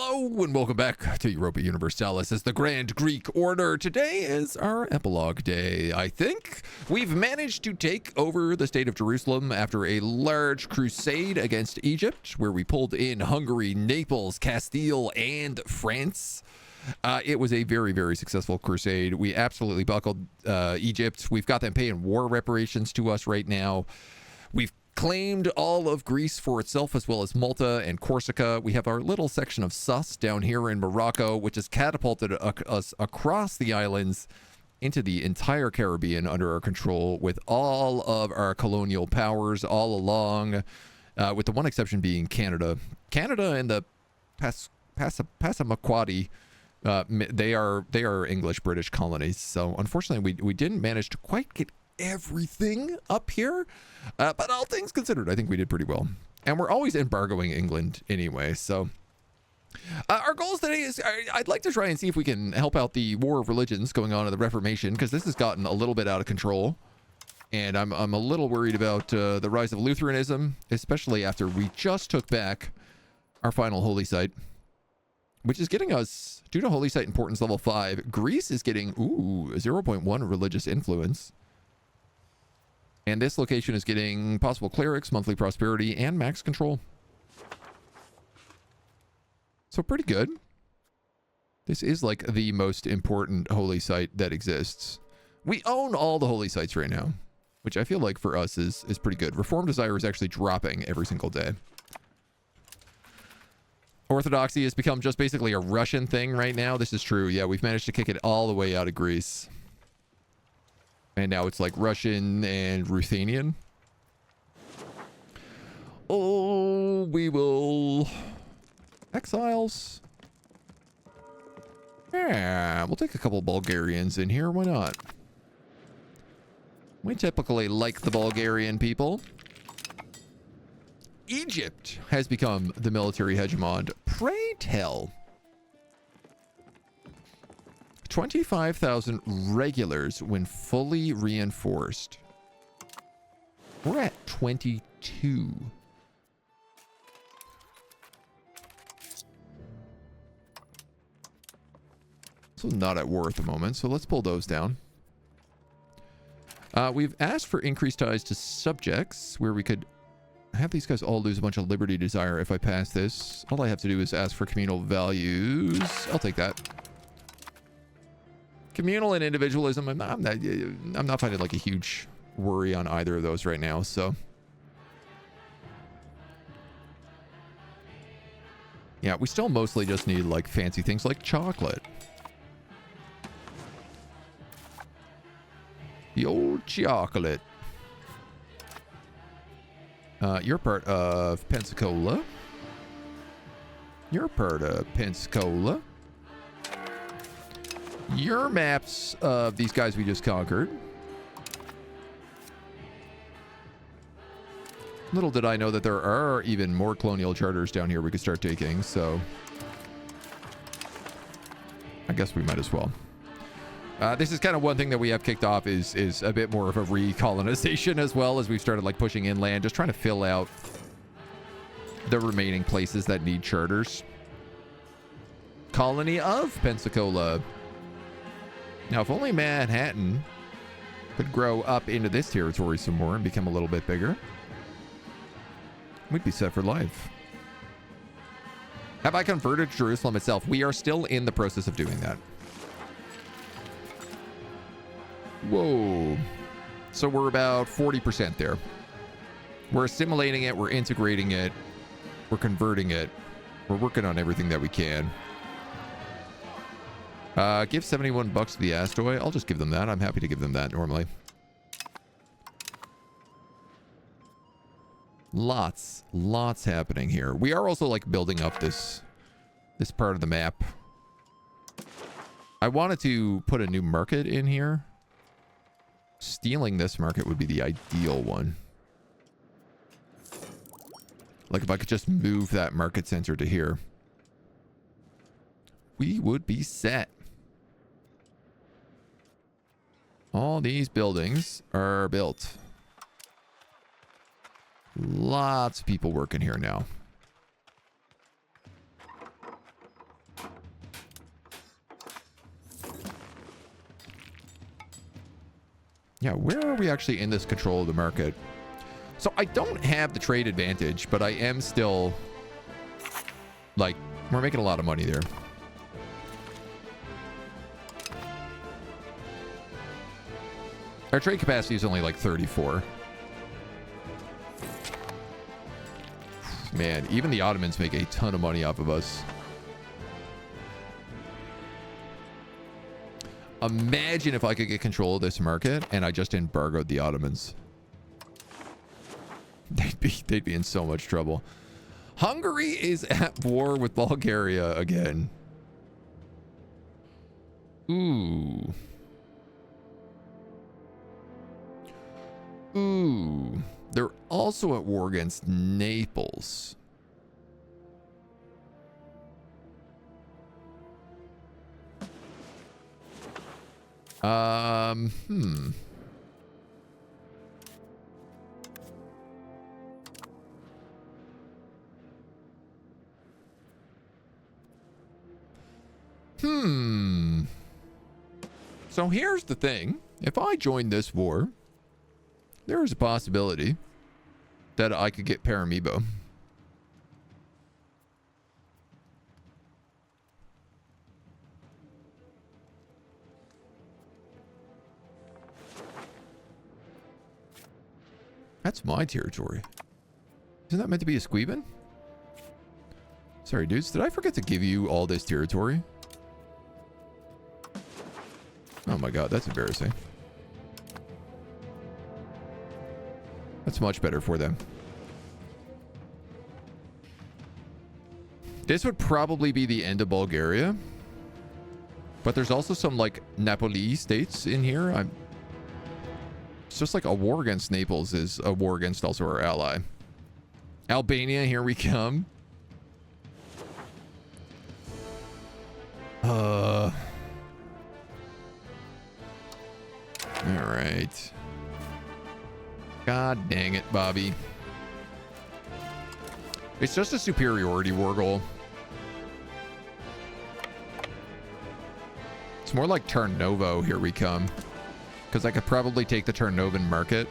Hello and welcome back to Europa Universalis as the Grand Greek Order. Today is our epilogue day, I think. We've managed to take over the state of Jerusalem after a large crusade against Egypt, where we pulled in Hungary, Naples, Castile, and France. It was a very, very successful crusade. We absolutely buckled Egypt. We've got them paying war reparations to us right now. We've claimed all of Greece for itself, as well as Malta and Corsica. We have our little section of Sus down here in Morocco, which has catapulted us across the islands into the entire Caribbean under our control, with all of our colonial powers all along, with the one exception being Canada. Canada and the Passamaquoddy, they are English British colonies. So unfortunately, we didn't manage to quite get everything up here, but all things considered, I think we did pretty well. And we're always embargoing England anyway, so our goals today is I'd like to try and see if we can help out the war of religions going on in the Reformation, because this has gotten a little bit out of control, and I'm a little worried about the rise of Lutheranism, especially after we just took back our final holy site, which is getting us, due to holy site importance level 5, Greece is getting 0.1 religious influence. And this location is getting possible clerics, monthly prosperity, and max control. So pretty good. This is like the most important holy site that exists. We own all the holy sites right now, which I feel like for us is pretty good. Reform desire is actually dropping every single day. Orthodoxy has become just basically a Russian thing right now. This is true. Yeah, we've managed to kick it all the way out of Greece. And now it's like Russian and Ruthenian. Oh, we will... Exiles. Yeah, we'll take a couple Bulgarians in here. Why not? We typically like the Bulgarian people. Egypt has become the military hegemon. Pray tell. 25,000 regulars when fully reinforced. We're at 22. So not at war at the moment, so let's pull those down. We've asked for increased ties to subjects, where we could have these guys all lose a bunch of liberty desire if I pass this. All I have to do is ask for communal values. I'll take that. Communal and individualism, I'm not finding like a huge worry on either of those right now, so. Yeah, we still mostly just need like fancy things like chocolate. The old chocolate. You're part of Pensacola. You're part of Pensacola. Your maps of these guys we just conquered. Little did I know that there are even more colonial charters down here we could start taking, so I guess we might as well. This is kind of one thing that we have kicked off is a bit more of a recolonization, as well as we've started like pushing inland, just trying to fill out the remaining places that need charters. Colony of Pensacola. Now, if only Manhattan could grow up into this territory some more and become a little bit bigger, we'd be set for life. Have I converted Jerusalem itself? We are still in the process of doing that. Whoa. So we're about 40% there. We're assimilating it. We're integrating it. We're converting it. We're working on everything that we can. Give 71 bucks to the Astoi. I'll just give them that. I'm happy to give them that normally. Lots happening here. We are also like building up this part of the map. I wanted to put a new market in here. Stealing this market would be the ideal one. Like if I could just move that market center to here, we would be set. All these buildings are built. Lots of people working here now. Yeah, where are we actually in this control of the market? So I don't have the trade advantage, but I am still, like, we're making a lot of money there. Our trade capacity is only like 34. Man, even the Ottomans make a ton of money off of us. Imagine if I could get control of this market and I just embargoed the Ottomans. They'd be in so much trouble. Hungary is at war with Bulgaria again. Ooh. Ooh. They're also at war against Naples. So here's the thing. If I join this war, there is a possibility that I could get Paramibo. That's my territory. Isn't that meant to be a squeebin? Sorry, dudes. Did I forget to give you all this territory? Oh my god, that's embarrassing. That's much better for them. This would probably be the end of Bulgaria. But there's also some, like, Napoli states in here. It's just like a war against Naples is a war against also our ally. Albania, here we come. Alright. God dang it, Bobby. It's just a superiority war goal. It's more like Tarnovo, here we come. Because I could probably take the Tarnovan market.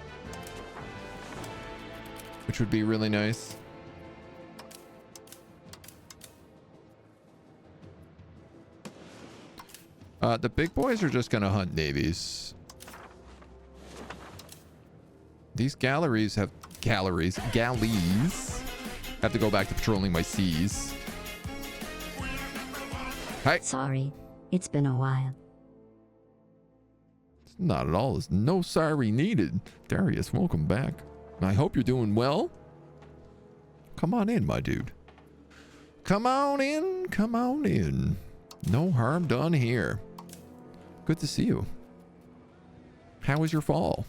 Which would be really nice. The big boys are just going to hunt navies. These galleys have to go back to patrolling my seas. Hi. Sorry, it's been a while. Not at all. There's no sorry needed. Darius, welcome back. I hope you're doing well. Come on in, my dude. Come on in. Come on in. No harm done here. Good to see you. How was your fall?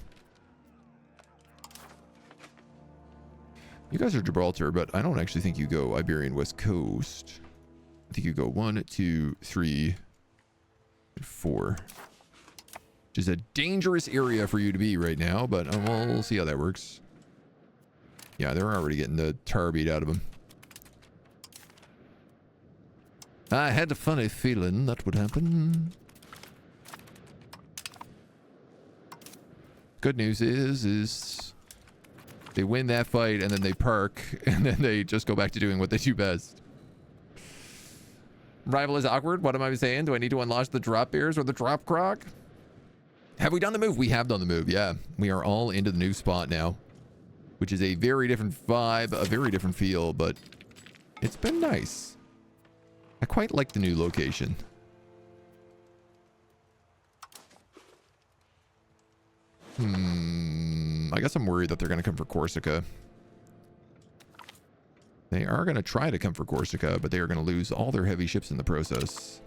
You guys are Gibraltar, but I don't actually think you go Iberian West Coast. I think you go 1, 2, 3, 4. Which is a dangerous area for you to be right now, but we'll see how that works. Yeah, they're already getting the tar beat out of them. I had a funny feeling that would happen. Good news is they win that fight and then they park and then they just go back to doing what they do best. Rival is awkward. What am I saying? Do I need to unlaunch the drop beers or the drop croc? Have we done the move? We have done the move. Yeah, we are all into the new spot now, which is a very different vibe, a very different feel, but it's been nice. I quite like the new location. I guess I'm worried that they're going to come for Corsica. They are going to try to come for Corsica, but they are going to lose all their heavy ships in the process.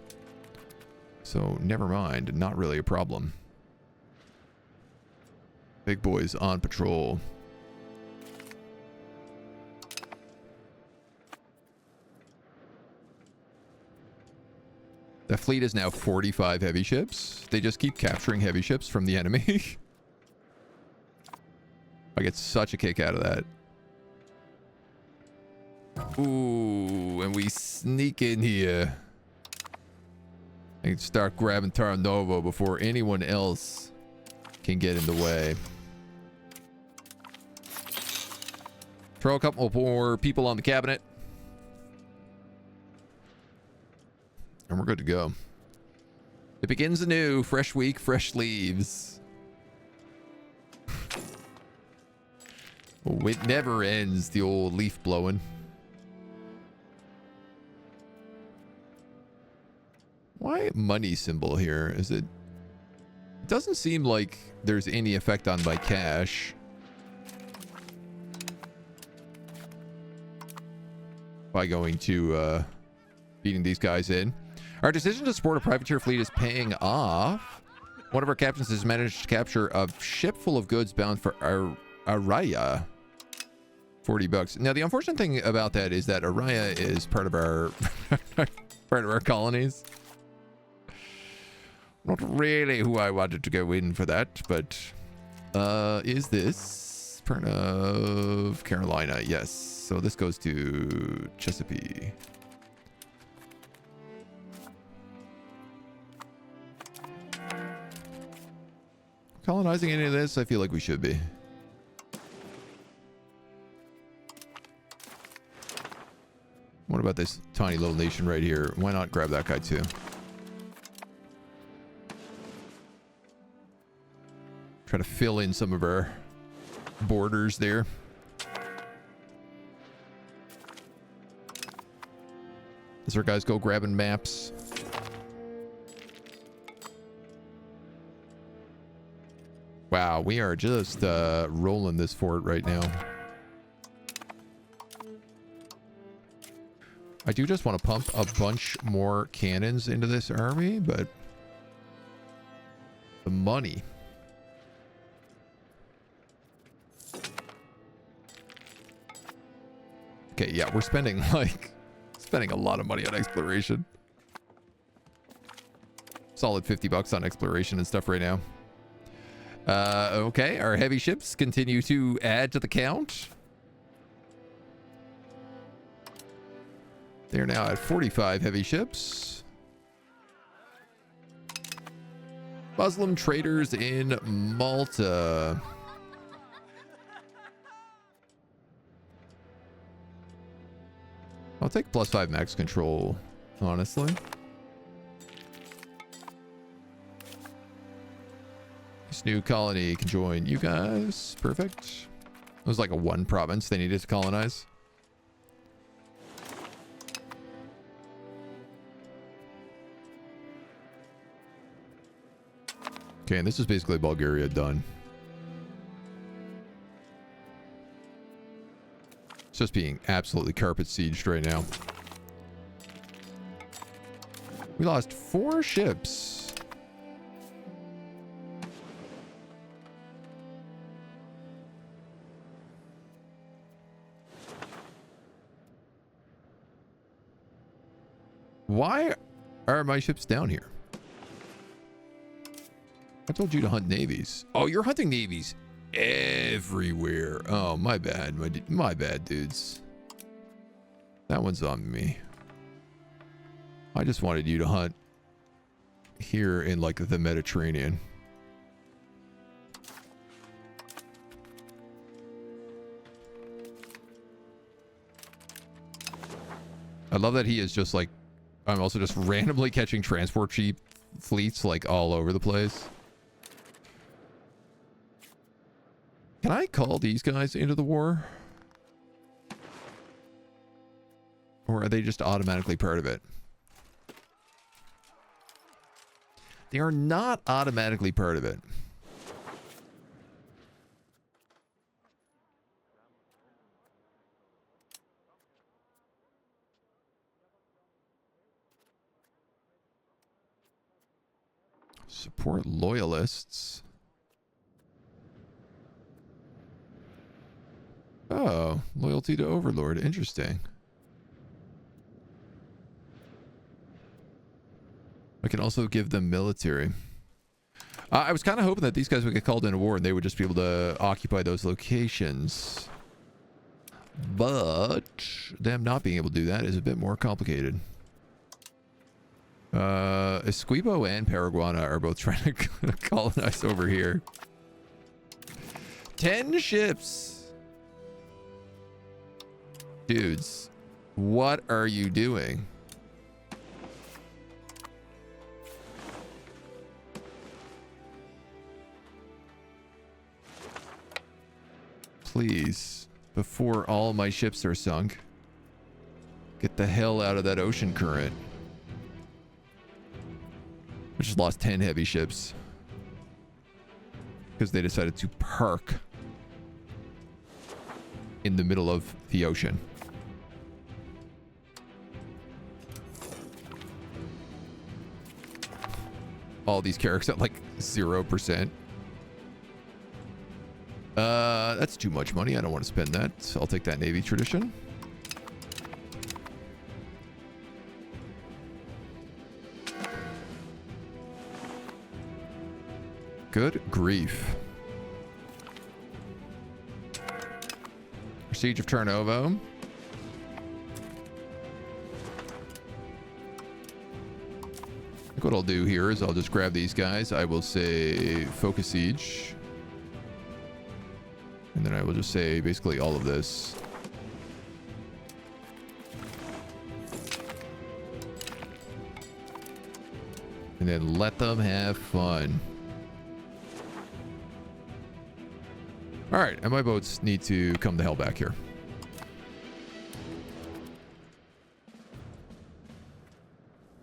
So, never mind. Not really a problem. Big boys on patrol. The fleet is now 45 heavy ships. They just keep capturing heavy ships from the enemy. I get such a kick out of that. Ooh, and we sneak in here. And start grabbing Tarnovo before anyone else. can get in the way. Throw a couple more people on the cabinet. And we're good to go. It begins anew. Fresh week, fresh leaves. Oh, it never ends, the old leaf blowing. Why money symbol here? Is it... It doesn't seem like there's any effect on my cash. By going to beating these guys in. Our decision to support a privateer fleet is paying off. One of our captains has managed to capture a ship full of goods bound for Araya. $40. Now, the unfortunate thing about that is that Araya is part of our part of our colonies. Not really who I wanted to go in for that, but is this part of Carolina? Yes. So this goes to Chesapeake. Colonizing any of this? I feel like we should be. What about this tiny little nation right here? Why not grab that guy too? Try to fill in some of our borders there. As our guys go grabbing maps. Wow, we are just rolling this fort right now. I do just want to pump a bunch more cannons into this army, but the money. Okay, yeah, we're spending a lot of money on exploration. Solid $50 on exploration and stuff right now. Okay, our heavy ships continue to add to the count. They're now at 45 heavy ships. Muslim traders in Malta. I'll take +5 max control, honestly. This new colony can join you guys. Perfect. It was like a one province they needed to colonize. Okay, and this is basically Bulgaria done. It's just being absolutely carpet sieged right now. We lost 4 ships. Why are my ships down here? I told you to hunt navies. Oh, you're hunting navies everywhere. Oh, my bad. My bad, dudes. That one's on me. I just wanted you to hunt here in, like, the Mediterranean. I love that he is just, like... I'm also just randomly catching transport fleets, like, all over the place. Can I call these guys into the war? Or are they just automatically part of it? They are not automatically part of it. Support loyalists. Oh, loyalty to Overlord. Interesting. I can also give them military. I was kind of hoping that these guys would get called into war and they would just be able to occupy those locations. But them not being able to do that is a bit more complicated. Esquibo and Paraguana are both trying to colonize over here. 10 ships. Dudes, what are you doing? Please, before all my ships are sunk, get the hell out of that ocean current. I just lost 10 heavy ships because they decided to park in the middle of the ocean. All these characters at like 0%. That's too much money. I don't want to spend that. I'll take that Navy tradition. Good grief. Siege of Turnovo. I think what I'll do here is I'll just grab these guys. I will say Focus Siege. And then I will just say basically all of this. And then let them have fun. All right, and my boats need to come the hell back here.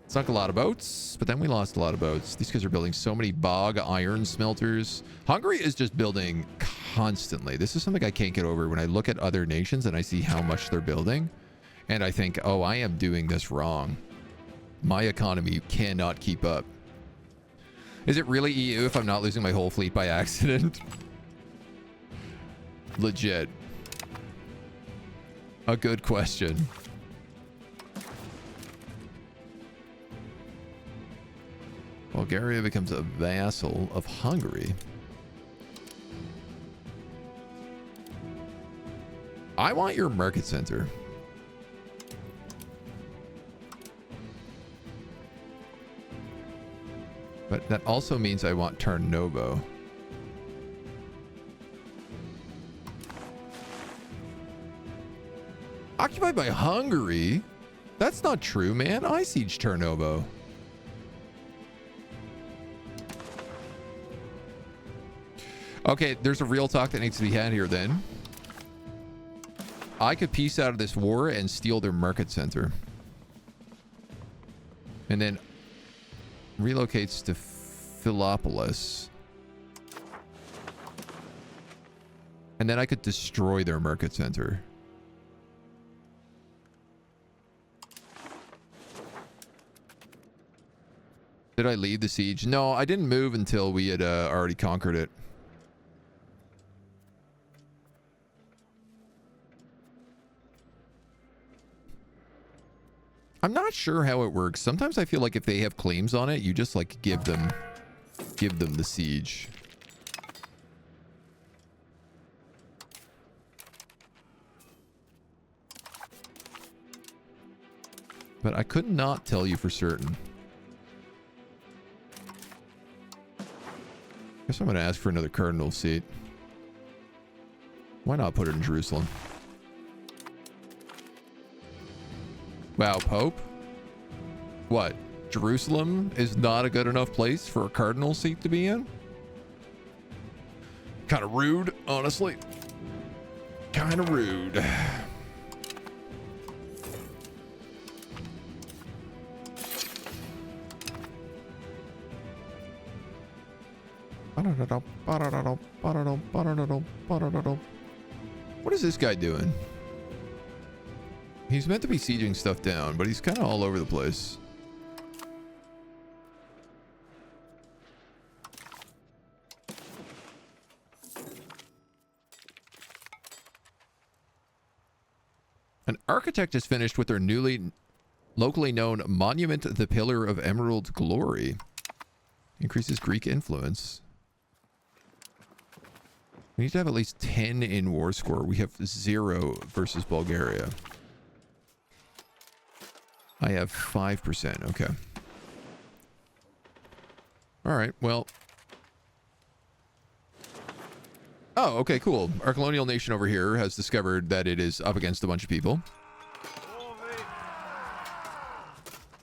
Sunk a lot of boats, but then we lost a lot of boats. These guys are building so many bog iron smelters. Hungary is just building constantly. This is something I can't get over when I look at other nations and I see how much they're building. And I think, oh, I am doing this wrong. My economy cannot keep up. Is it really EU if I'm not losing my whole fleet by accident? Legit. A good question. Bulgaria becomes a vassal of Hungary. I want your market center. But that also means I want Tarnovo. Occupied by Hungary? That's not true, man. I siege Tarnovo. Okay, there's a real talk that needs to be had here then. I could piece out of this war and steal their market center. And then relocates to Philopolis. And then I could destroy their market center. Did I leave the siege? No, I didn't move until we had already conquered it. I'm not sure how it works. Sometimes I feel like if they have claims on it, you just like give them the siege. But I could not tell you for certain. Guess I'm going to ask for another cardinal seat. Why not put it in Jerusalem? Wow, Pope? What? Jerusalem is not a good enough place for a cardinal seat to be in? Kind of rude, honestly. Kind of rude. What is this guy doing? He's meant to be sieging stuff down, but he's kind of all over the place. An architect is finished with their locally known monument, the Pillar of Emerald Glory. Increases Greek influence. We need to have at least 10 in war score. We have 0 versus Bulgaria. I have 5%. Okay. All right. Well, Oh, okay, cool. Our colonial nation over here has discovered that it is up against a bunch of people.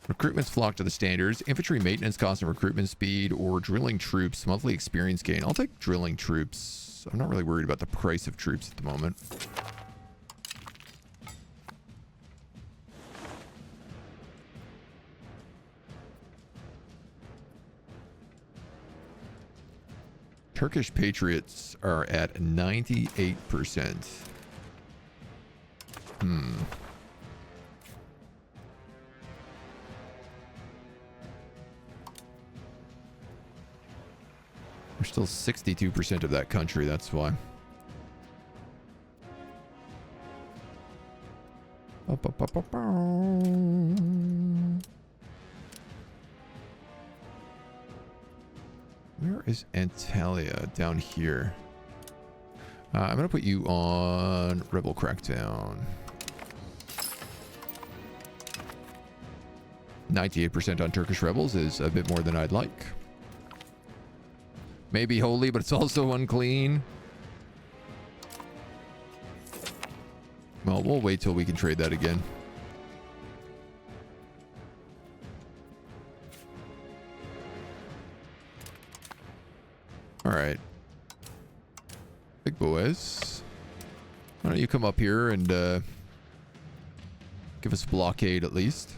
Recruitments flock to the standards. Infantry maintenance cost and recruitment speed, or drilling troops. Monthly experience gain. I'll take drilling troops. I'm not really worried about the price of troops at the moment. Turkish patriots are at 98%. We're still 62% of that country, that's why. Where is Antalya? Down here. I'm going to put you on Rebel Crackdown. 98% on Turkish rebels is a bit more than I'd like. Maybe holy, but it's also unclean. Well, we'll wait till we can trade that again. All right. Big boys. Why don't you come up here and give us a blockade at least?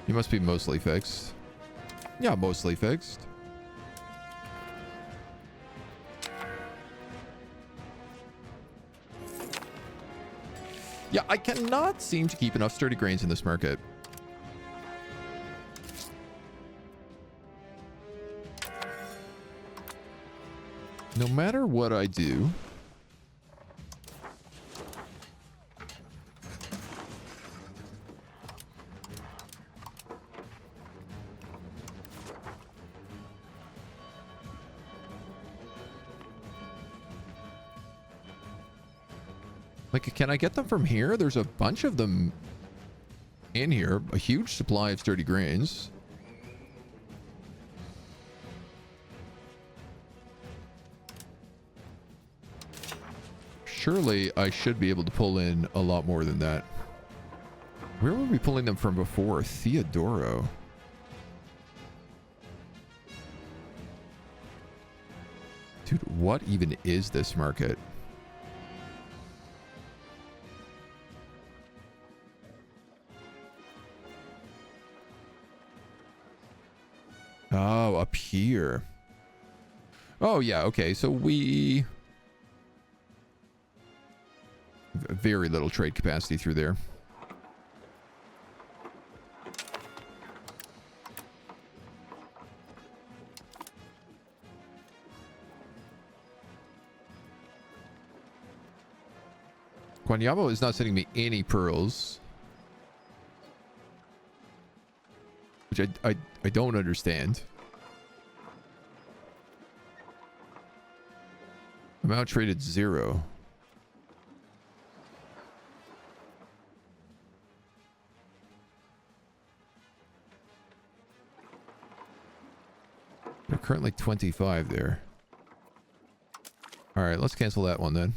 You must be mostly fixed. Yeah, mostly fixed. Yeah, I cannot seem to keep enough sturdy grains in this market. No matter what I do. Like, can I get them from here? There's a bunch of them in here. A huge supply of sturdy grains. Surely I should be able to pull in a lot more than that. Where were we pulling them from before? Theodoro. Dude, what even is this market? Oh, up here. Oh, yeah, okay. So we... very little trade capacity through there. Guanyabo is not sending me any pearls. Which I don't understand. I'm out traded 0. They're currently 25 there. All right, let's cancel that one then.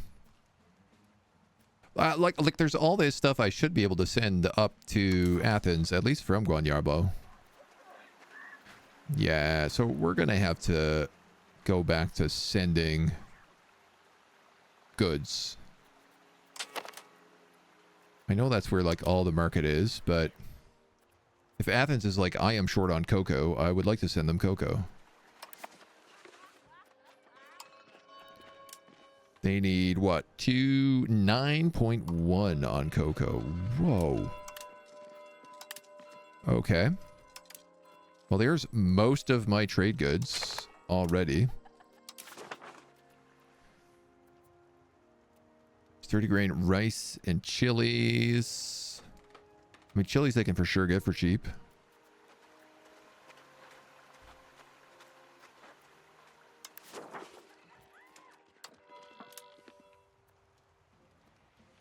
Like there's all this stuff I should be able to send up to Athens, at least from Guanyabo. Yeah, so we're going to have to go back to sending goods. I know that's where like all the market is, but if Athens is like, I am short on cocoa, I would like to send them cocoa. They need what? 9.1 on cocoa. Whoa. Okay. Well, there's most of my trade goods already. Sturdy grain, rice, and chilies. I mean, chilies they can for sure get for cheap.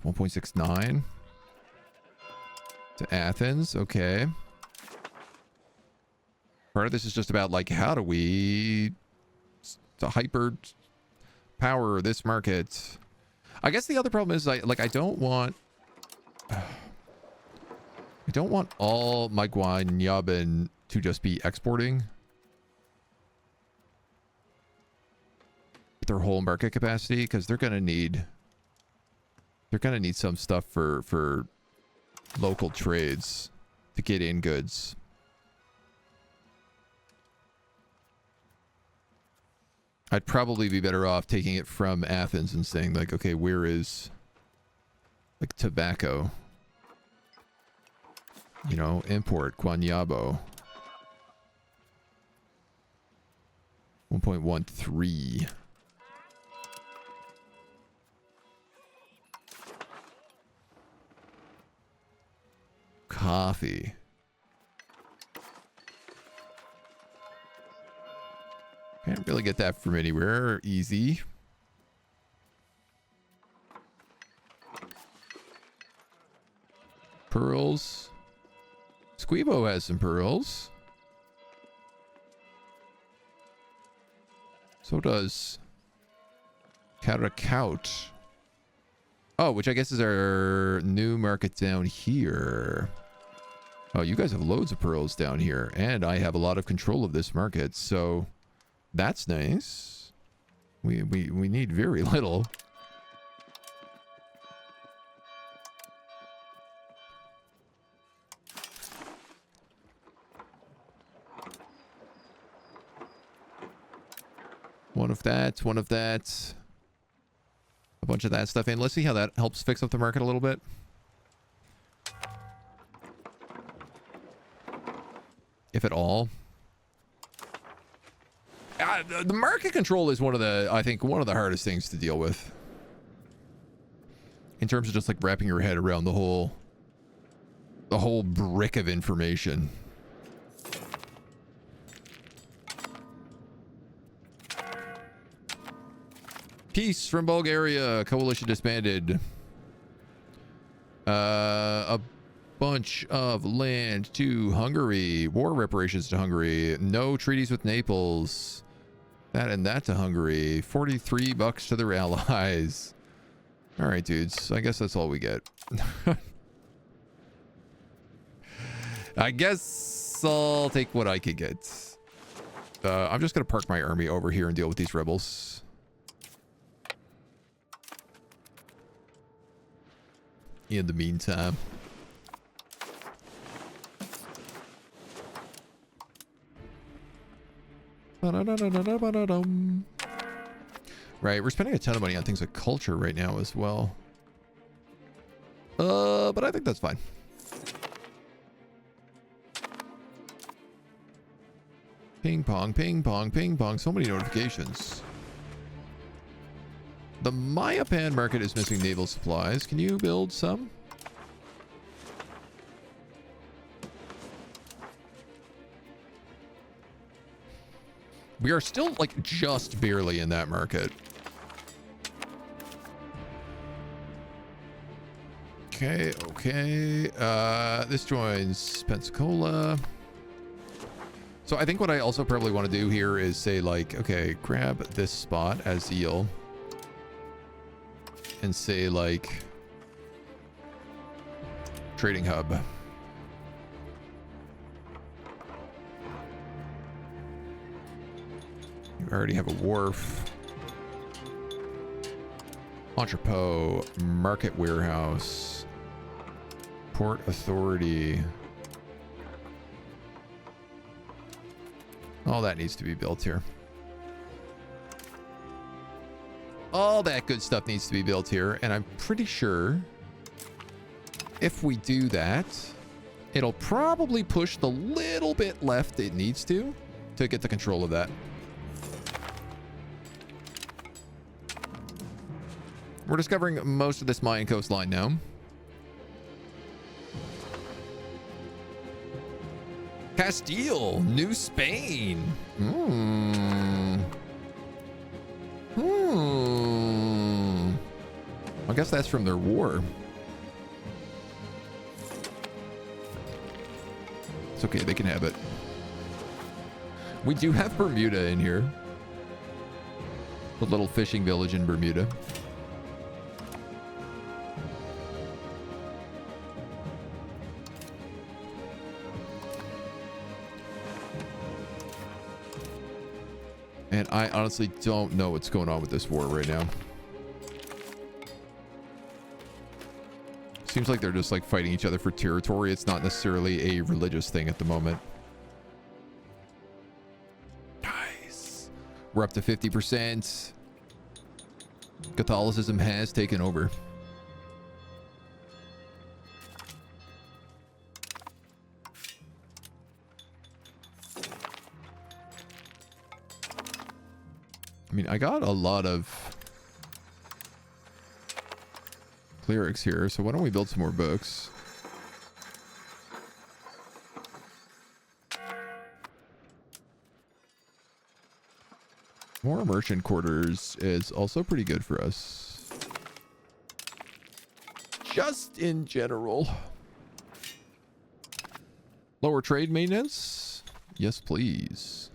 $1.69 to Athens. Okay. Part of this is just about like, how do we to hyper power this market? I guess the other problem is I don't want all my guanyaban to just be exporting their whole market capacity, because they're gonna need some stuff for local trades to get in goods. I'd probably be better off taking it from Athens and saying like, okay, where is like tobacco? You know, import guanyabo. 1.13. Coffee. Can't really get that from anywhere. Easy. Pearls. Squeebo has some pearls. So does Caracaut. Oh, which I guess is our new market down here. Oh, you guys have loads of pearls down here. And I have a lot of control of this market, so that's nice. We need very little. One of that, one of that. A bunch of that stuff in. Let's see how that helps fix up the market a little bit. If at all. The market control is I think one of the hardest things to deal with. In terms of just like wrapping your head around the whole brick of information. Peace from Bulgaria. Coalition disbanded. A bunch of land to Hungary. War reparations to Hungary. No treaties with Naples. That and that to Hungary. $43 to their allies. All right, dudes. I guess that's all we get. I guess I'll take what I could get. I'm just going to park my army over here and deal with these rebels. In the meantime. Right, we're spending a ton of money on things like culture right now as well. But I think that's fine. Ping pong, ping pong, ping pong. So many notifications. The Mayapan market is missing naval supplies. Can you build some? We are still like just barely in that market. Okay, okay. This joins Pensacola. So I think what I also probably want to do here is say like, okay, grab this spot as Eel. And say like trading hub. You already have a wharf. Entrepot, market warehouse, port authority. All that needs to be built here. All that good stuff needs to be built here, and I'm pretty sure if we do that, it'll probably push the little bit left it needs to get the control of that. We're discovering most of this Mayan coastline now. Castile, New Spain. I guess that's from their war. It's okay, they can have it. We do have Bermuda in here. The little fishing village in Bermuda. And I honestly don't know what's going on with this war right now. Seems like they're just like fighting each other for territory. It's not necessarily a religious thing at the moment. Nice. We're up to 50%. Catholicism has taken over. I mean, I got a lot of clerics here, so why don't we build some more books? More merchant quarters is also pretty good for us. Just in general. Lower trade maintenance? Yes, please.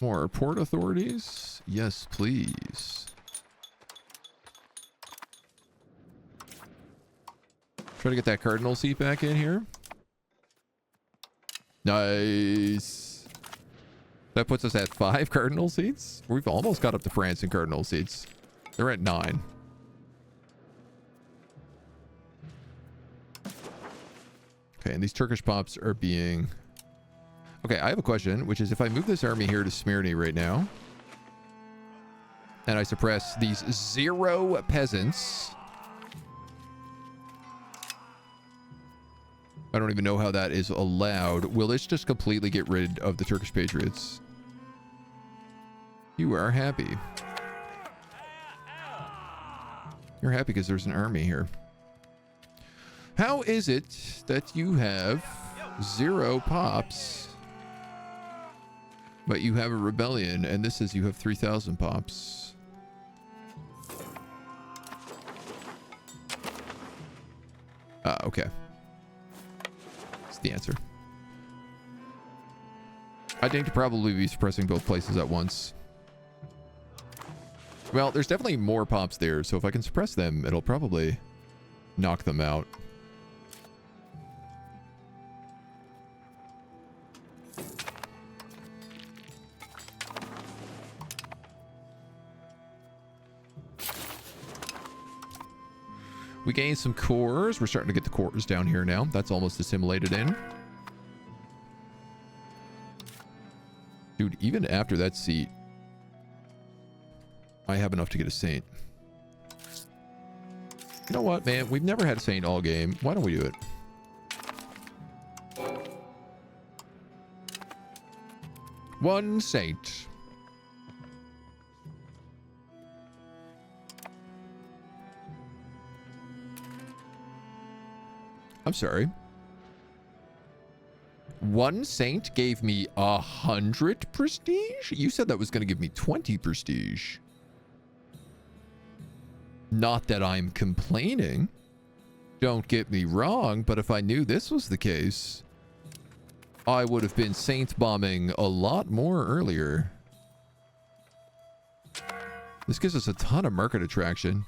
More port authorities? Yes, please. Try to get that cardinal seat back in here. Nice. That puts us at 5 cardinal seats. We've almost got up to France in cardinal seats. They're at 9. Okay, and these Turkish pops are being... Okay, I have a question, which is if I move this army here to Smyrna right now, and I suppress these 0 peasants... I don't even know how that is allowed. Will this just completely get rid of the Turkish patriots? You are happy. You're happy because there's an army here. How is it that you have 0 pops, but you have a rebellion, and this says you have 3,000 pops? Okay. That's the answer. I think to probably be suppressing both places at once. Well, there's definitely more pops there, so if I can suppress them, it'll probably knock them out. We gained some cores. We're starting to get the cores down here now. That's almost assimilated in. Dude, even after that seat, I have enough to get a saint. You know what, man? We've never had a saint all game. Why don't we do it? One saint. I'm sorry. One saint gave me 100 prestige? You said that was going to give me 20 prestige. Not that I'm complaining. Don't get me wrong, but if I knew this was the case, I would have been saint bombing a lot more earlier. This gives us a ton of market attraction,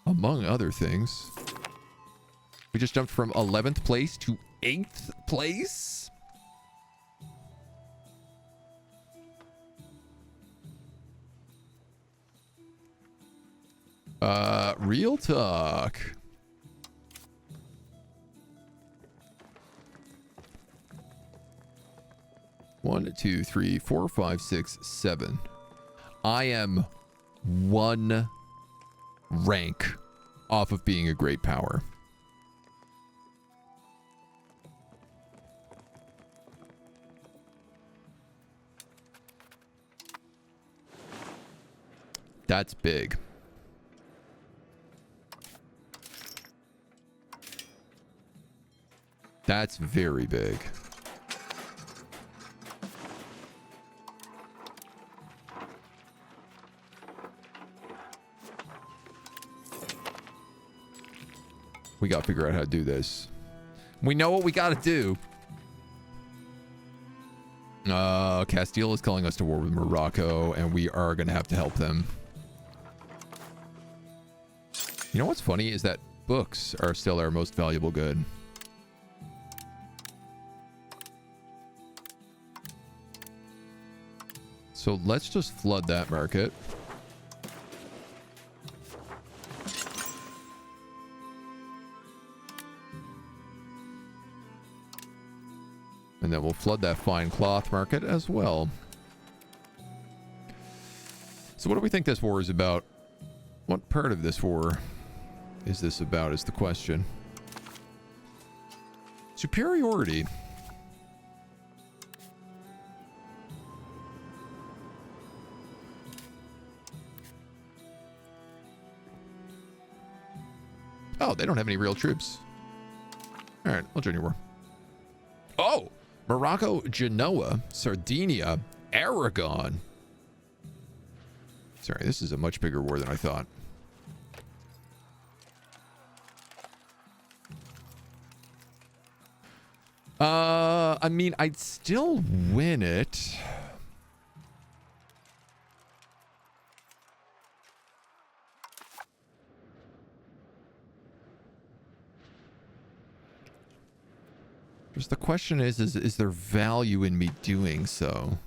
among other things. We just jumped from 11th place to 8th place. Real talk. One, two, three, 4, 5, 6, 7. I am 1 rank off of being a great power. That's big. That's very big. We gotta figure out how to do this. We know what we gotta do. Castile is calling us to war with Morocco, and we are going to have to help them. You know what's funny is that books are still our most valuable good. So let's just flood that market. And then we'll flood that fine cloth market as well. So what do we think this war is about? What part of this war is this about is the question. Superiority. Oh, they don't have any real troops. All right, I'll join your war. Oh, Morocco, Genoa, Sardinia, Aragon. Sorry, this is a much bigger war than I thought. I mean, I'd still win it. Just the question is there value in me doing so?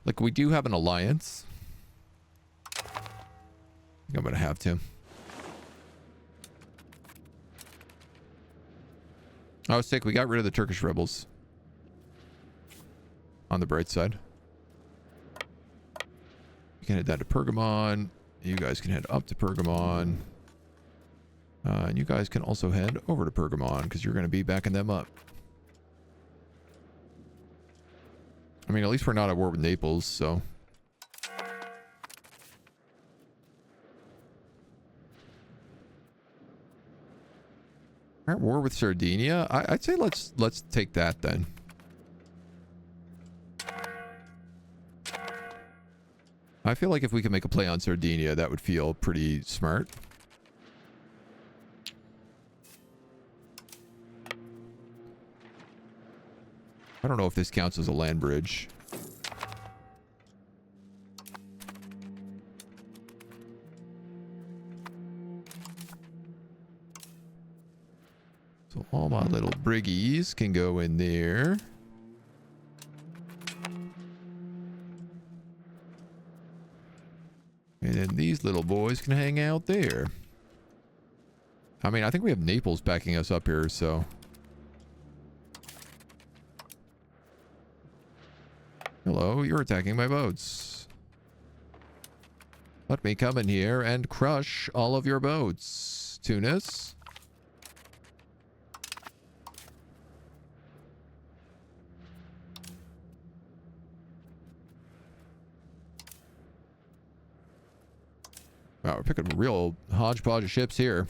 Like, we do have an alliance. I think I'm gonna have to. I was sick. We got rid of the Turkish rebels. On the bright side. You can head down to Pergamon. You guys can head up to Pergamon. And you guys can also head over to Pergamon because you're going to be backing them up. I mean, at least we're not at war with Naples, so... We're at war with Sardinia? I'd say let's take that then. I feel like if we can make a play on Sardinia, that would feel pretty smart. I don't know if this counts as a land bridge. So all my little briggies can go in there. And then these little boys can hang out there. I mean, I think we have Naples backing us up here, so... Hello, you're attacking my boats. Let me come in here and crush all of your boats, Tunis. Wow, we're picking a real hodgepodge of ships here.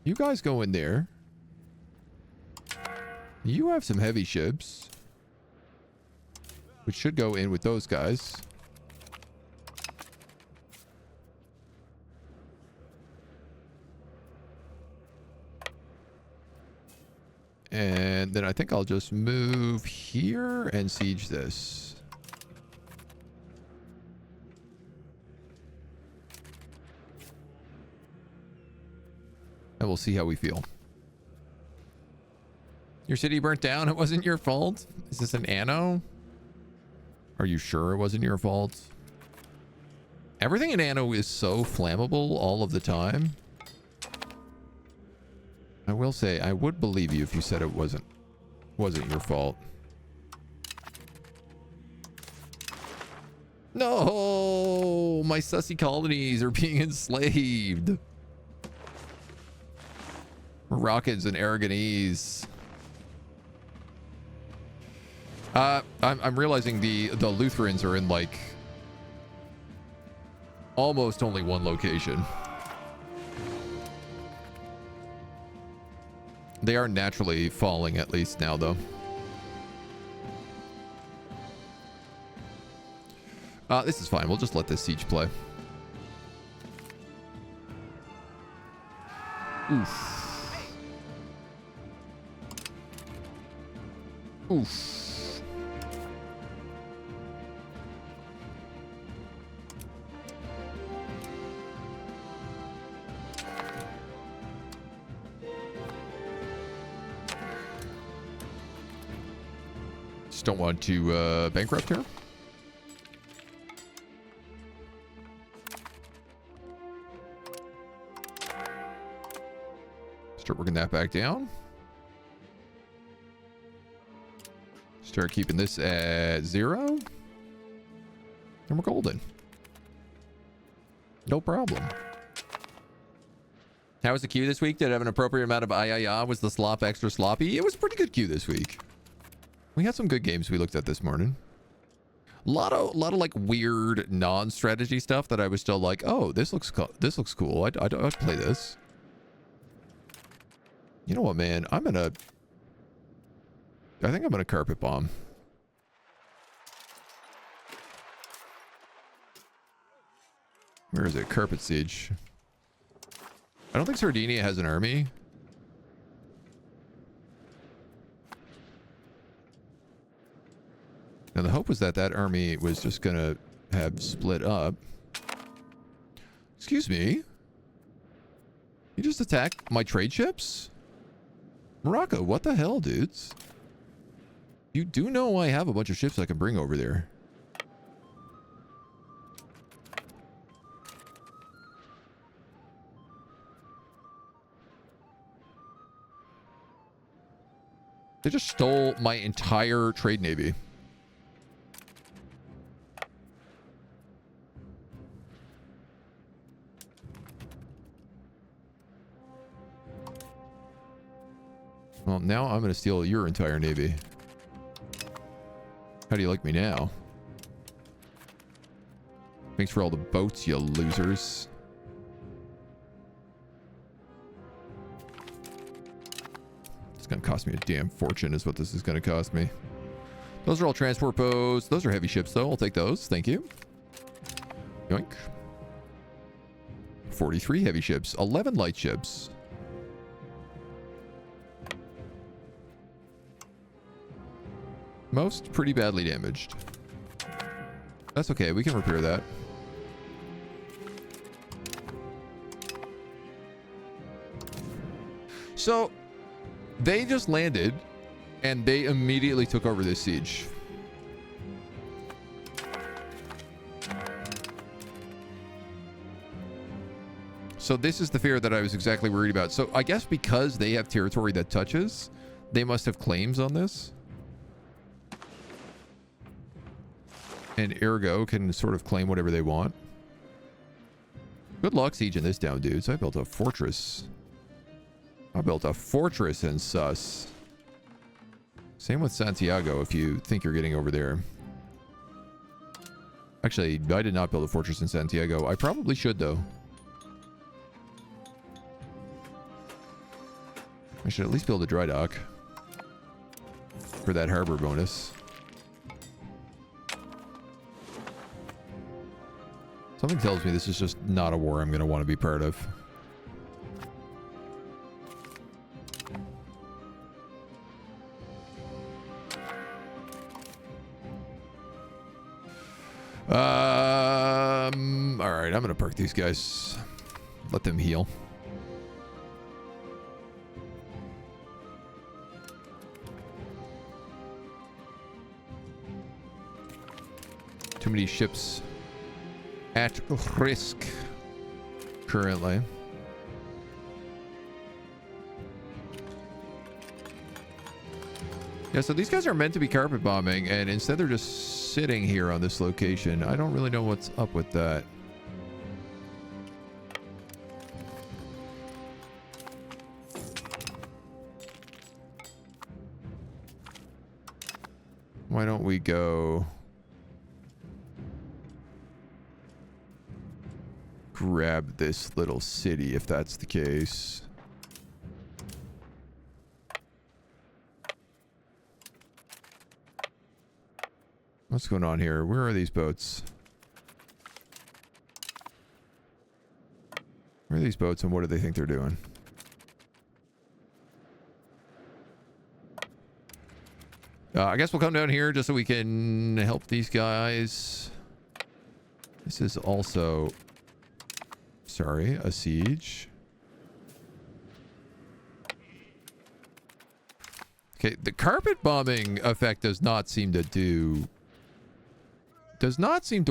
You guys go in there. You have some heavy ships, which should go in with those guys. And then I think I'll just move here and siege this. And we'll see how we feel. Your city burnt down. It wasn't your fault. Is this an anno? Are you sure it wasn't your fault? Everything in anno is so flammable all of the time. I will say, I would believe you if you said it wasn't your fault. No, my sussy colonies are being enslaved. Moroccans and Aragonese. I'm realizing the Lutherans are in like almost only one location. They are naturally falling at least now, though. This is fine. We'll just let this siege play. Oof. Oof. Just don't want to bankrupt her. Start working that back down. Start keeping this at 0. And we're golden. No problem. How was the queue this week? Did it have an appropriate amount of ayaya? Was the slop extra sloppy? It was a pretty good queue this week. We had some good games we looked at this morning. A lot of like weird non-strategy stuff that I was still like, oh, this looks cool. I'd play this. You know what, man? I think I'm gonna carpet bomb. Where is it? Carpet siege. I don't think Sardinia has an army. Now the hope was that that army was just gonna have split up. Excuse me? You just attacked my trade ships? Morocco, what the hell, dudes? You do know I have a bunch of ships I can bring over there. They just stole my entire trade navy. Well, now I'm going to steal your entire navy. How do you like me now? Thanks for all the boats, you losers. It's going to cost me a damn fortune is what this is going to cost me. Those are all transport boats. Those are heavy ships, though. I'll take those. Thank you. Yoink. 43 heavy ships. 11 light ships. Most pretty badly damaged. That's okay. We can repair that. So, they just landed, and they immediately took over this siege. So this is the fear that I was exactly worried about. So I guess because they have territory that touches, they must have claims on this. And ergo can sort of claim whatever they want. Good luck sieging this down, dudes. I built a fortress. I built a fortress in Sus. Same with Santiago if you think you're getting over there. Actually, I did not build a fortress in Santiago. I probably should, though. I should at least build a dry dock for that harbor bonus. Something tells me this is just not a war I'm going to want to be part of. All right, I'm going to park these guys. Let them heal. Too many ships at risk currently. Yeah, so these guys are meant to be carpet bombing, and instead they're just sitting here on this location. I don't really know what's up with that. Why don't we go... grab this little city if that's the case. What's going on here? Where are these boats? Where are these boats and what do they think they're doing? I guess we'll come down here just so we can help these guys. This is also... Sorry, a siege. Okay, the carpet bombing effect does not seem to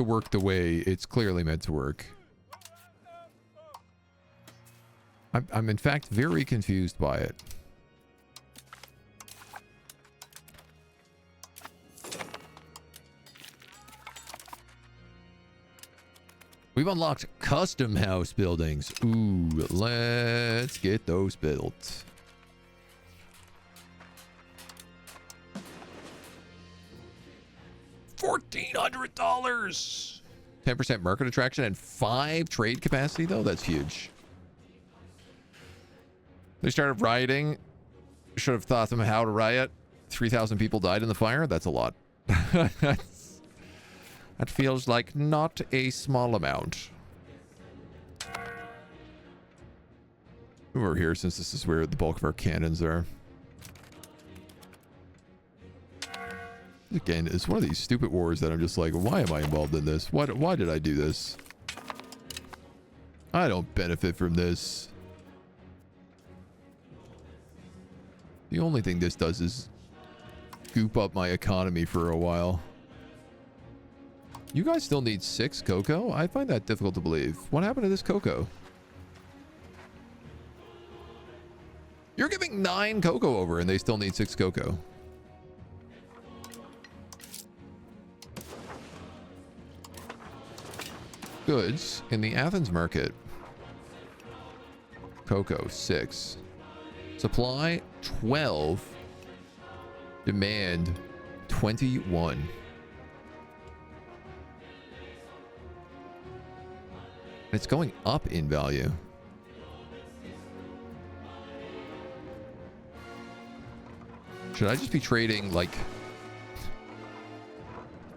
work the way it's clearly meant to work. I'm in fact very confused by it. We've unlocked custom house buildings. Ooh, let's get those built. $1,400. 10% market attraction and 5 trade capacity, though. That's huge. They started rioting. Should have taught them how to riot. 3,000 people died in the fire. That's a lot. That feels like not a small amount. We're here since this is where the bulk of our cannons are. Again, it's one of these stupid wars that I'm just like, why am I involved in this? Why did I do this? I don't benefit from this. The only thing this does is goop up my economy for a while. You guys still need 6 cocoa? I find that difficult to believe. What happened to this cocoa? You're giving 9 cocoa over and they still need 6 cocoa. Goods in the Athens market. Cocoa, 6. Supply, 12. Demand, 21. It's going up in value. Should I just be trading, like,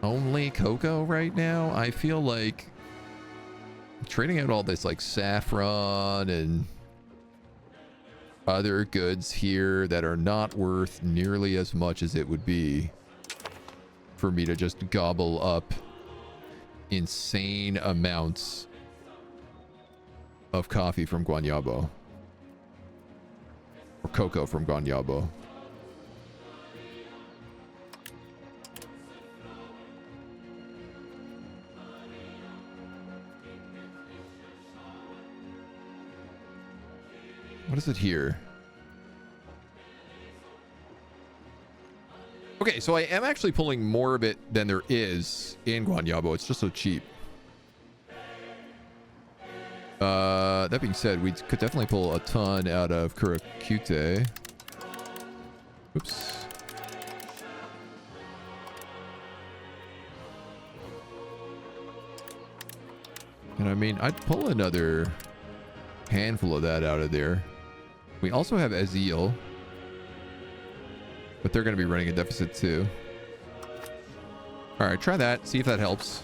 only cocoa right now? I feel like trading out all this, like, saffron and other goods here that are not worth nearly as much as it would be for me to just gobble up insane amounts of coffee from Guanyabo. Or cocoa from Guanyabo. What is it here? Okay, so I am actually pulling more of it than there is in Guanyabo. It's just so cheap. That being said, we could definitely pull a ton out of Kurakute. Oops. And I mean, I'd pull another handful of that out of there. We also have Azil, but they're going to be running a deficit too. All right, try that. See if that helps.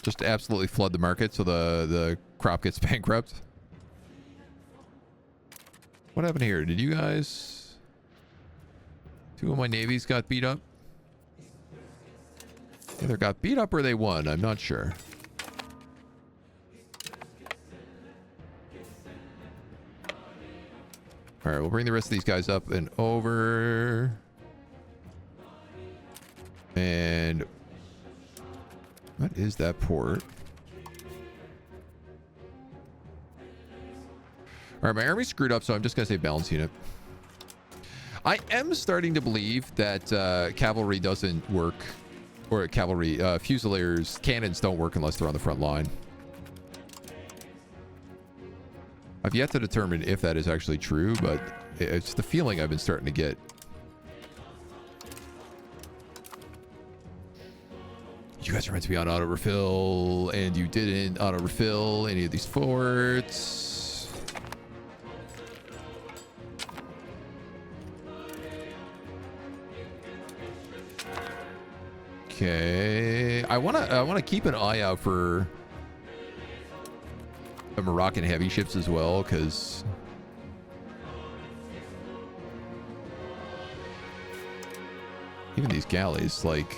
Just to absolutely flood the market so the crop gets bankrupt. What happened here? Did you guys... 2 of my navies got beat up? Either got beat up or they won. I'm not sure. All right, we'll bring the rest of these guys up and over. And what is that port? All right, my army's screwed up, so I'm just going to say balance unit. I am starting to believe that cavalry doesn't work, or cavalry, fusiliers, cannons don't work unless they're on the front line. I've yet to determine if that is actually true, but it's the feeling I've been starting to get. You guys are meant to be on auto refill, and you didn't auto refill any of these forts. Okay, I wanna keep an eye out for the Moroccan heavy ships as well, because even these galleys, like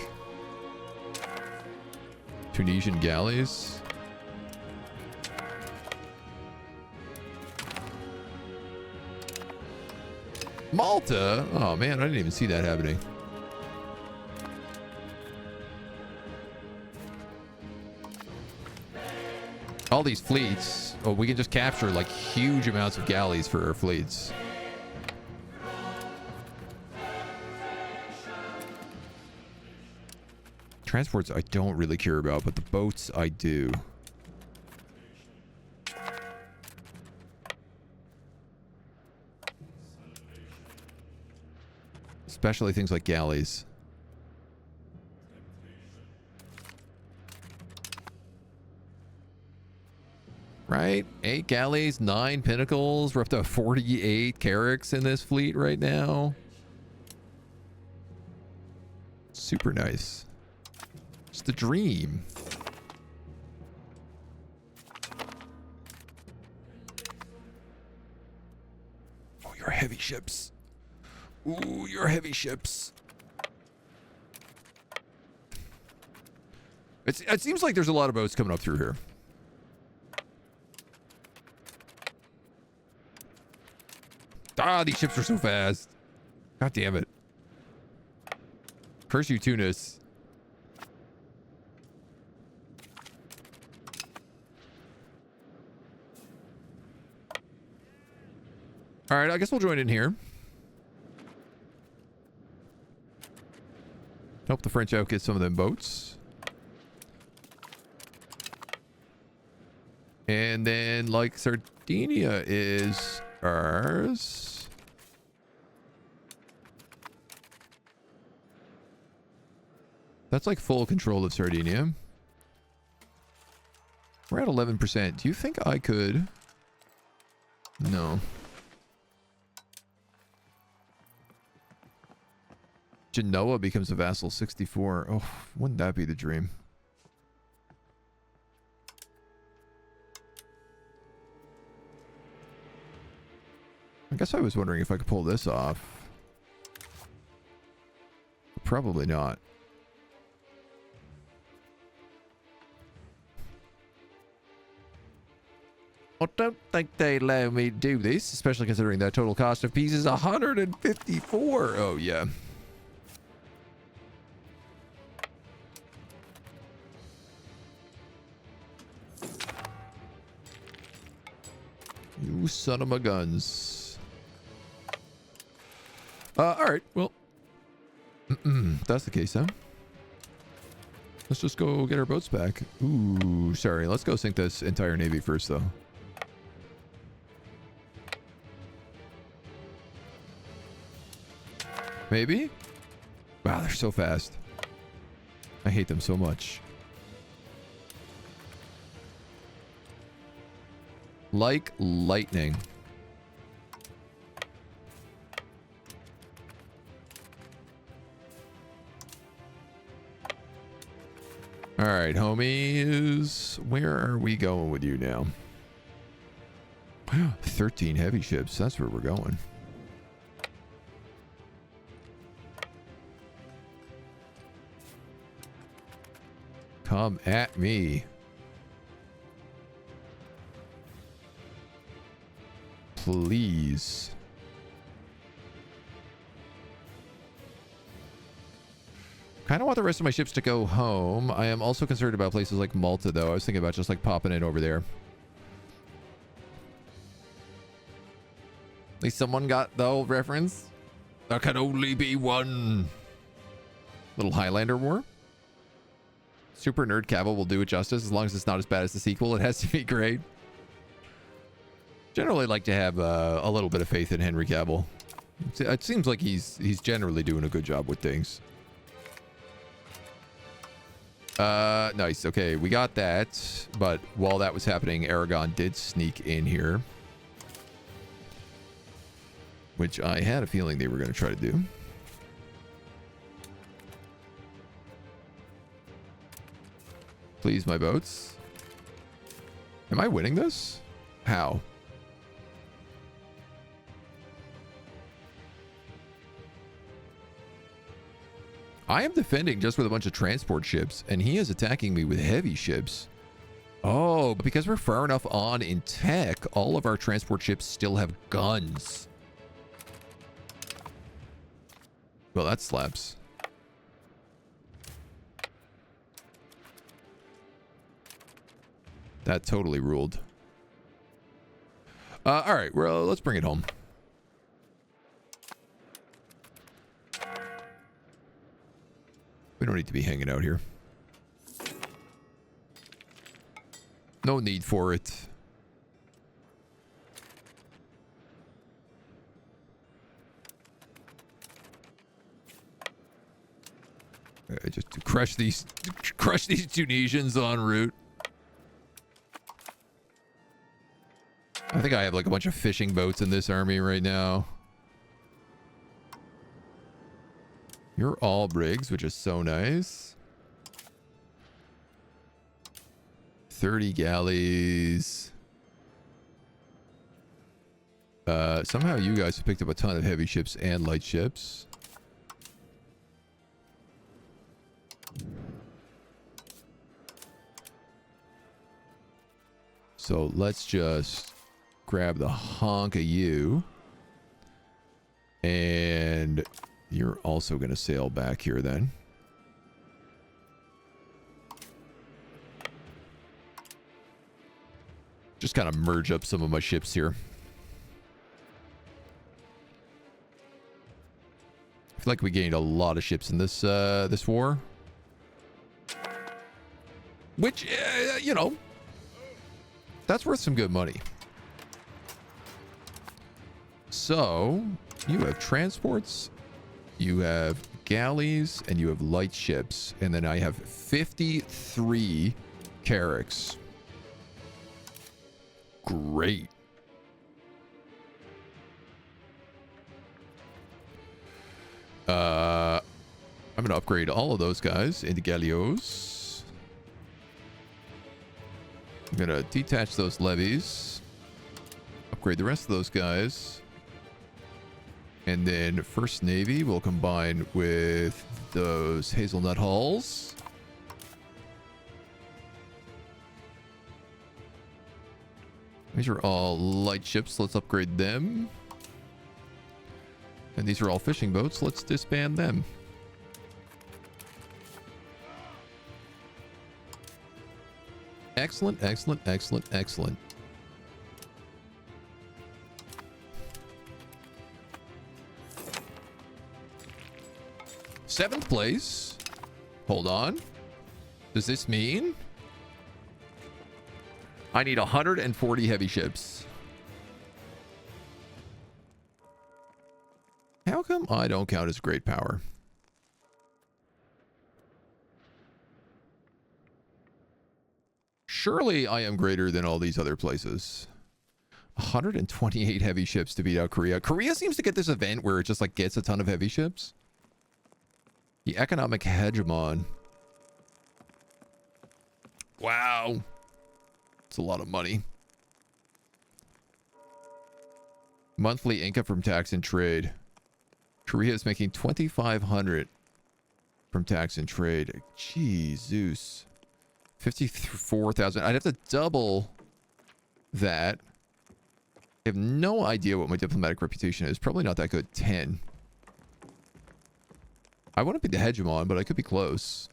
Tunisian galleys. Malta? Oh man, I didn't even see that happening. All these fleets. Oh, we can just capture like huge amounts of galleys for our fleets. Transports I don't really care about, but the boats I do. Especially things like galleys. Right? 8 galleys, 9 pinnacles. We're up to 48 carracks in this fleet right now. Super nice. It's the dream. Oh, your heavy ships. Ooh, your heavy ships. It seems like there's a lot of boats coming up through here. Ah, these ships are so fast. God damn it. Curse you, Tunis. All right, I guess we'll join in here. Help the French out get some of them boats. And then, like, Sardinia is ours. That's like full control of Sardinia. We're at 11%. Do you think I could? No. Genoa becomes a vassal 64. Oh, wouldn't that be the dream? I guess I was wondering if I could pull this off. Probably not. I don't think they allow me to do this, especially considering that total cost of peace is 154. Oh, yeah. You son of a guns. All right. Well, if that's the case, huh? Let's just go get our boats back. Ooh, sorry. Let's go sink this entire navy first, though. Maybe? Wow, they're so fast. I hate them so much. Like lightning. All right, homies. Where are we going with you now? 13 heavy ships. That's where we're going. Come at me. Please. Kind of want the rest of my ships to go home. I am also concerned about places like Malta, though. I was thinking about just like popping it over there. At least someone got the old reference. There can only be one. Little Highlander war. Super Nerd Cavill will do it justice as long as it's not as bad as the sequel. It has to be great. Generally like to have a little bit of faith in Henry Cavill. It seems like he's generally doing a good job with things. Nice. Okay, we got that. But while that was happening, Aragon did sneak in here. Which I had a feeling they were going to try to do. Please, my boats. Am I winning this? How? I am defending just with a bunch of transport ships, and he is attacking me with heavy ships. Oh, but because we're far enough on in tech, all of our transport ships still have guns. Well, that slaps. That totally ruled. All right, well, let's bring it home. We don't need to be hanging out here. No need for it. Just to crush these Tunisians en route. I think I have like a bunch of fishing boats in this army right now. You're all brigs, which is so nice. 30 galleys. Somehow you guys have picked up a ton of heavy ships and light ships. So let's just grab the honk of you. And you're also going to sail back here then. Just kind of merge up some of my ships here. I feel like we gained a lot of ships in this this war. Which, you know, that's worth some good money. So, you have transports, you have galleys, and you have light ships. And then I have 53 carracks. Great. I'm going to upgrade all of those guys into galleos. I'm going to detach those levies. Upgrade the rest of those guys. And then First Navy will combine with those hazelnut hulls. These are all light ships. Let's upgrade them. And these are all fishing boats. Let's disband them. Excellent, excellent, excellent, excellent. Seventh place. Hold on. Does this mean I need 140 heavy ships? How come I don't count as great power? Surely I am greater than all these other places. 128 heavy ships to beat out Korea. Korea seems to get this event where it just like gets a ton of heavy ships. The economic hegemon. Wow. It's a lot of money. Monthly income from tax and trade. Korea is making 2,500 from tax and trade. Jesus. 54,000. I'd have to double that. I have no idea what my diplomatic reputation is. Probably not that good. 10. I want to be the hegemon, but I could be close.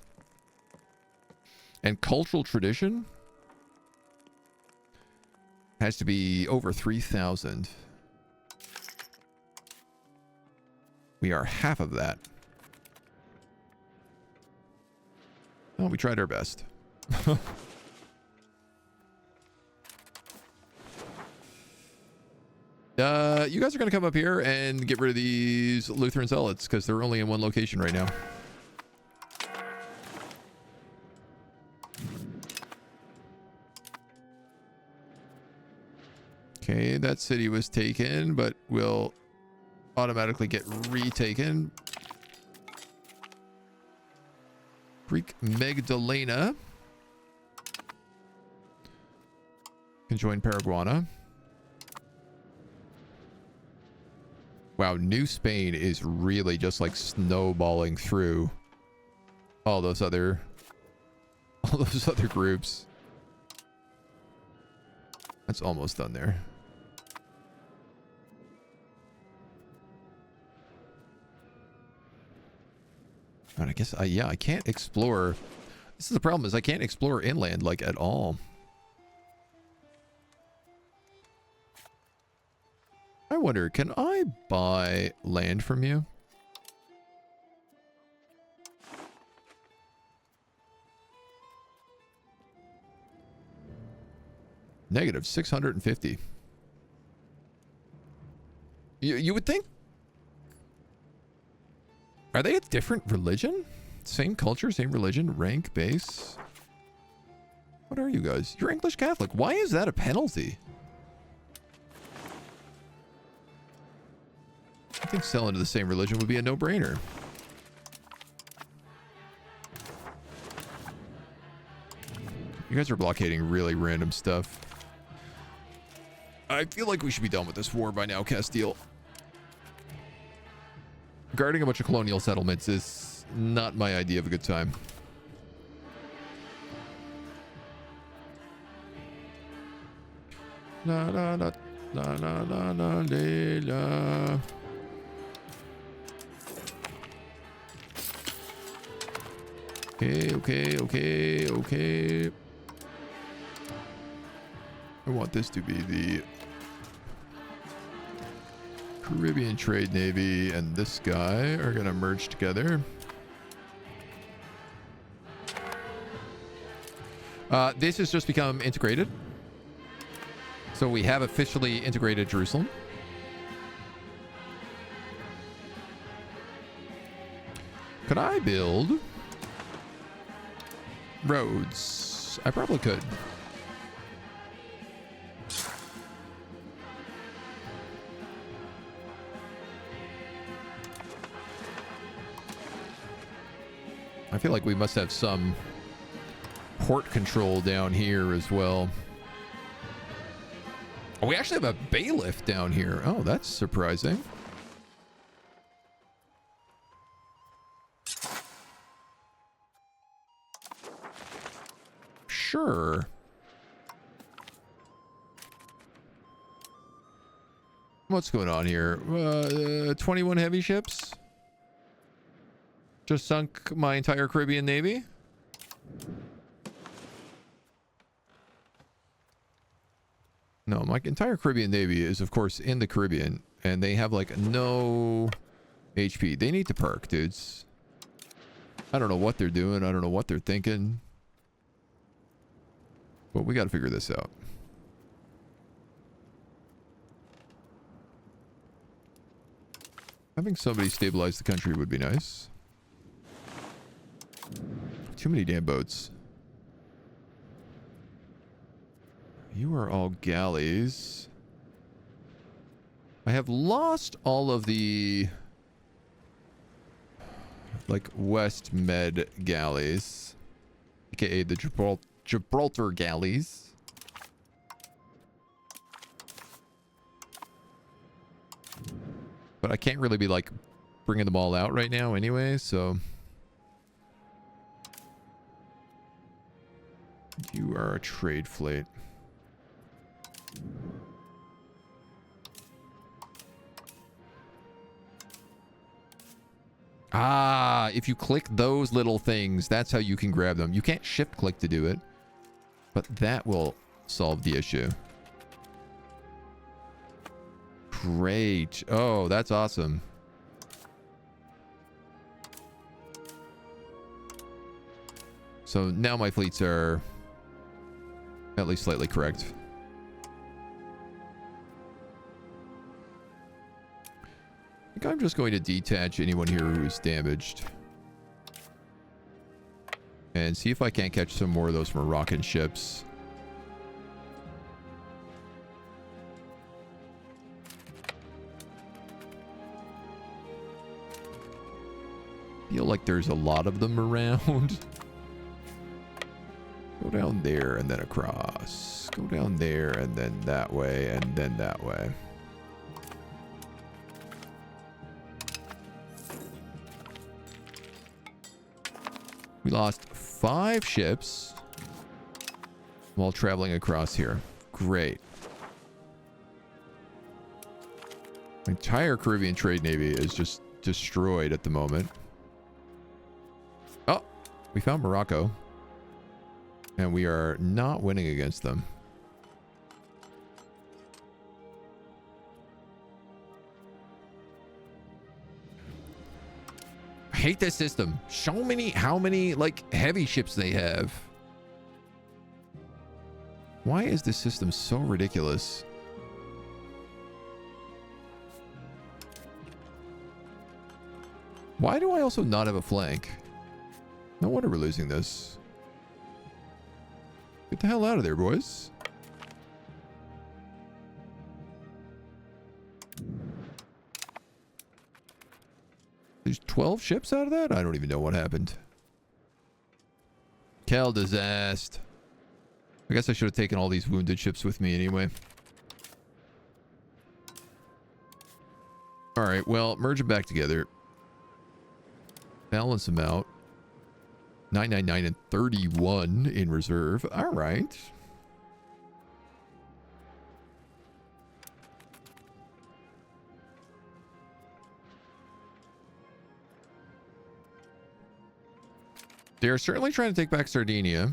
And cultural tradition has to be over 3,000. We are half of that. Well, we tried our best. You guys are going to come up here and get rid of these Lutheran zealots because they're only in one location right now. Okay, that city was taken, but will automatically get retaken. Greek Magdalena can join Paraguay. Wow, New Spain is really just like snowballing through all those other groups. That's almost done there. And I guess yeah, I can't explore. This is the problem, is I can't explore inland like at all. I wonder, can I buy land from you? Negative 650. You would think. Are they a different religion? Same culture, same religion, rank, base. What are you guys? You're English Catholic. Why is that a penalty? I think selling to the same religion would be a no-brainer. You guys are blockading really random stuff. I feel like we should be done with this war by now, Castile. Guarding a bunch of colonial settlements is not my idea of a good time. La la la la la la la la. Okay. I want this to be the Caribbean Trade Navy, and this guy are going to merge together. This has just become integrated. So we have officially integrated Jerusalem. Could I build roads? I probably could. I feel like we must have some port control down here as well. Oh, we actually have a bailiff down here. Oh, that's surprising. Sure. What's going on here? 21 heavy ships? Just sunk my entire Caribbean Navy? No, my entire Caribbean Navy is, of course, in the Caribbean, and they have, like, no HP. They need to perk, dudes. I don't know what they're doing. I don't know what they're thinking. But we got to figure this out. Having somebody stabilize the country would be nice. Too many damn boats. You are all galleys. I have lost all of the like West Med galleys, aka the Gibraltar galleys. But I can't really be like bringing them all out right now anyway, so you are a trade fleet. Ah, if you click those little things, that's how you can grab them. You can't shift click to do it, but that will solve the issue. Great. Oh, that's awesome. So now my fleets are at least slightly correct. I think I'm just going to detach anyone here who is damaged. And see if I can't catch some more of those Moroccan ships. Feel like there's a lot of them around. Go down there and then across. Go down there and then that way and then that way. We lost 5 ships while traveling across here. Great. The entire Caribbean trade navy is just destroyed at the moment. Oh, we found Morocco. And we are not winning against them. I hate this system. How many like heavy ships they have. Why is this system so ridiculous? Why do I also not have a flank? No wonder we're losing this. Get the hell out of there, boys. There's 12 ships out of that? I don't even know what happened. Cal disaster. I guess I should have taken all these wounded ships with me anyway. Alright, well, merge them back together. Balance them out. 999 and 31 in reserve. All right. They're certainly trying to take back Sardinia.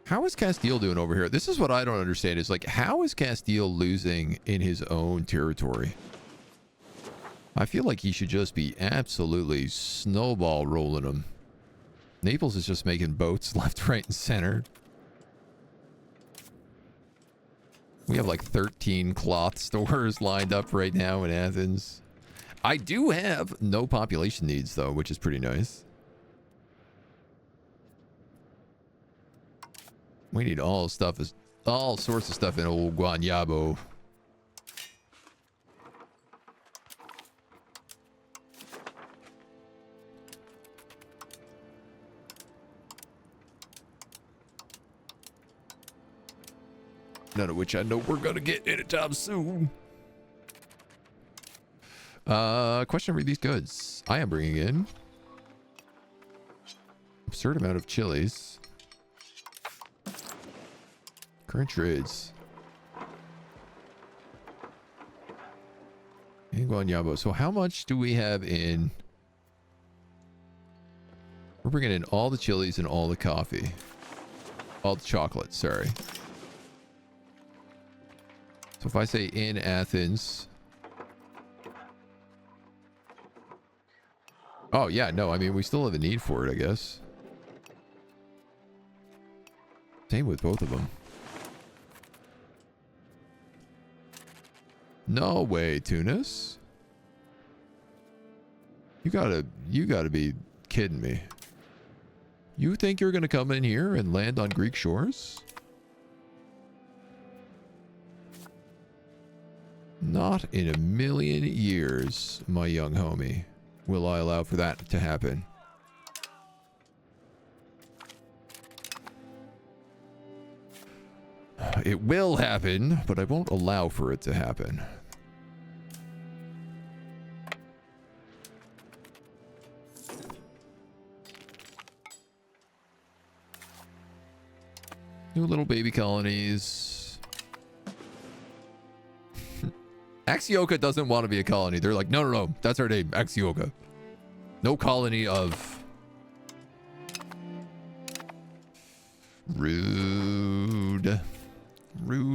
How is Castile doing over here? This is what I don't understand. Is like, how is Castile losing in his own territory? I feel like he should just be absolutely snowball rolling them. Naples is just making boats left, right, and center. We have like 13 cloth stores lined up right now in Athens. I do have no population needs, though, which is pretty nice. We need all sorts of stuff in old Guanyabo. None of which I know we're gonna get anytime soon. Question over these goods. I am bringing in absurd amount of chilies. Current trades. And Guanyabo. So how much do we have in? We're bringing in all the chilies and all the coffee. All the chocolate, sorry. So if I say in Athens. Oh, yeah, no, I mean, we still have a need for it, I guess. Same with both of them. No way, Tunis. You gotta be kidding me. You think you're gonna come in here and land on Greek shores? Not in a million years, my young homie, will I allow for that to happen. It will happen, but I won't allow for it to happen. New little baby colonies. Axioka doesn't want to be a colony. They're like, no, that's our name, Axioka. No colony of... Rude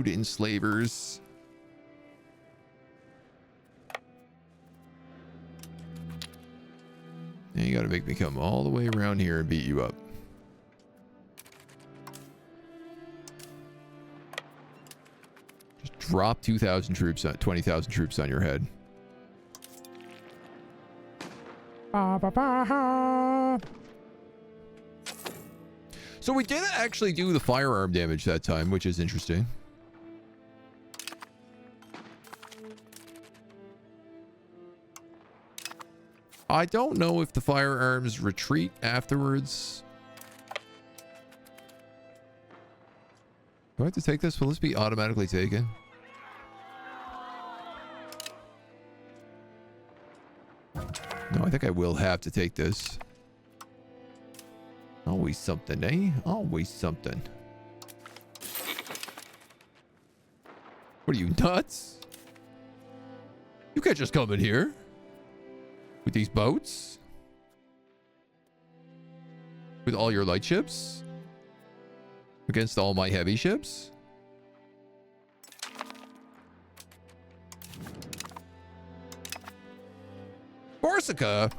enslavers. And you gotta make me come all the way around here and beat you up. Just drop 2,000 troops on 20,000 troops on your head. So we did actually do the firearm damage that time, which is interesting. I don't know if the firearms retreat afterwards. Do I have to take this? Will this be automatically taken? No, I think I will have to take this. Always something, eh? Always something. What are you, nuts? You can't just come in here with these boats? With all your light ships? Against all my heavy ships? Corsica?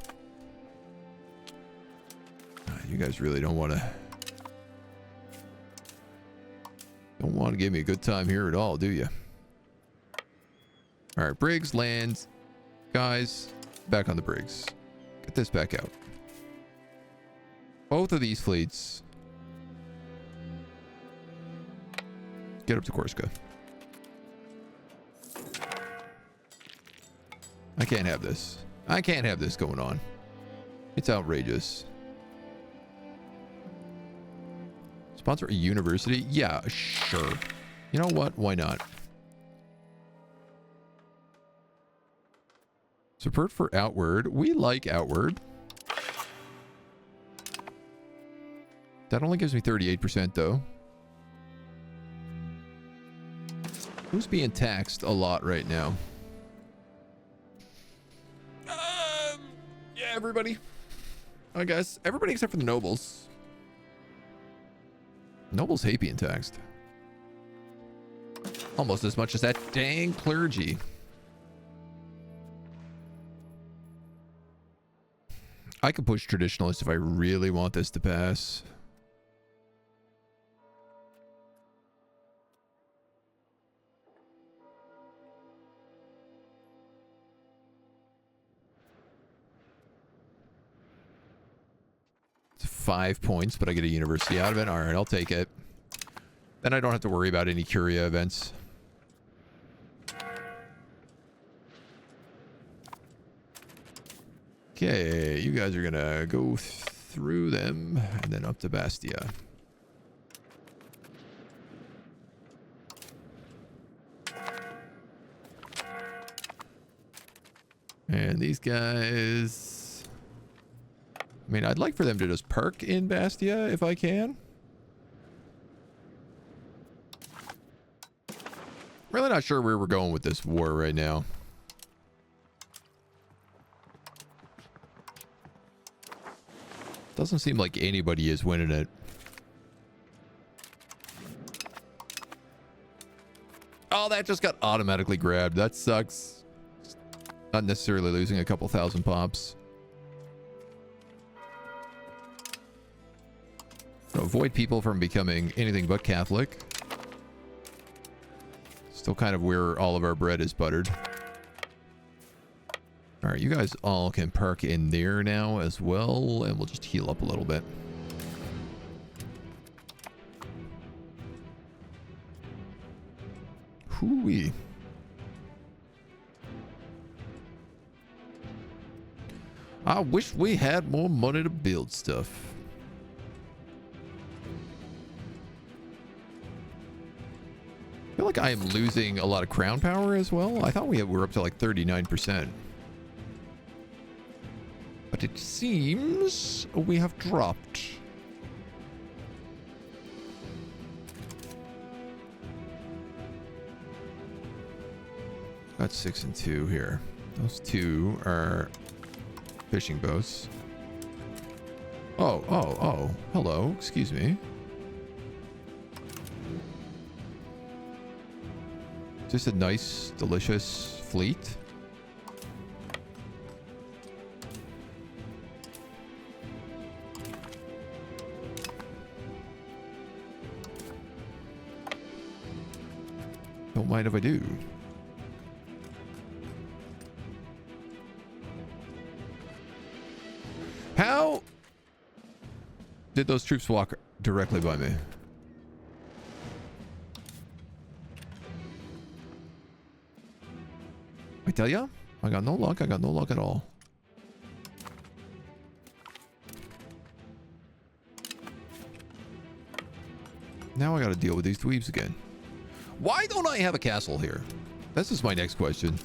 You guys really don't want to give me a good time here at all, do you? All right, Briggs, lands. Guys, back on the Briggs. Get this back out. Both of these fleets. Get up to Corsica. I can't have this. I can't have this going on. It's outrageous. Sponsor a university? Yeah, sure. You know what? Why not? Support for Outward. We like Outward. That only gives me 38% though. Who's being taxed a lot right now? Yeah, everybody. I guess. Everybody except for the nobles. Nobles hate being taxed. Almost as much as that dang clergy. I could push traditionalist if I really want this to pass. It's 5 points, but I get a university out of it. All right, I'll take it. Then I don't have to worry about any Curia events. Okay, you guys are gonna go through them and then up to Bastia. And these guys, I mean, I'd like for them to just park in Bastia if I can. Really not sure where we're going with this war right now. Doesn't seem like anybody is winning it. Oh, that just got automatically grabbed. That sucks. Not necessarily losing a couple thousand pops. To avoid people from becoming anything but Catholic. Still kind of where all of our bread is buttered. All right, you guys all can park in there now as well, and we'll just heal up a little bit. Hooey. I wish we had more money to build stuff. I feel like I am losing a lot of crown power as well. I thought we were up to like 39%. But it seems we have dropped. Got 6 and 2 here. Those two are fishing boats. Oh, hello, excuse me. Just a nice, delicious fleet. Don't mind if I do. How did those troops walk directly by me? I tell ya, I got no luck. I got no luck at all. Now I gotta deal with these dweebs again. Why don't I have a castle here? This is my next question.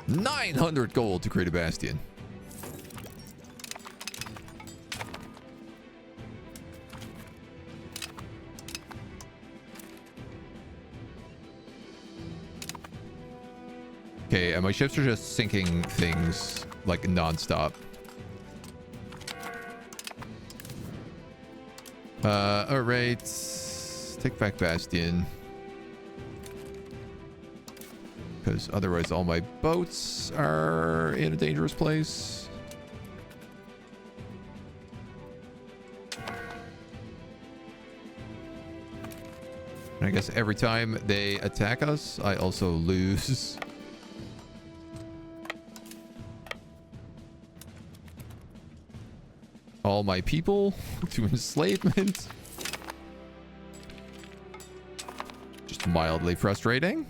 900 gold to create a bastion. Okay, and my ships are just sinking things like nonstop. Alright. Take back Bastion. Because otherwise all my boats are in a dangerous place. And I guess every time they attack us, I also lose. All my people to enslavement. Just mildly frustrating.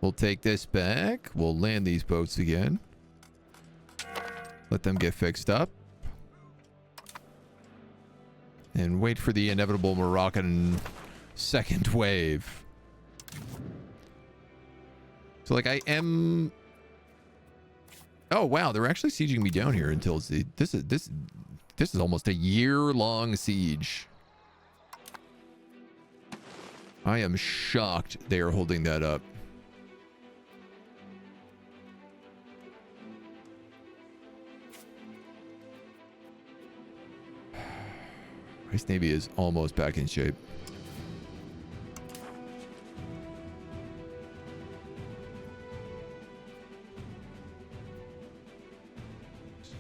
We'll take this back. We'll land these boats again. Let them get fixed up. And wait for the inevitable Moroccan second wave. So like I am. Oh wow, they're actually sieging me down here until this is almost a year-long siege. I am shocked they are holding that up. Ice Navy is almost back in shape.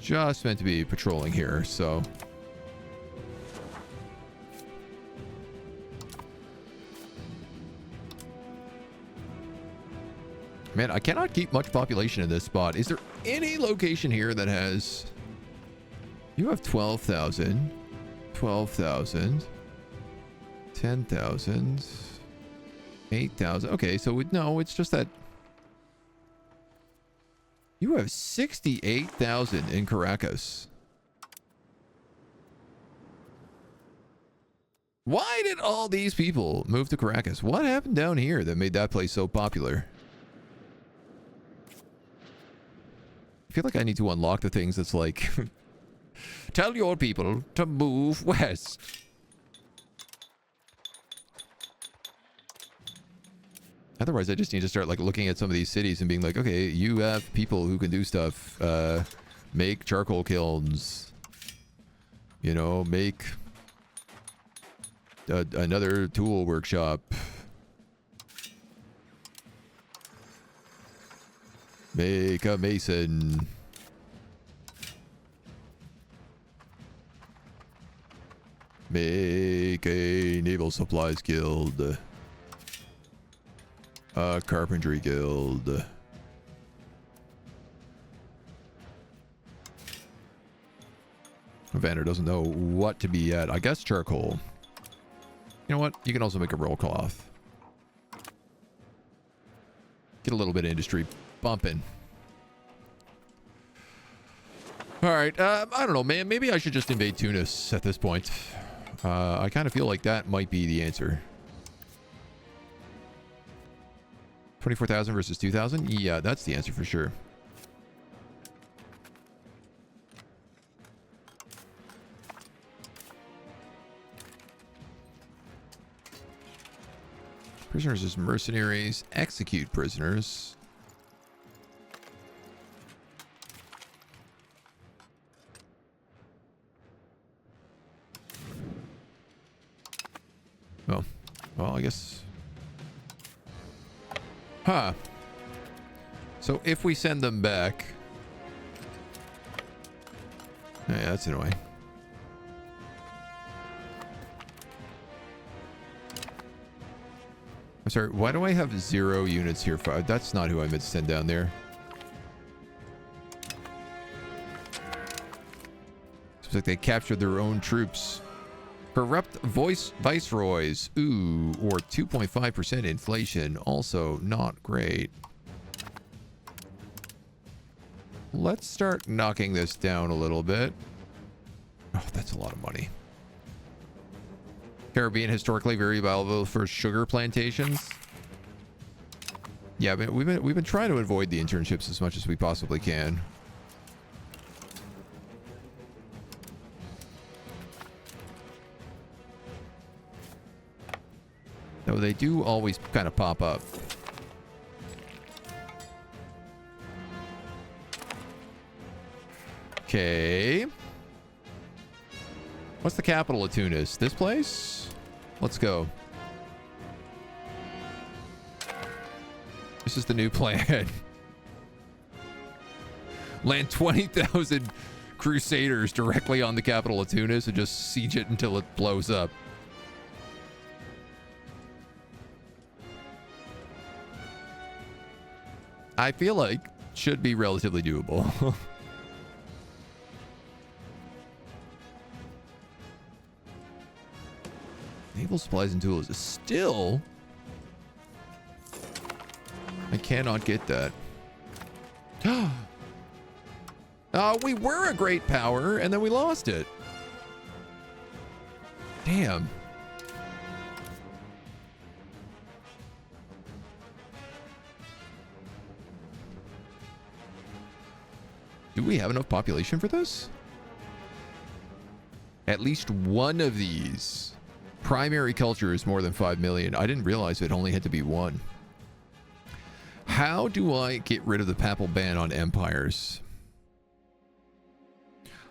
Just meant to be patrolling here, so. Man, I cannot keep much population in this spot. Is there any location here that has... You have 12,000. 12,000. 10,000. 8,000. Okay, so no, it's just that... You have 68,000 in Caracas. Why did all these people move to Caracas? What happened down here that made that place so popular? I feel like I need to unlock the things that's like... Tell your people to move west. Otherwise, I just need to start like looking at some of these cities and being like, okay, you have people who can do stuff. Make charcoal kilns. You know, make another tool workshop. Make a mason. Make a naval supplies guild. A carpentry guild. Vander doesn't know what to be at. I guess charcoal. You know what? You can also make a roll cloth. Get a little bit of industry bumping. Alright, I don't know, man. Maybe I should just invade Tunis at this point. I kind of feel like that might be the answer. 24,000 versus 2,000? Yeah, that's the answer for sure. Prisoners as mercenaries. Execute prisoners. Oh. Well, I guess... Huh. So if we send them back... Yeah, that's annoying. I'm sorry, why do I have 0 units here? That's not who I meant to send down there. Seems like they captured their own troops. Corrupt viceroys. Ooh, or 2.5% inflation. Also not great. let's start knocking this down a little bit. Oh, that's a lot of money. Caribbean historically very valuable for sugar plantations. Yeah, but we've been trying to avoid the internships as much as we possibly can. Though they do always kind of pop up. Okay. What's the capital of Tunis? This place? Let's go. This is the new plan. Land 20,000 crusaders directly on the capital of Tunis and just siege it until it blows up. I feel like should be relatively doable. Naval supplies and tools is still... I cannot get that. We were a great power, and then we lost it. Damn. Do we have enough population for this? At least one of these. Primary culture is more than 5 million. I didn't realize it only had to be one. How do I get rid of the papal ban on empires?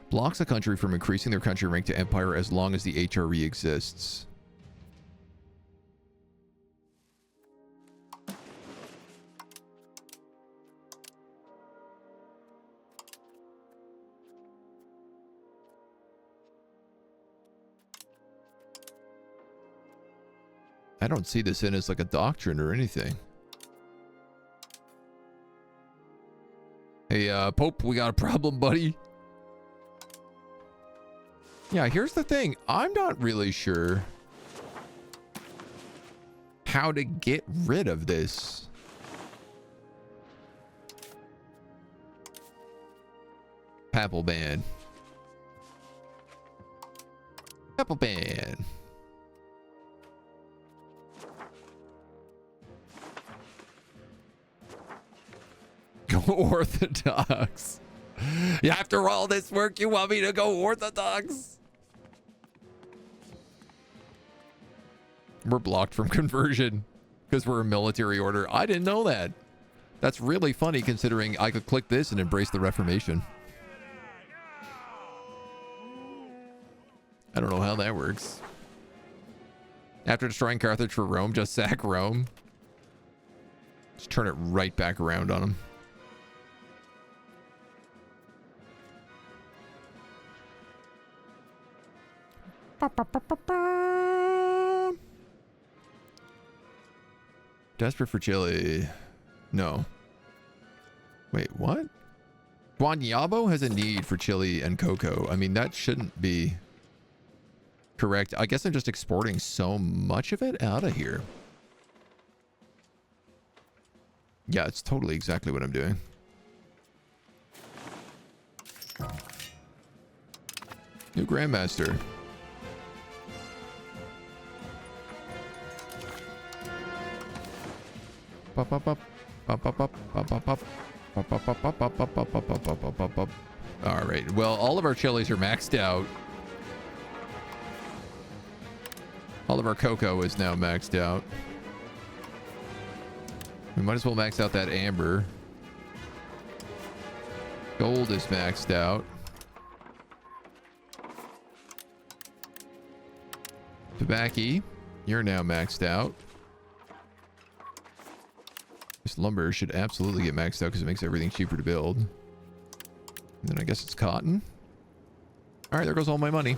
Blocks a country from increasing their country rank to empire as long as the HRE exists. I don't see this in as like a doctrine or anything. Hey, Pope, we got a problem, buddy. Yeah, here's the thing. I'm not really sure how to get rid of this. Papal ban. Papal ban. Go Orthodox. After all this work, you want me to go Orthodox? We're blocked from conversion because we're a military order. I didn't know that. That's really funny considering I could click this and embrace the Reformation. I don't know how that works. After destroying Carthage for Rome, just sack Rome. Just turn it right back around on them. Desperate for Chile. No. Wait, what? Guanyabo has a need for chili and cocoa. I mean, that shouldn't be correct. I guess I'm just exporting so much of it out of here. Yeah, it's totally exactly what I'm doing. New Grandmaster. Pop, pop, pop, pop, pop, pop, pop, pop, pop. All right. Well, all of our chilies are maxed out. All of our cocoa is now maxed out. We might as well max out that amber. Gold is maxed out. Tobacco, you're now maxed out. This lumber should absolutely get maxed out because it makes everything cheaper to build. And then I guess it's cotton. All right, there goes all my money.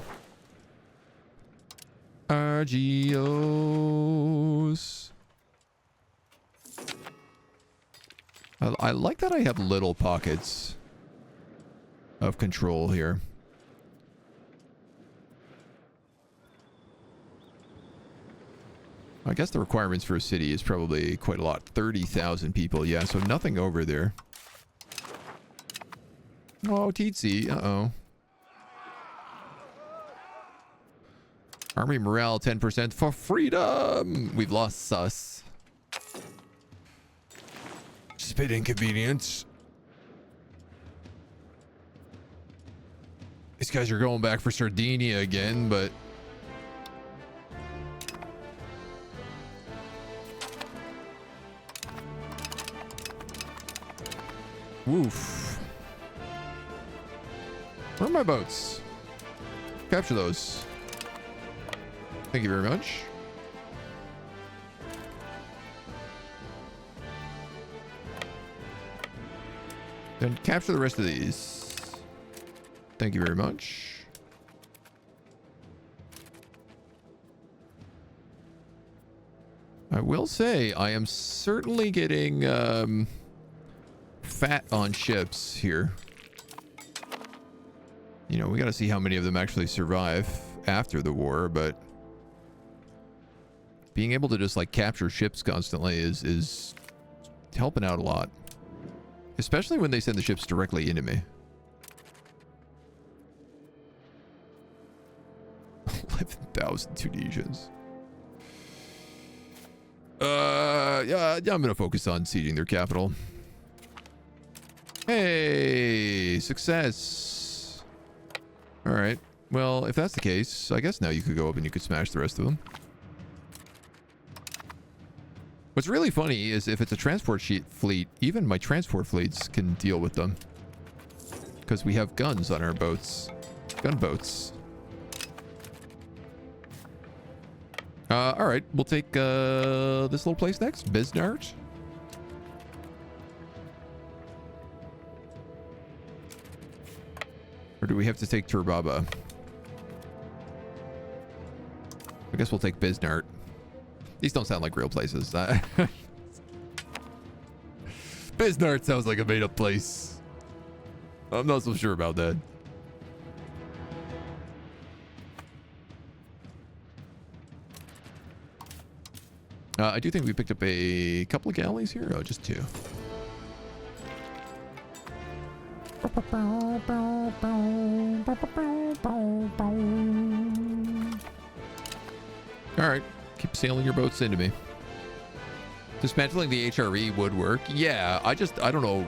Argios. I like that I have little pockets of control here. I guess the requirements for a city is probably quite a lot. 30,000 people. Yeah, so nothing over there. Oh, Teetsy. Uh-oh. Army morale 10% for freedom. We've lost sus. Just a bit inconvenient. These guys are going back for Sardinia again, but... Woof. Where are my boats? Capture those. Thank you very much. Then capture the rest of these. Thank you very much. I will say I am certainly getting fat on ships here. You know, we got to see how many of them actually survive after the war, but being able to just like capture ships constantly is helping out a lot. Especially when they send the ships directly into me. 11,000 Tunisians. Yeah, I'm gonna focus on sieging their capital. Hey, success. All right. Well, if that's the case, I guess now you could go up and you could smash the rest of them. What's really funny is if it's a transport fleet, even my transport fleets can deal with them. Because we have guns on our boats. Gunboats. Alright, we'll take this little place next. Biznart. Or do we have to take Turbaba? I guess we'll take Biznart. These don't sound like real places. Biznart sounds like a made-up place. I'm not so sure about that. I do think we picked up a couple of galleys here. Oh, just 2. All right. Keep sailing your boats into me. Dismantling the HRE would work. Yeah, I don't know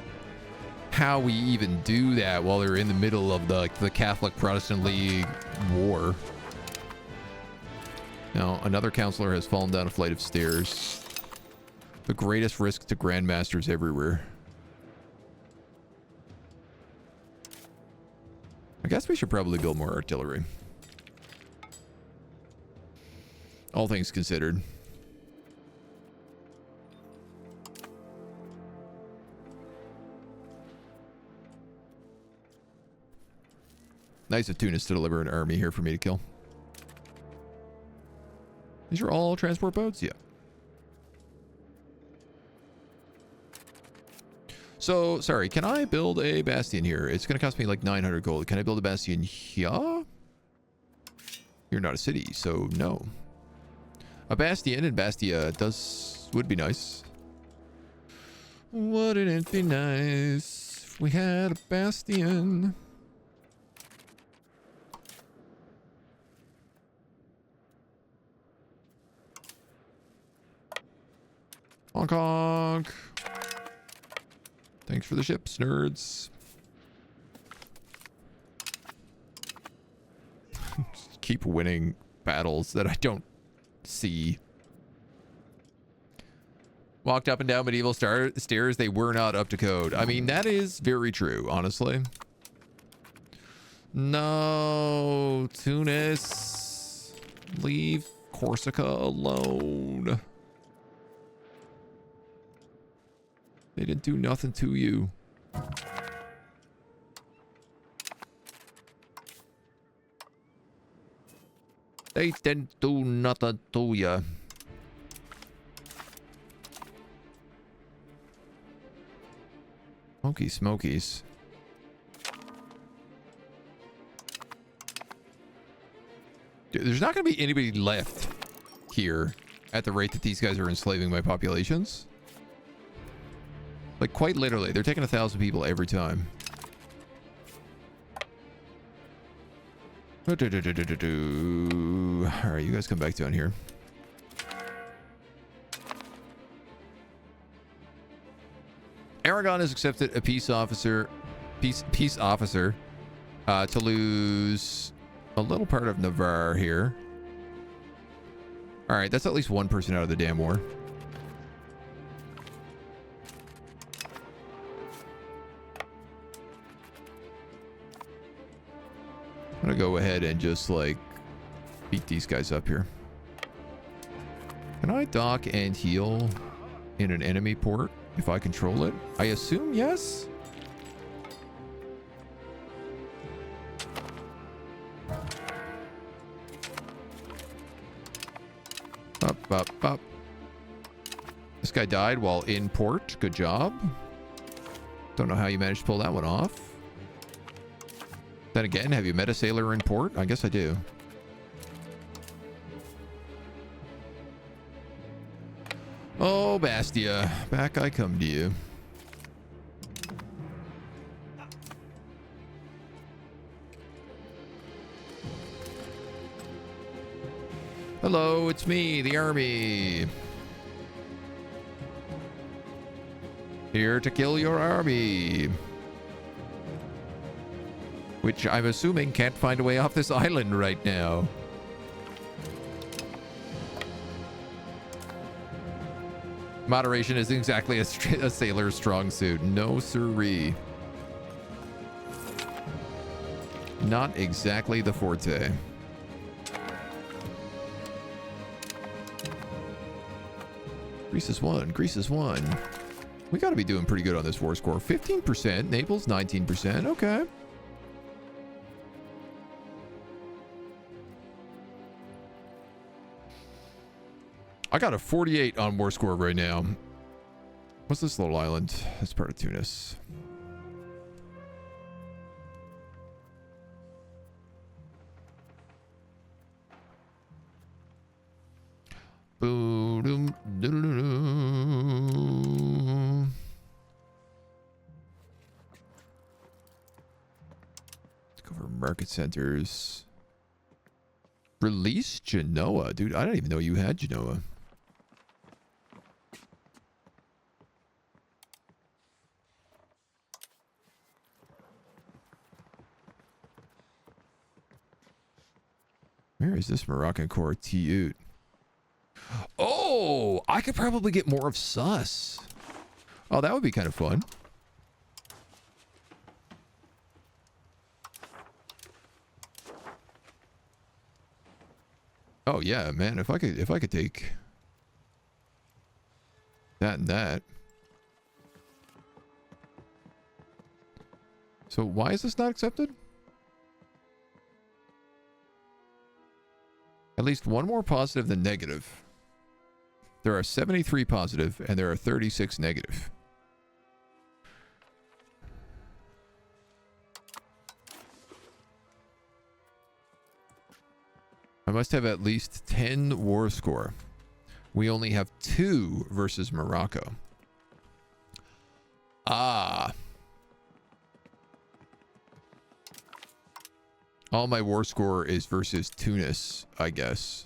how we even do that while they're in the middle of the Catholic Protestant League war. Now, another counselor has fallen down a flight of stairs. The greatest risk to grandmasters everywhere. I guess we should probably build more artillery. All things considered. Nice of Tunis to deliver an army here for me to kill. These are all transport boats? Yeah. So, sorry, can I build a bastion here? It's going to cost me like 900 gold. Can I build a bastion here? You're not a city, so no. A bastion in Bastia would be nice. Wouldn't it be nice if we had a bastion? Honk honk. Thanks for the ships, nerds. Keep winning battles that I don't see. Walked up and down medieval stairs. They were not up to code. I mean, that is very true, honestly. No, Tunis. Leave Corsica alone. They didn't do nothing to you. They didn't do nothing to you. Smoky smokies. Dude, there's not going to be anybody left here at the rate that these guys are enslaving my populations. Like, quite literally, they're taking 1,000 people every time. All right, you guys come back down here. Aragon has accepted a peace officer to lose a little part of Navarre here. All right, that's at least one person out of the damn war. I'm gonna go ahead and just like beat these guys up here. Can I dock and heal in an enemy port if I control it? I assume yes. Up. This guy died while in port. Good job. Don't know how you managed to pull that one off. Then again, have you met a sailor in port? I guess I do. Oh, Bastia. Back I come to you. Hello, it's me, the army. Here to kill your army. Which I'm assuming can't find a way off this island right now. Moderation isn't exactly a sailor's strong suit. No siree. Not exactly the forte. Greece is one. Greece is one. We got to be doing pretty good on this war score. 15%. Naples, 19%. Okay. I got a 48 on war score right now. What's this little island? It's part of Tunis. Boom. Let's go for market centers. Release Genoa. Dude, I didn't even know you had Genoa. Where is this Moroccan core? Tiout. Oh, I could probably get more of Sus. Oh, that would be kind of fun. Oh yeah, man. If I could take that and that. So why is this not accepted? At least one more positive than negative. There are 73 positive and there are 36 negative. I must have at least 10 war score. We only have 2 versus Morocco. Ah. All my war score is versus Tunis, I guess.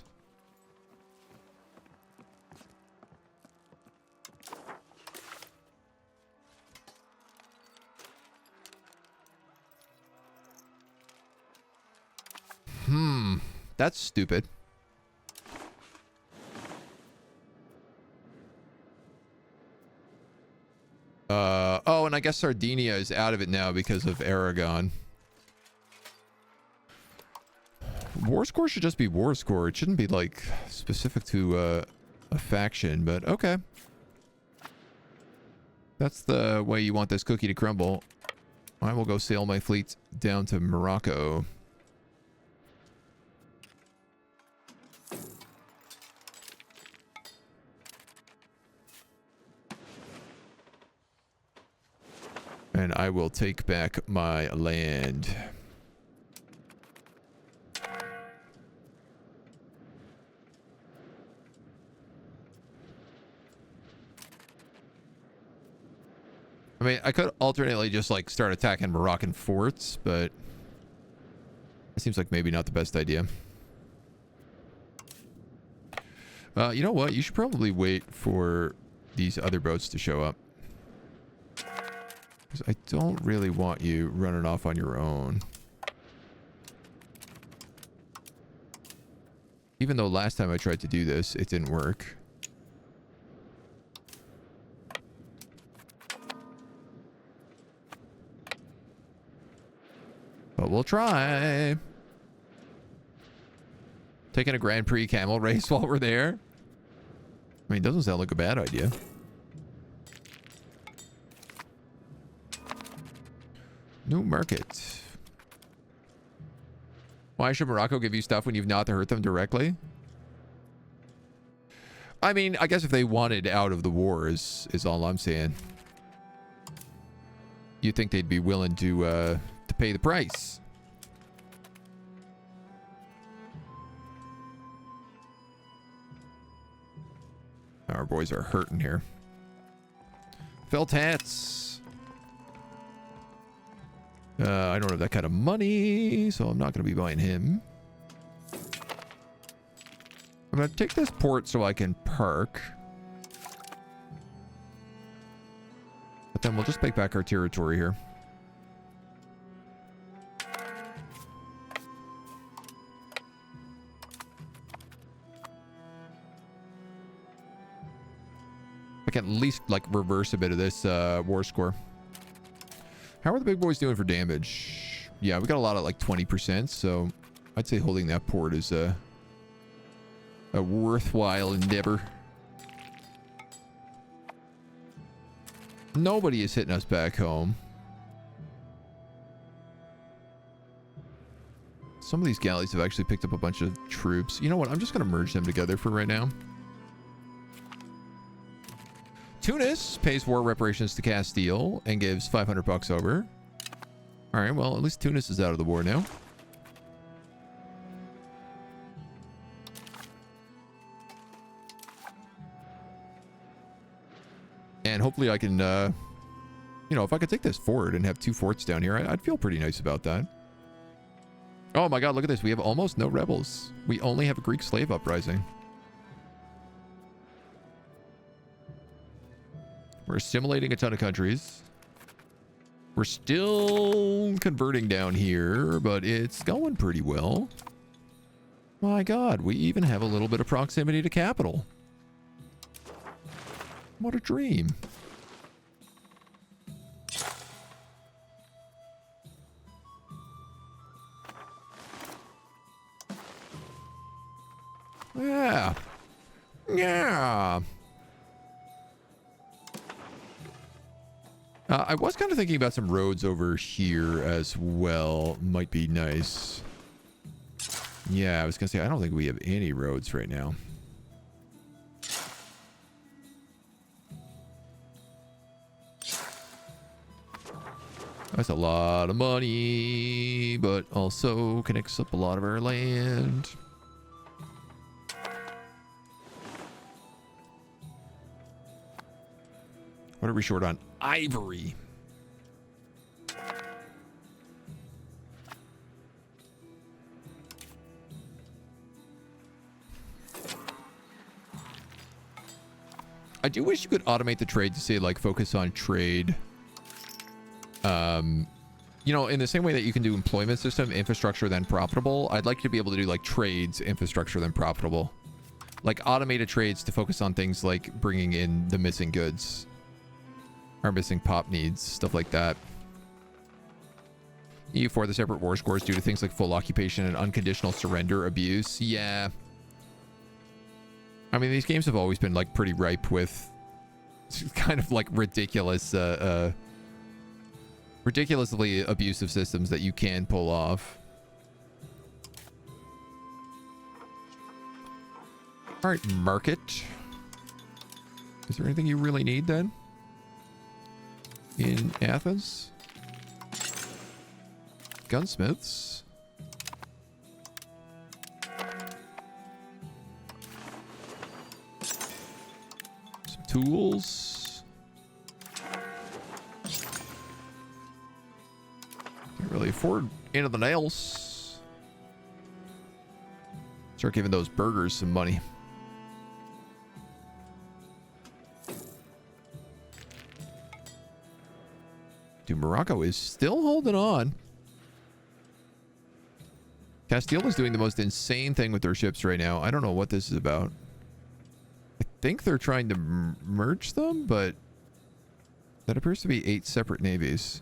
That's stupid. Oh, and I guess Sardinia is out of it now because of Aragon. War score should just be war score. It shouldn't be like specific to a faction, but okay. That's the way you want this cookie to crumble. I will go sail my fleet down to Morocco. And I will take back my land. I mean, I could alternately just like start attacking Moroccan forts, but It seems like maybe not the best idea. You know what? You should probably wait for these other boats to show up. Because I don't really want you running off on your own. Even though last time I tried to do this, it didn't work. But we'll try. Taking a Grand Prix camel race while we're there. I mean, it doesn't sound like a bad idea. New market. Why should Morocco give you stuff when you've not hurt them directly? I mean, I guess if they wanted out of the war is all I'm saying. You'd think they'd be willing to pay the price. Our boys are hurting here. Felt hats. I don't have that kind of money, so I'm not going to be buying him. I'm going to take this port so I can park. But then we'll just take back our territory here. I can at least, like, reverse a bit of this war score. How are the big boys doing for damage? Yeah, we got a lot of, like, 20%, so I'd say holding that port is a worthwhile endeavor. Nobody is hitting us back home. Some of these galleys have actually picked up a bunch of troops. You know what? I'm just going to merge them together for right now. Tunis pays war reparations to Castile and gives 500 bucks over. All right, well, at least Tunis is out of the war now. And hopefully I can, you know, if I could take this forward and have 2 forts down here, I'd feel pretty nice about that. Oh my god, look at this. We have almost no rebels. We only have a Greek slave uprising. We're assimilating a ton of countries. We're still converting down here, but it's going pretty well. My god, we even have a little bit of proximity to capital. What a dream. Yeah. Yeah. I was kind of thinking about some roads over here as well. Might be nice. Yeah, I was going to say, I don't think we have any roads right now. That's a lot of money, but also connects up a lot of our land. What are we short on? Ivory. I do wish you could automate the trade to say, like, focus on trade. You know, in the same way that you can do employment system, infrastructure, then profitable, I'd like to be able to do, like, trades, infrastructure, then profitable. Like, automated trades to focus on things like bringing in the missing goods. Our missing pop needs, stuff like that. EU4, the separate war scores due to things like full occupation and unconditional surrender abuse. Yeah. I mean, these games have always been, like, pretty ripe with kind of, like, ridiculous, ridiculously abusive systems that you can pull off. All right, market. Is there anything you really need then? In Athens? Gunsmiths? Some tools? Can't really afford anything else. Start giving those burgers some money. Dude, Morocco is still holding on. Castile is doing the most insane thing with their ships right now. I don't know what this is about. I think they're trying to merge them, but that appears to be 8 separate navies.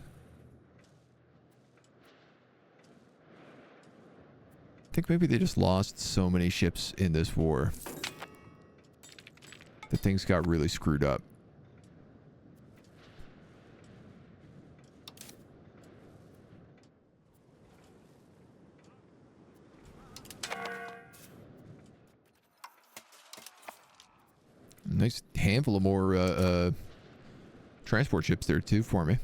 I think maybe they just lost so many ships in this war that things got really screwed up. Nice handful of more transport ships there too for me.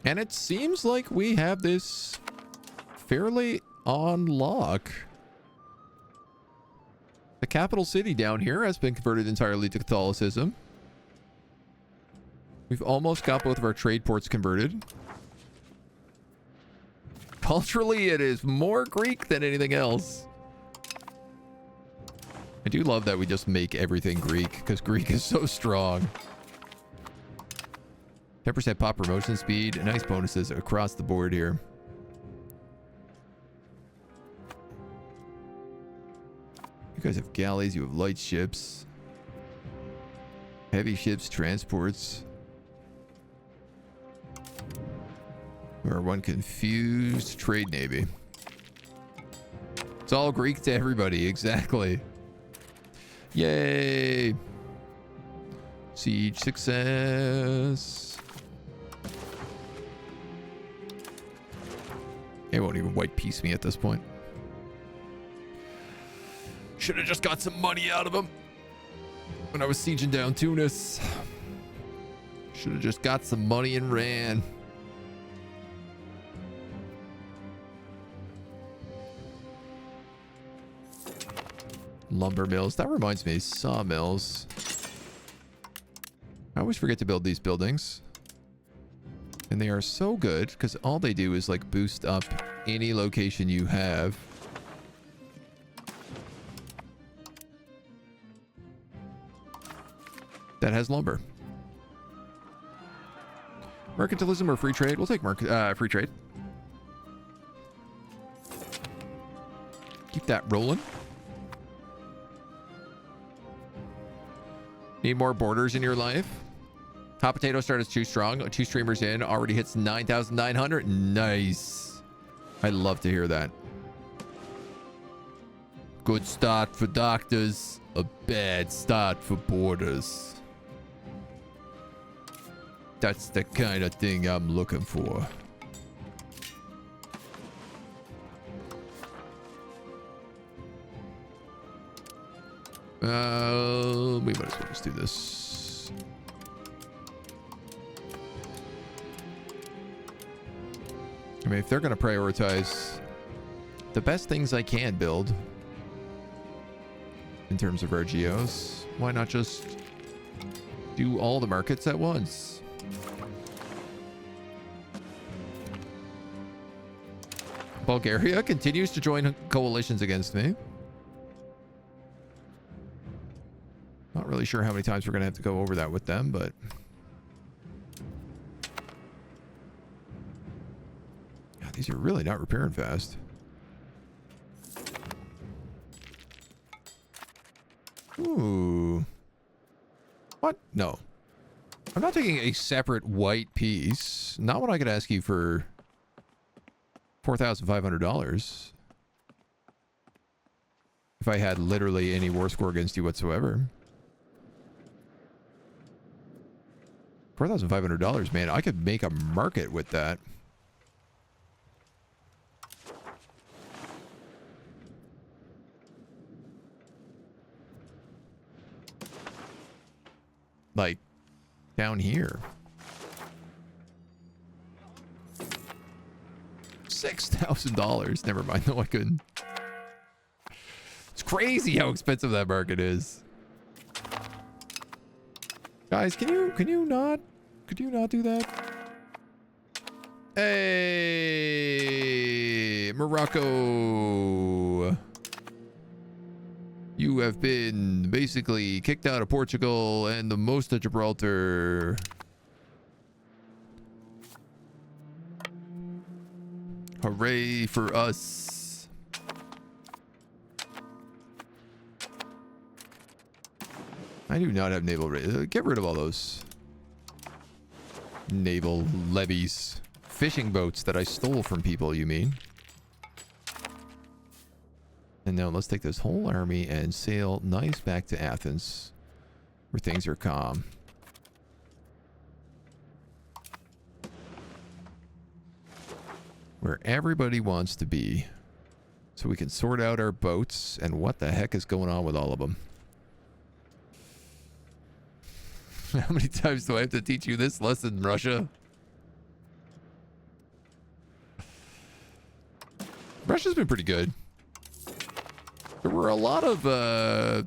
And it seems like we have this fairly on lock. The capital city down here has been converted entirely to Catholicism. We've almost got both of our trade ports converted. Culturally, it is more Greek than anything else. I do love that we just make everything Greek, because Greek is so strong. 10% pop promotion speed. Nice bonuses across the board here. You guys have galleys. You have light ships. Heavy ships, transports. We are one confused trade navy. It's all Greek to everybody. Exactly. Yay. Siege success. They won't even white piece me at this point. Should have just got some money out of them when I was sieging down Tunis. Should have just got some money and ran. Lumber mills. That reminds me, sawmills. I always forget to build these buildings. And they are so good because all they do is like boost up any location you have. That has lumber. Mercantilism or free trade? We'll take free trade. Keep that rolling. Need more borders in your life? Hot potato started too strong. 2 streamers in. Already hits 9,900. Nice. I love to hear that. Good start for doctors. A bad start for borders. That's the kind of thing I'm looking for. We might as well just do this. I mean, if they're going to prioritize the best things I can build in terms of our geos, why not just do all the markets at once? Bulgaria continues to join coalitions against me. Not really sure how many times we're going to have to go over that with them, but... God, these are really not repairing fast. Ooh. What? No. I'm not taking a separate white piece. Not what I could ask you for $4,500. If I had literally any war score against you whatsoever. $4,500, man. I could make a market with that. Like, down here. $6,000. Never mind. No, I couldn't. It's crazy how expensive that market is. Guys, could you not do that? Hey, Morocco. You have been basically kicked out of Portugal and the most of Gibraltar. Hooray for us. I do not have naval get rid of all those naval levies. Fishing boats that I stole from people, you mean? And now let's take this whole army and sail nice back to Athens, where things are calm. Where everybody wants to be. So we can sort out our boats and what the heck is going on with all of them. How many times do I have to teach you this lesson, Russia? Russia's been pretty good. There were a lot of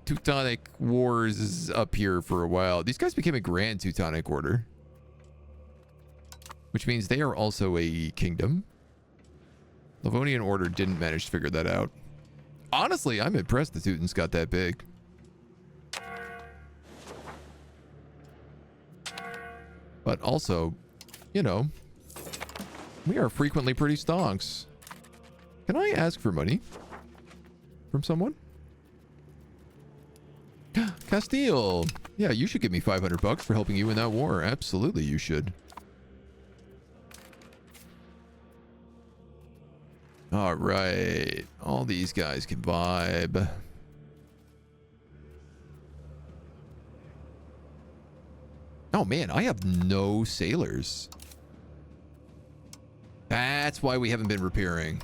Teutonic wars up here for a while. These guys became a Grand Teutonic Order, which means they are also a kingdom. Livonian Order didn't manage to figure that out. Honestly, I'm impressed the Teutons got that big. But also, you know, we are frequently pretty stonks. Can I ask for money from someone? Castile. Yeah, you should give me 500 bucks for helping you in that war. Absolutely, you should. All right. All these guys can vibe. Oh, man, I have no sailors. That's why we haven't been repairing.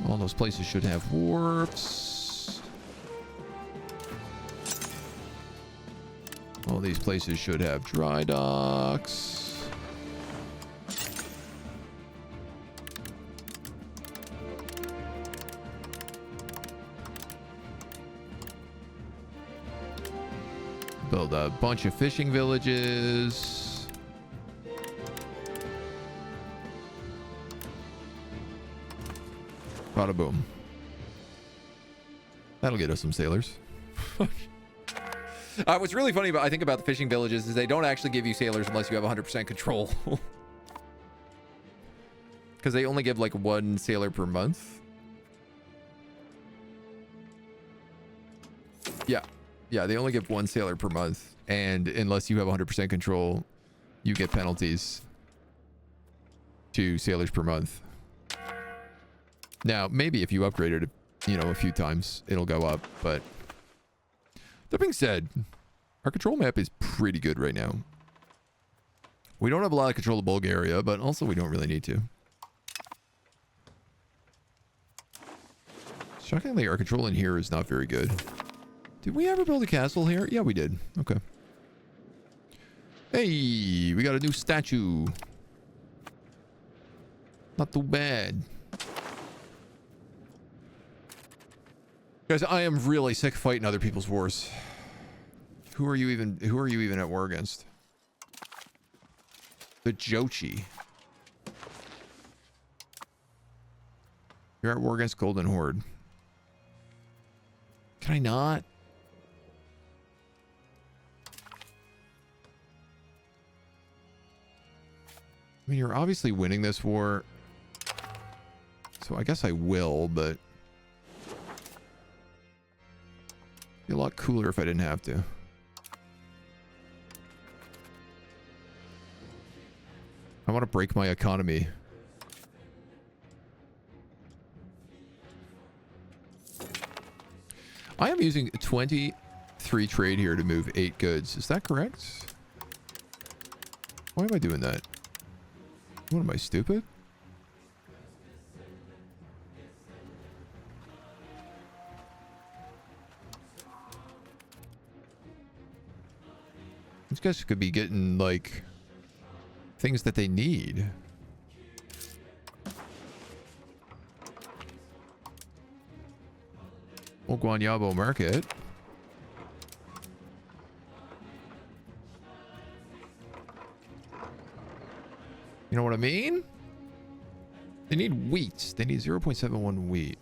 All those places should have warps. All these places should have dry docks. Build a bunch of fishing villages. Bada boom. That'll get us some sailors. What's really funny about, I think, about the fishing villages is they don't actually give you sailors unless you have 100% control. Because they only give like one sailor per month. Yeah. Yeah, they only give one sailor per month. And unless you have 100% control, you get penalties to sailors per month. Now, maybe if you upgrade it, you know, a few times, it'll go up. But that being said, our control map is pretty good right now. We don't have a lot of control of Bulgaria, but also we don't really need to. Shockingly, our control in here is not very good. Did we ever build a castle here? Yeah, we did. Okay. Hey, we got a new statue. Not too bad. Guys, I am really sick of fighting other people's wars. Who are you even at war against? The Jochi. You're at war against Golden Horde. Can I not? I mean, you're obviously winning this war. So I guess I will, but it'd be a lot cooler if I didn't have to. I want to break my economy. I am using 23 trade here to move 8 goods. Is that correct? Why am I doing that? What am I, stupid? These guys could be getting, like, things that they need. Guanyabo market. You know what I mean? They need wheat. They need 0.71 wheat.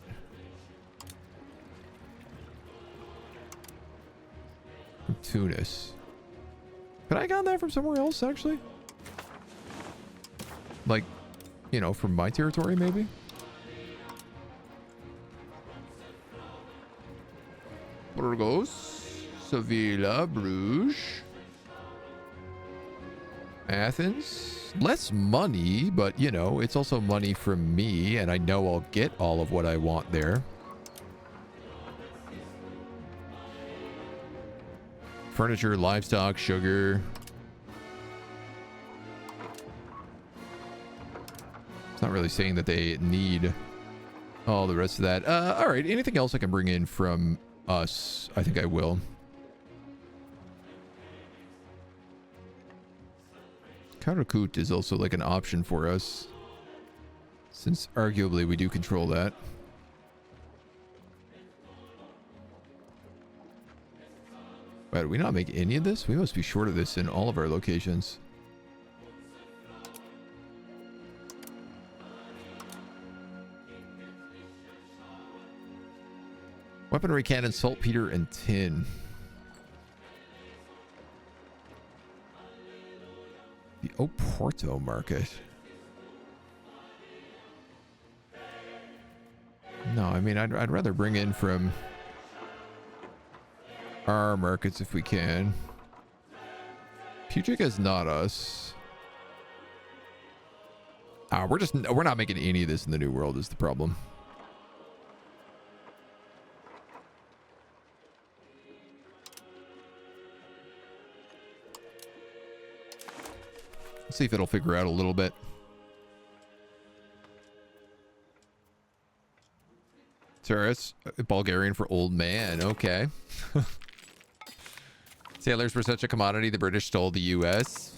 From Tunis. Could I have gotten that from somewhere else, actually? Like, you know, from my territory, maybe? Burgos, Sevilla, Bruges, Athens. Less money, but, you know, it's also money from me, and I know I'll get all of what I want there. Furniture, livestock, sugar. It's not really saying that they need all the rest of that. All right, anything else I can bring in from us? I think I will. Karakout is also like an option for us, since arguably we do control that. Wait, did we not make any of this? We must be short of this in all of our locations. Weaponry, cannon, saltpeter, and tin. The Oporto market. No, I mean, I'd rather bring in from our markets if we can. Pugic is not us. We're not making any of this in the New World is the problem. Let's see if it'll figure out a little bit. Taurus, Bulgarian for old man. Okay. Sailors were such a commodity the British stole the U.S.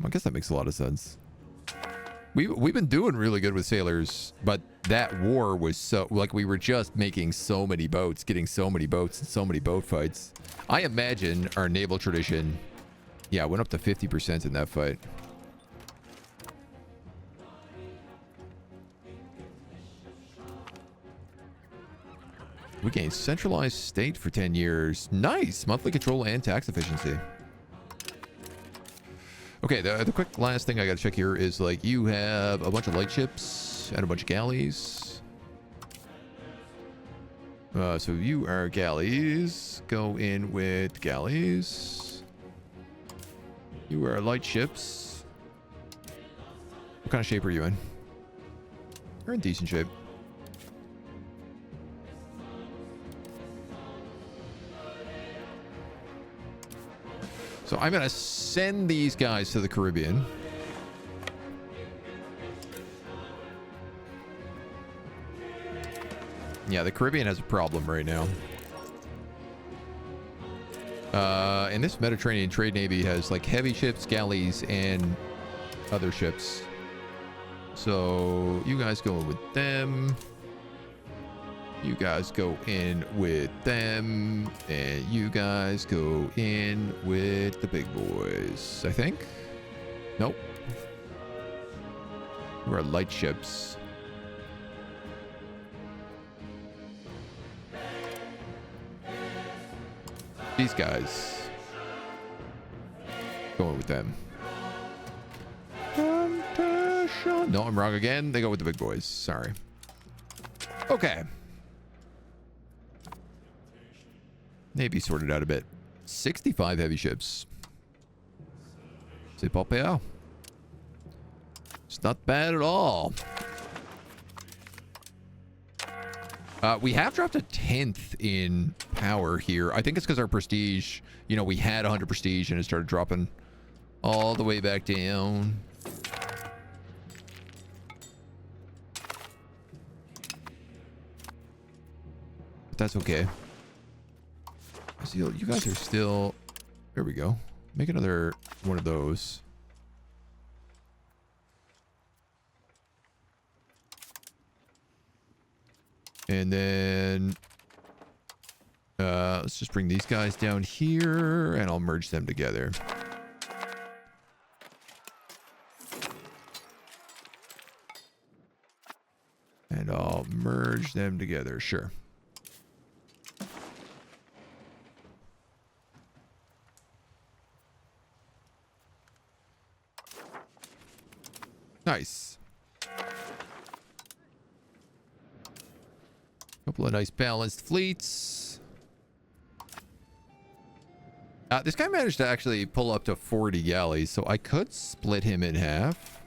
I guess that makes a lot of sense. We've been doing really good with sailors, but that war was so, like, we were just making so many boats, getting so many boats and so many boat fights. I imagine our naval tradition, yeah, went up to 50% in that fight. We gained centralized state for 10 years. Nice! Monthly control and tax efficiency. Okay, the quick last thing I gotta check here is, like, you have a bunch of light ships and a bunch of galleys. So you are galleys. Go in with galleys. You are light ships. What kind of shape are you in? You're in decent shape. So I'm going to send these guys to the Caribbean. Yeah, the Caribbean has a problem right now. And this Mediterranean Trade Navy has like heavy ships, galleys, and other ships. So you guys go in with them. You guys go in with them. And you guys go in with the big boys, I think. Nope. We're light ships. These guys. Going with them. No, I'm wrong again. They go with the big boys. Sorry. Okay. Navy sorted out a bit. 65 heavy ships. C'est pas pire. It's not bad at all. We have dropped a 10th in power here. I think it's because our prestige, you know, we had 100 prestige and it started dropping all the way back down. But that's okay. You guys are still... There we go. Make another one of those. And then Let's just bring these guys down here and I'll merge them together. And I'll merge them together, sure. Nice. Couple of nice balanced fleets. This guy managed to actually pull up to 40 galleys, so I could split him in half.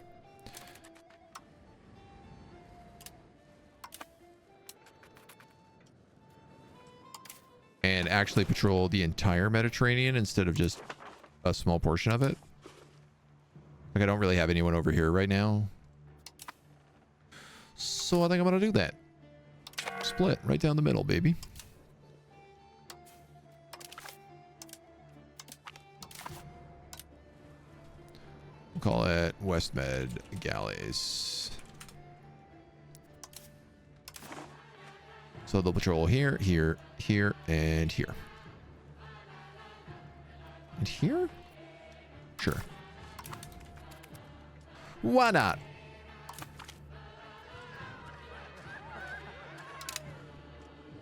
And actually patrol the entire Mediterranean instead of just a small portion of it. Like, I don't really have anyone over here right now. So I think I'm going to do that. Split right down the middle, baby. We'll call it West Med Galleys. So they'll patrol here, here, here, and here. And here? Sure. Why not?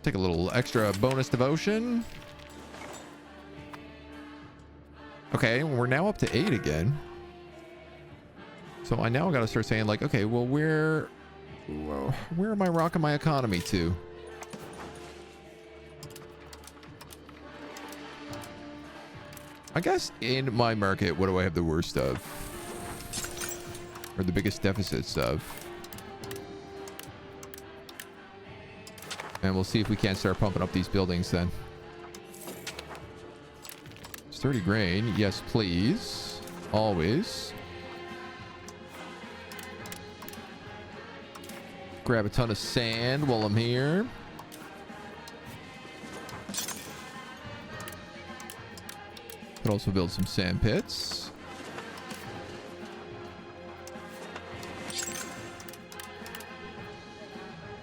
Take a little extra bonus devotion. Okay, we're now up to 8 again. So I now got to start saying, like, okay, well, where am I rocking my economy to? I guess in my market, what do I have the worst of? Or the biggest deficits of? And we'll see if we can't start pumping up these buildings then. Sturdy grain. Yes, please. Always. Grab a ton of sand while I'm here. Could also build some sand pits.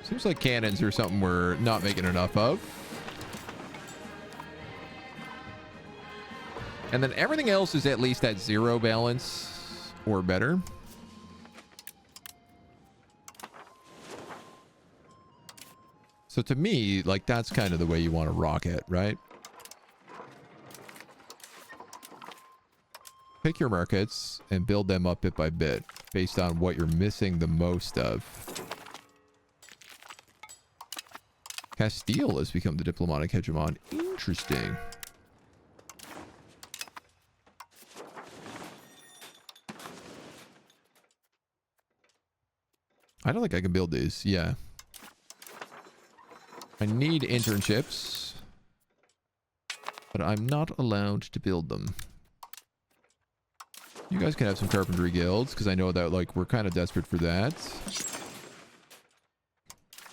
Seems like cannons are something we're not making enough of. And then everything else is at least at 0 balance or better. So to me, like, that's kind of the way you want to rock it, right? Pick your markets and build them up bit by bit based on what you're missing the most of. Castile has become the diplomatic hegemon. Interesting. I don't think I can build these. Yeah. I need internships, but I'm not allowed to build them. You guys can have some carpentry guilds, because I know that, like, we're kind of desperate for that.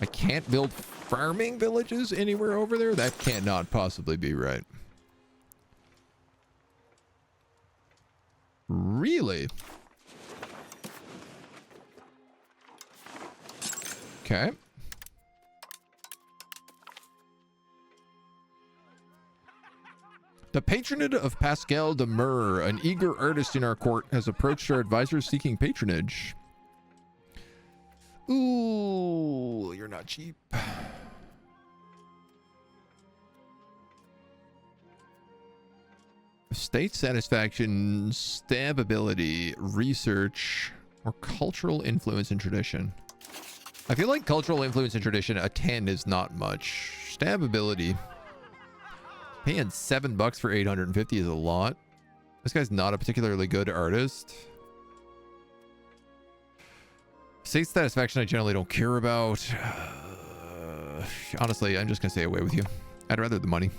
I can't build farming villages anywhere over there? That cannot possibly be right. Really? Okay. The patronage of Pascal de Mur, an eager artist in our court, has approached our advisors seeking patronage. Ooh, you're not cheap. State satisfaction, stab ability, research, or cultural influence and tradition. I feel like cultural influence and tradition, a 10 is not much. Stab ability. Paying $7 for 850 is a lot. This guy's not a particularly good artist. State satisfaction I generally don't care about. Honestly, I'm just gonna stay away with you. I'd rather the money.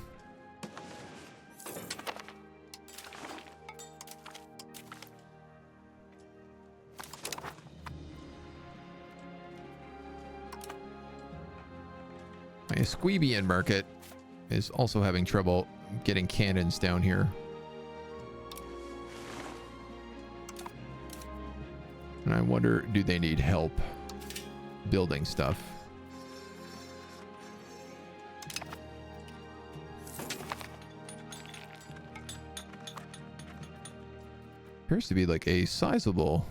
My Esquibian market is also having trouble getting cannons down here. And I wonder, do they need help building stuff? Appears to be like a sizable.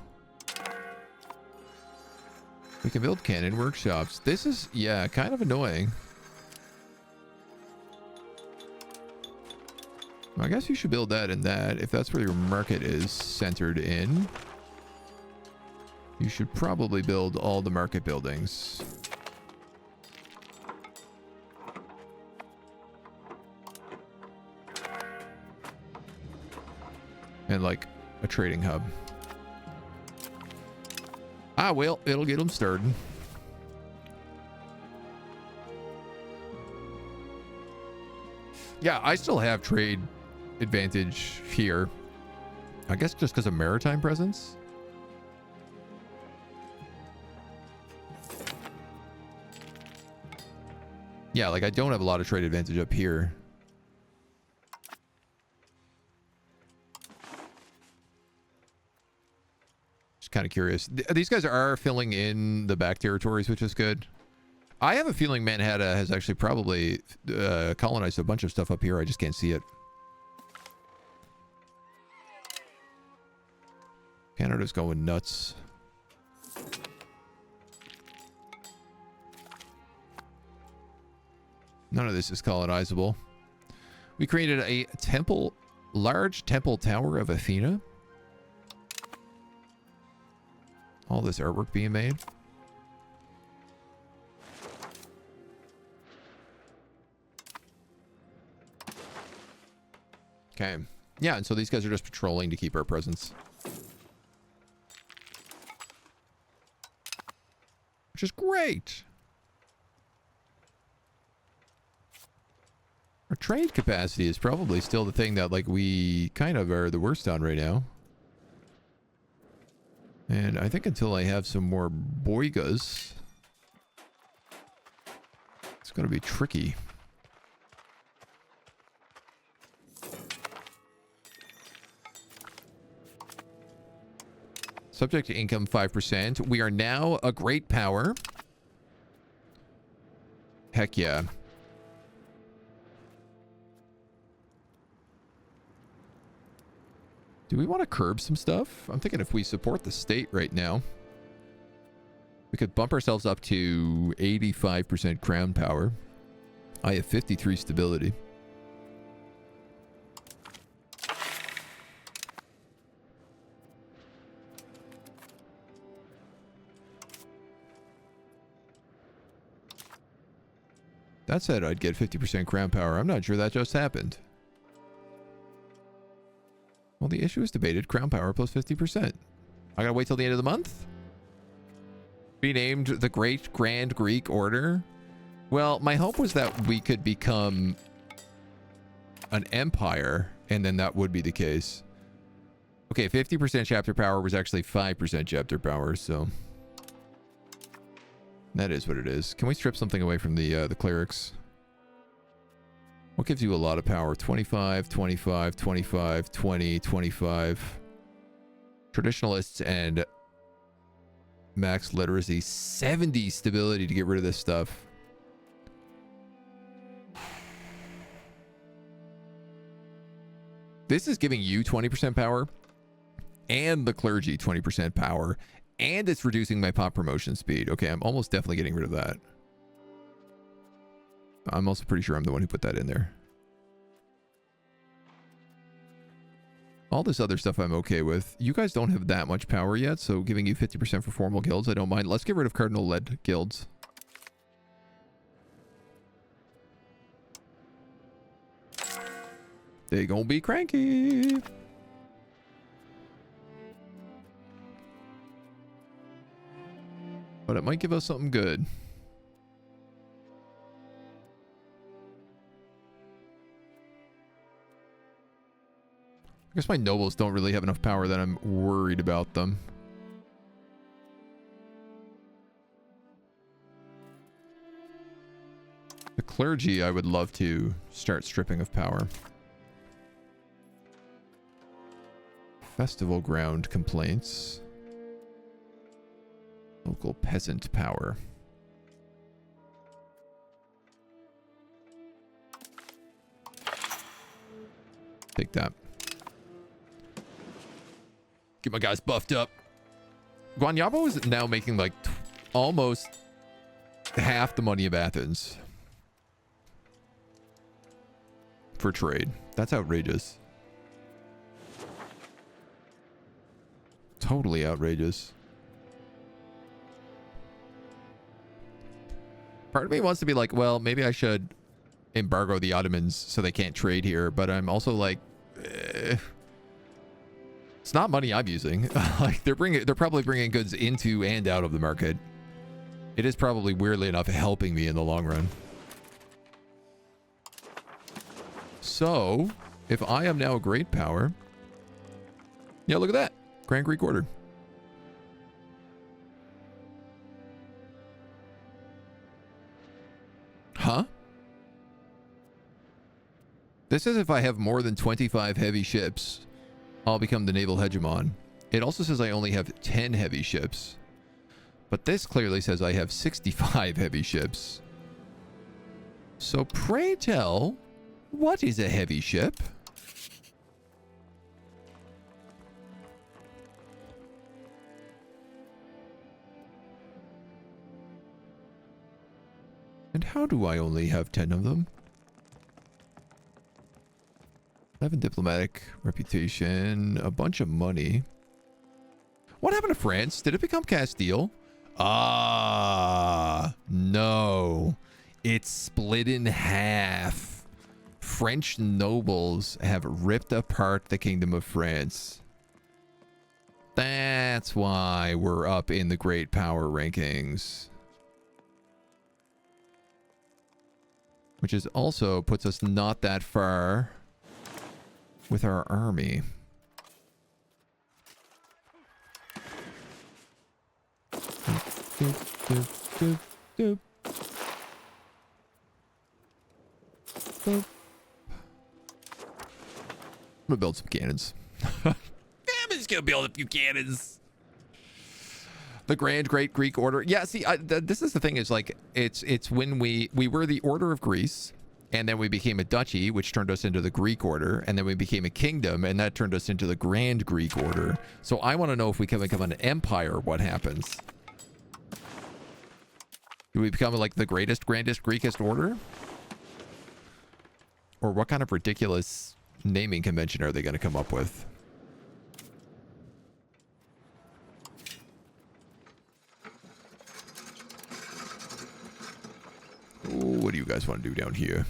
We can build cannon workshops. This is, yeah, kind of annoying. I guess you should build that and that. If that's where your market is centered in, you should probably build all the market buildings. And like a trading hub. Ah, well, it'll get them started. Yeah, I still have trade advantage here. I guess just because of maritime presence. Yeah, like I don't have a lot of trade advantage up here. Just kind of curious. These guys are filling in the back territories, which is good. I have a feeling Manhattan has actually probably colonized a bunch of stuff up here. I just can't see it. Canada's going nuts. None of this is colonizable. We created a temple, large temple tower of Athena. All this artwork being made. Okay. Yeah, and so these guys are just patrolling to keep our presence. Which is great. Our trade capacity is probably still the thing that like we kind of are the worst on right now. And I think until I have some more boigas, it's going to be tricky. Subject to income 5%. We are now a great power. Heck yeah. Do we want to curb some stuff? I'm thinking if we support the state right now, we could bump ourselves up to 85% crown power. I have 53 stability. That said, I'd get 50% crown power. I'm not sure that just happened. Well, the issue is debated. Crown power plus 50%. I gotta wait till the end of the month? Be named the Great Grand Greek Order? Well, my hope was that we could become an empire, and then that would be the case. Okay, 50% chapter power was actually 5% chapter power, so... that is what it is. Can we strip something away from the clerics? What gives you a lot of power? 25, 25, 25, 20, 25. Traditionalists and max literacy. 70 stability to get rid of this stuff. This is giving you 20% power and the clergy 20% power. And it's reducing my pop promotion speed. Okay, I'm almost definitely getting rid of that. I'm also pretty sure I'm the one who put that in there. All this other stuff I'm okay with. You guys don't have that much power yet, so giving you 50% for formal guilds, I don't mind. Let's get rid of cardinal-led guilds. They gonna be cranky. But it might give us something good. I guess my nobles don't really have enough power that I'm worried about them. The clergy, I would love to start stripping of power. Festival ground complaints. Local peasant power. Take that. Get my guys buffed up. Guanyabo is now making like almost half the money of Athens for trade. That's outrageous. Totally outrageous. Part of me wants to be like, well, maybe I should embargo the Ottomans so they can't trade here, but I'm also like, it's not money I'm using. Like they're probably bringing goods into and out of the market. It is probably weirdly enough helping me in the long run. So, if I am now a great power, yeah, look at that. Grand Greek Order. Huh? This is if I have more than 25 heavy ships, I'll become the naval hegemon. It also says I only have 10 heavy ships. But this clearly says I have 65 heavy ships. So pray tell, what is a heavy ship? And how do I only have 10 of them? 11 diplomatic reputation, a bunch of money. What happened to France? Did it become Castile? Ah, no. It's split in half. French nobles have ripped apart the Kingdom of France. That's why we're up in the great power rankings. Which is also puts us not that far with our army. I'm gonna build some cannons. I'm just gonna build a few cannons. The Grand Great Greek Order. Yeah, see, this is the thing. Is like it's when we were the Order of Greece, and then we became a duchy, which turned us into the Greek Order, and then we became a kingdom, and that turned us into the Grand Greek Order. So I want to know if we can become an empire, what happens? Do we become like the greatest, grandest, Greekest order? Or what kind of ridiculous naming convention are they going to come up with? Ooh, what do you guys want to do down here?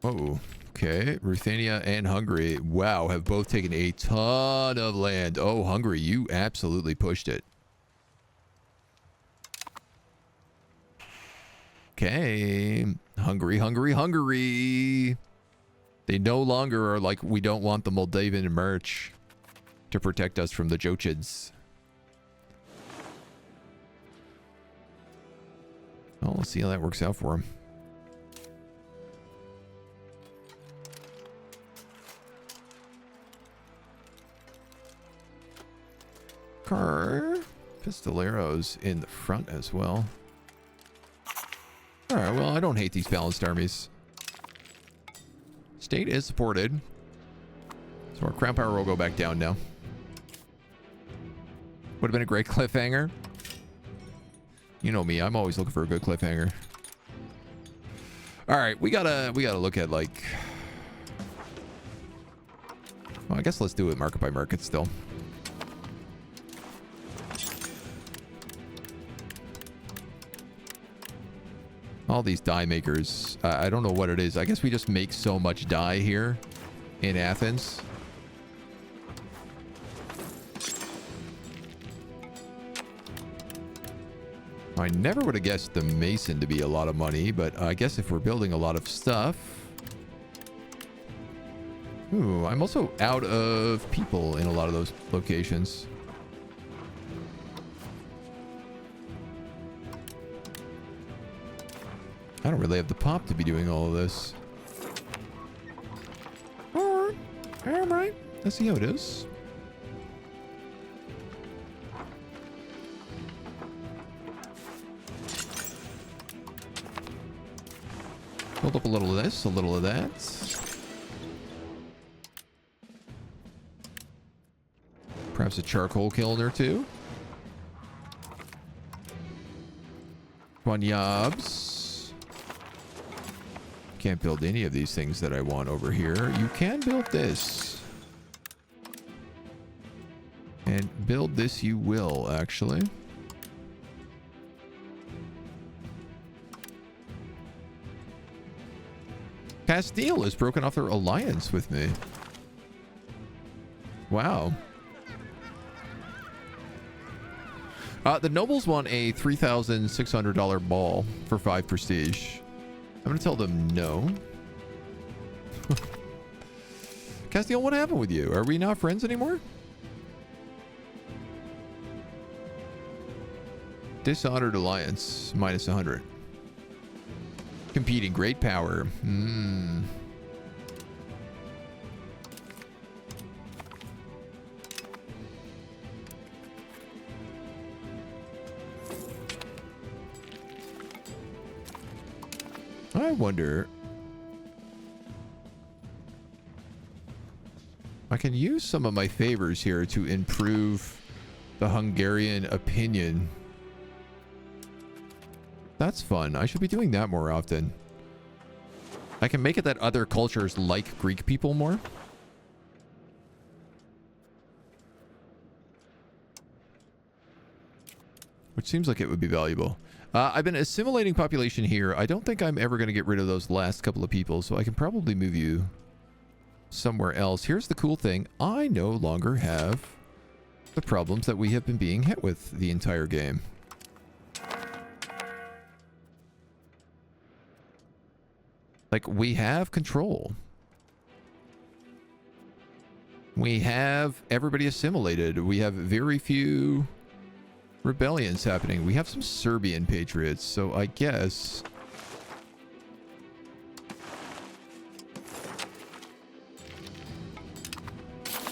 Oh, okay. Ruthenia and Hungary, wow, have both taken a ton of land. Oh, Hungary, you absolutely pushed it. Okay. Hungary, Hungary, Hungary. They no longer are like, we don't want the Moldavian merch to protect us from the Jochids. Well, let's see how that works out for him. Car Pistoleros in the front as well. Alright, well, I don't hate these balanced armies. State is supported. So our crown power will go back down now. Would have been a great cliffhanger. You know me, I'm always looking for a good cliffhanger. Alright, we gotta look at like... Well, I guess let's do it market by market still. All these die makers, I don't know what it is. I guess we just make so much dye here in Athens. I never would have guessed the mason to be a lot of money, but I guess if we're building a lot of stuff... Ooh, I'm also out of people in a lot of those locations. I don't really have the pop to be doing all of this. Alright. Let's see how it is. Build up a little of this, a little of that. Perhaps a charcoal kiln or two. Yabs. Can't build any of these things that I want over here. You can build this. And build this you will, actually. Castile has broken off their alliance with me. Wow. The nobles want a $3,600 ball for 5 prestige. I'm going to tell them no. Castile, what happened with you? Are we not friends anymore? Dishonored alliance, minus 100. Competing great power. I wonder. I can use some of my favors here to improve the Hungarian opinion. That's fun. I should be doing that more often. I can make it that other cultures like Greek people more. Which seems like it would be valuable. I've been assimilating population here. I don't think I'm ever going to get rid of those last couple of people, so I can probably move you somewhere else. Here's the cool thing. I no longer have the problems that we have been being hit with the entire game. Like, we have control. We have everybody assimilated. We have very few rebellions happening. We have some Serbian patriots, so I guess...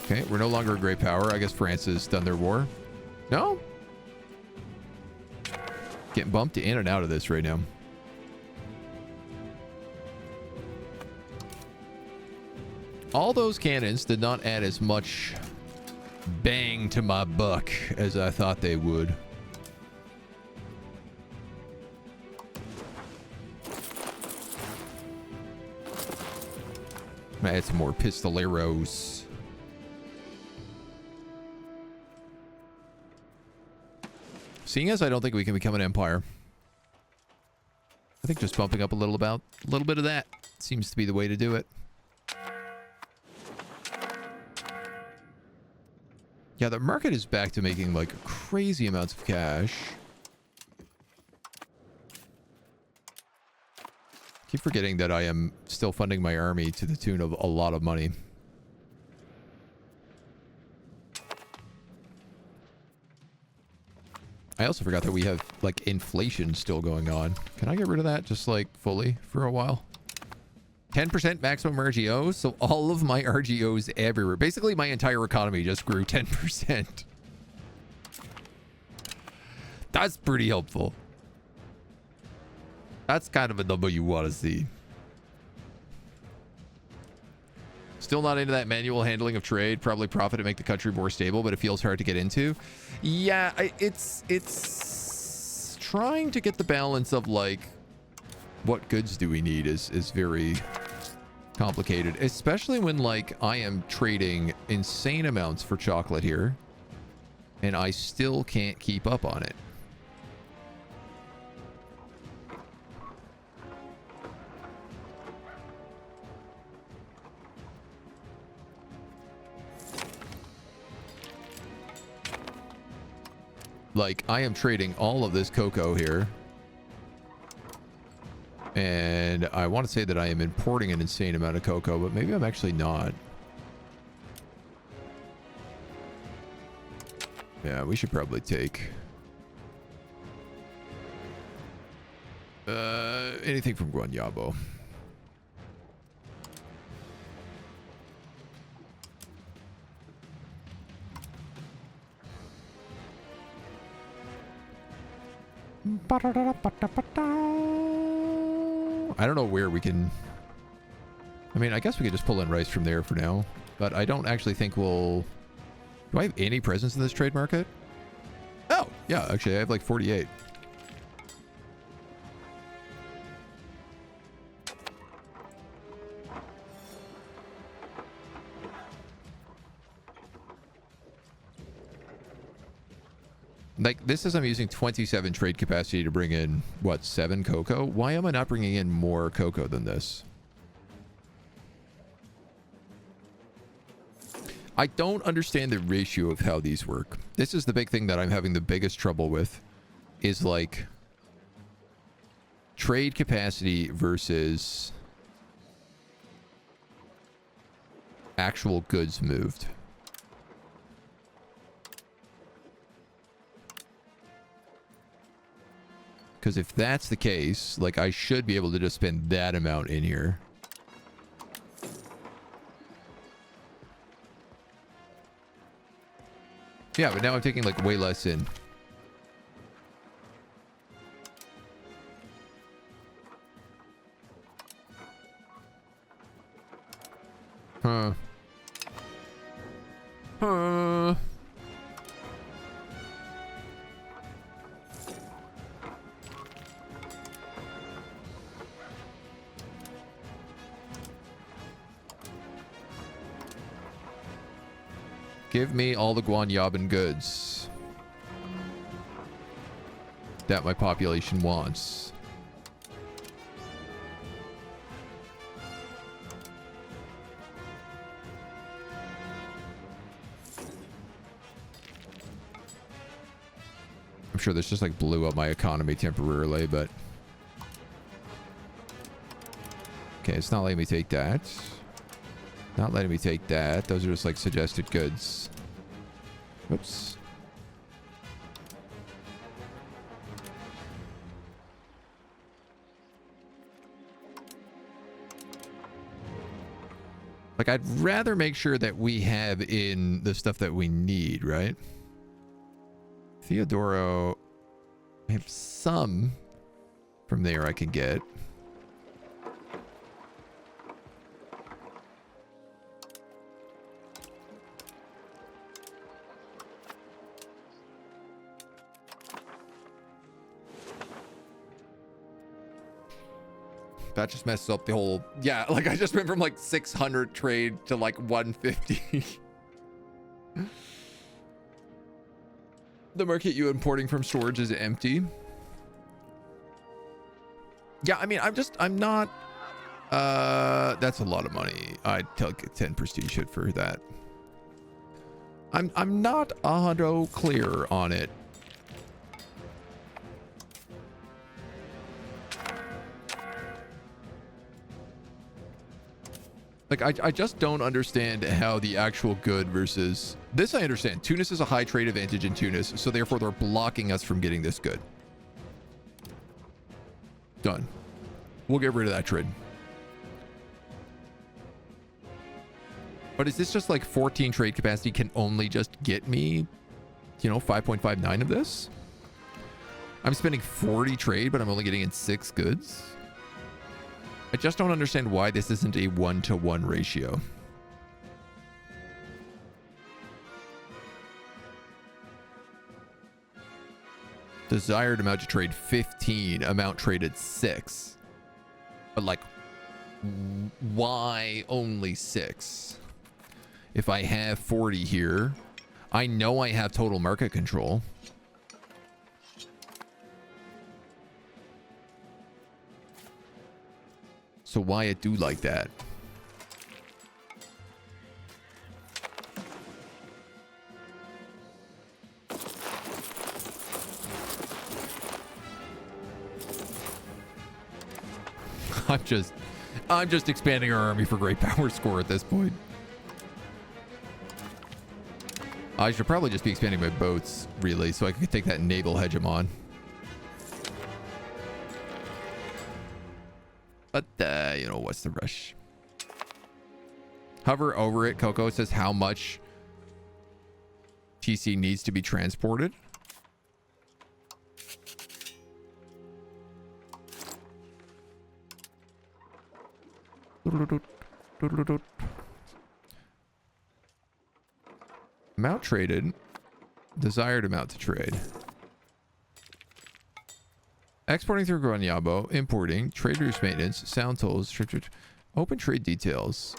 Okay, we're no longer a great power. I guess France has done their war. No? Getting bumped in and out of this right now. All those cannons did not add as much bang to my buck as I thought they would. I'm gonna add some more pistoleros. Seeing as I don't think we can become an empire, I think just bumping up a little bit of that seems to be the way to do it. Yeah, the market is back to making like crazy amounts of cash. Keep forgetting that I am still funding my army to the tune of a lot of money. I also forgot that we have like inflation still going on. Can I get rid of that just like fully for a while? 10% maximum RGO, so all of my RGOs everywhere. Basically, my entire economy just grew 10%. That's pretty helpful. That's kind of a number you want to see. Still not into that manual handling of trade. Probably profit to make the country more stable, but it feels hard to get into. Yeah, it's trying to get the balance of like, what goods do we need is very complicated, especially when like I am trading insane amounts for chocolate here and I still can't keep up on it. Like, I am trading all of this cocoa here. And I want to say that I am importing an insane amount of cocoa, but maybe I'm actually not. Yeah, we should probably take... anything from Guanyabo. I don't know where we can... I mean, I guess we could just pull in rice from there for now. But I don't actually think we'll Do I have any presence in this trade market? Oh, yeah, actually, I have like 48. Like, this is I'm using 27 trade capacity to bring in, what, 7 cocoa? Why am I not bringing in more cocoa than this? I don't understand the ratio of how these work. This is the big thing that I'm having the biggest trouble with, is like trade capacity versus actual goods moved. Because if that's the case, like, I should be able to just spend that amount in here. Yeah, but now I'm taking like way less in. Huh. Huh. Give me all the Guanyaban goods that my population wants. I'm sure this just like blew up my economy temporarily, but okay, it's not letting me take that. Not letting me take that. Those are just like suggested goods. Oops. Like, I'd rather make sure that we have in the stuff that we need, right? Theodoro, I have some from there I can get. That just messes up the whole... Yeah, like, I just went from, like, 600 trade to, like, 150. The market you importing from storage is empty. Yeah, I mean, I'm not... that's a lot of money. I'd take 10 prestige hit for that. I'm not 100% clear on it. Like, I just don't understand how the actual good versus... This I understand. Tunis is a high trade advantage in Tunis, so therefore they're blocking us from getting this good. Done. We'll get rid of that trade. But is this just like 14 trade capacity can only just get me, you know, 5.59 of this? I'm spending 40 trade, but I'm only getting in 6 goods? I just don't understand why this isn't a 1-to-1 ratio. Desired amount to trade 15, amount traded 6. But like, why only 6? If I have 40 here, I know I have total market control. So why it do like that? I'm just expanding our army for great power score at this point. I should probably just be expanding my boats, really, so I can take that naval hegemon. But, you know, what's the rush? Hover over it, Coco. It says how much TC needs to be transported. Amount traded. Desired amount to trade. Exporting through Guanyabo. Importing. Trade routes maintenance. Sound tolls. Open trade details.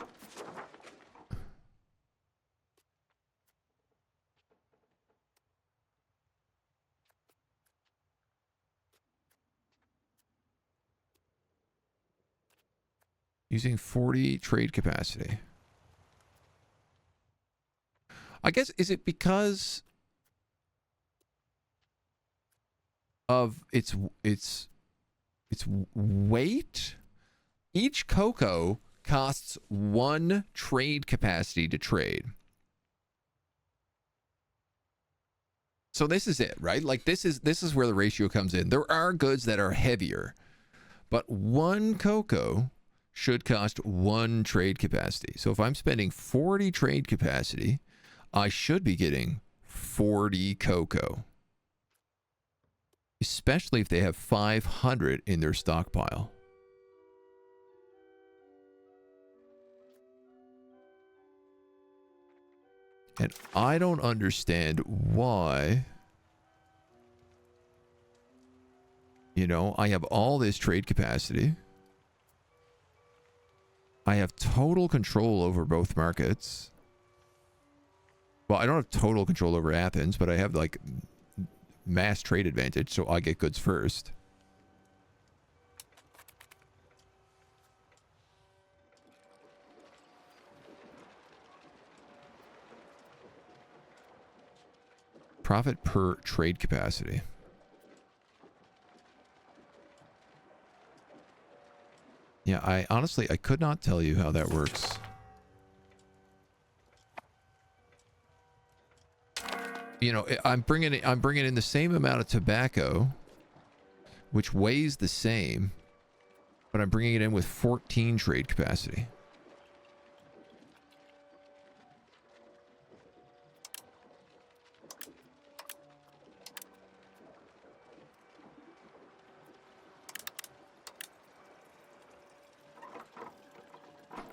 Using 40 trade capacity. I guess, is it because of its weight? Each cocoa costs 1 trade capacity to trade. So this is it, right? Like this is where the ratio comes in. There are goods that are heavier, but 1 cocoa should cost 1 trade capacity. So if I'm spending 40 trade capacity, I should be getting 40 cocoa. Especially if they have 500 in their stockpile. And I don't understand why, you know, I have all this trade capacity. I have total control over both markets. Well, I don't have total control over Athens, but I have like mass trade advantage, so I get goods first. Profit per trade capacity. Yeah, I honestly could not tell you how that works. You know, I'm bringing in the same amount of tobacco, which weighs the same, but I'm bringing it in with 14 trade capacity.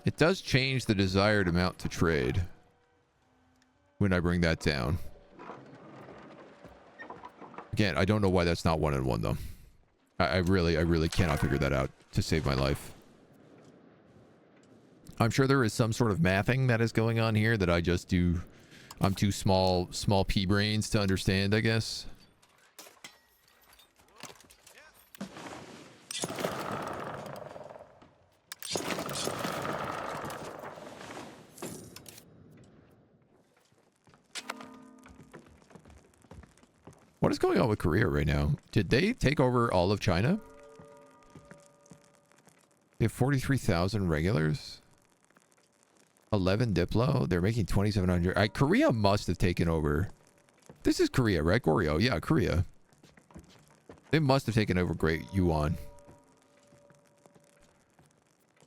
It does change the desired amount to trade when I bring that down. Again, I don't know why that's not 1 and 1 though. I really cannot figure that out to save my life. I'm sure there is some sort of mathing that is going on here that I just do. I'm too small pea brains to understand, I guess. What is going on with Korea right now? Did they take over all of China? They have 43,000 regulars. 11 Diplo. They're making 2,700. Korea must have taken over. This is Korea, right? Goryeo. Yeah, Korea. They must have taken over Great Yuan.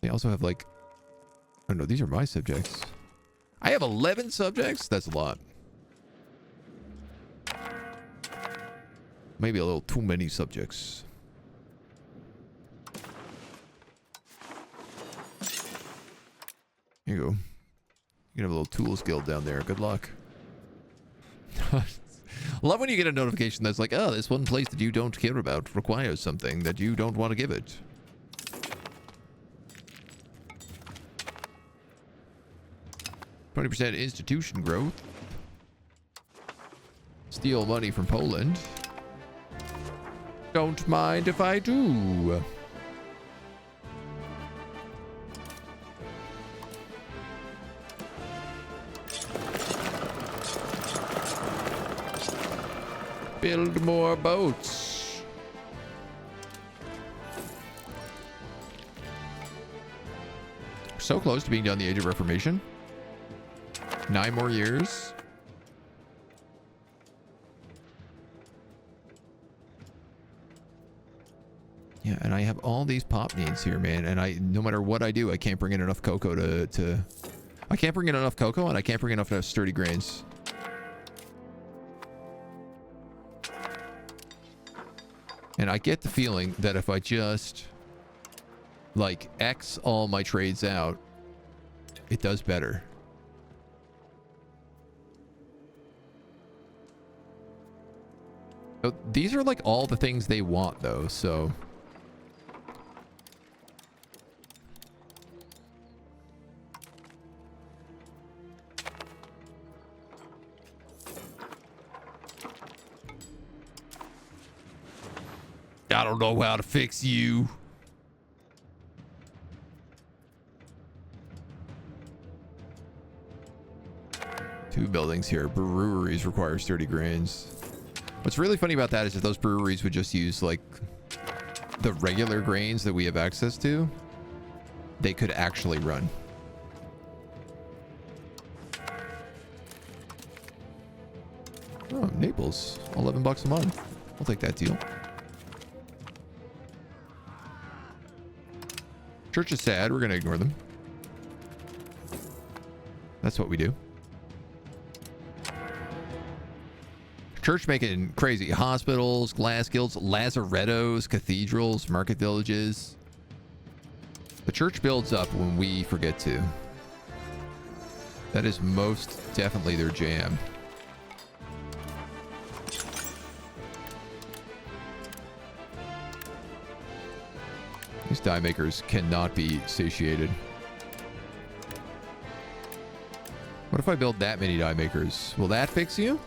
They also have like... Oh no, these are my subjects. I have 11 subjects? That's a lot. Maybe a little too many subjects. Here you go. You can have a little tools guild down there. Good luck. Love when you get a notification that's like, oh, this one place that you don't care about requires something that you don't want to give it. %, institution growth. Steal money from Poland. Don't mind if I do. Build more boats. So close to being done the Age of Reformation. 9 more years. Yeah, and I have all these pop needs here, man. And no matter what I do, I can't bring in enough cocoa to I can't bring in enough cocoa, and I can't bring enough sturdy grains. And I get the feeling that if I just like X all my trades out, it does better. Oh, these are like all the things they want though, so. I don't know how to fix you. Two buildings here. Breweries requires 30 grains. What's really funny about that is if those breweries would just use like the regular grains that we have access to, they could actually run. Oh, Naples. $11 a month. I'll take that deal. Church is sad. We're going to ignore them. That's what we do. Church making crazy. Hospitals, glass guilds, lazarettos, cathedrals, market villages. The church builds up when we forget to. That is most definitely their jam. These die makers cannot be satiated. What if I build that many die makers? Will that fix you?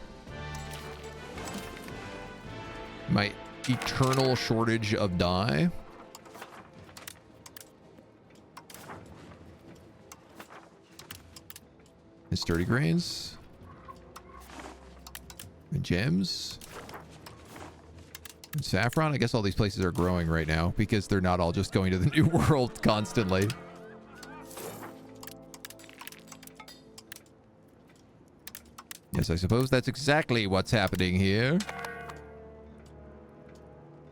My eternal shortage of die. And sturdy grains. And gems. And saffron. I guess all these places are growing right now because they're not all just going to the New World constantly. Yes, I suppose that's exactly what's happening here.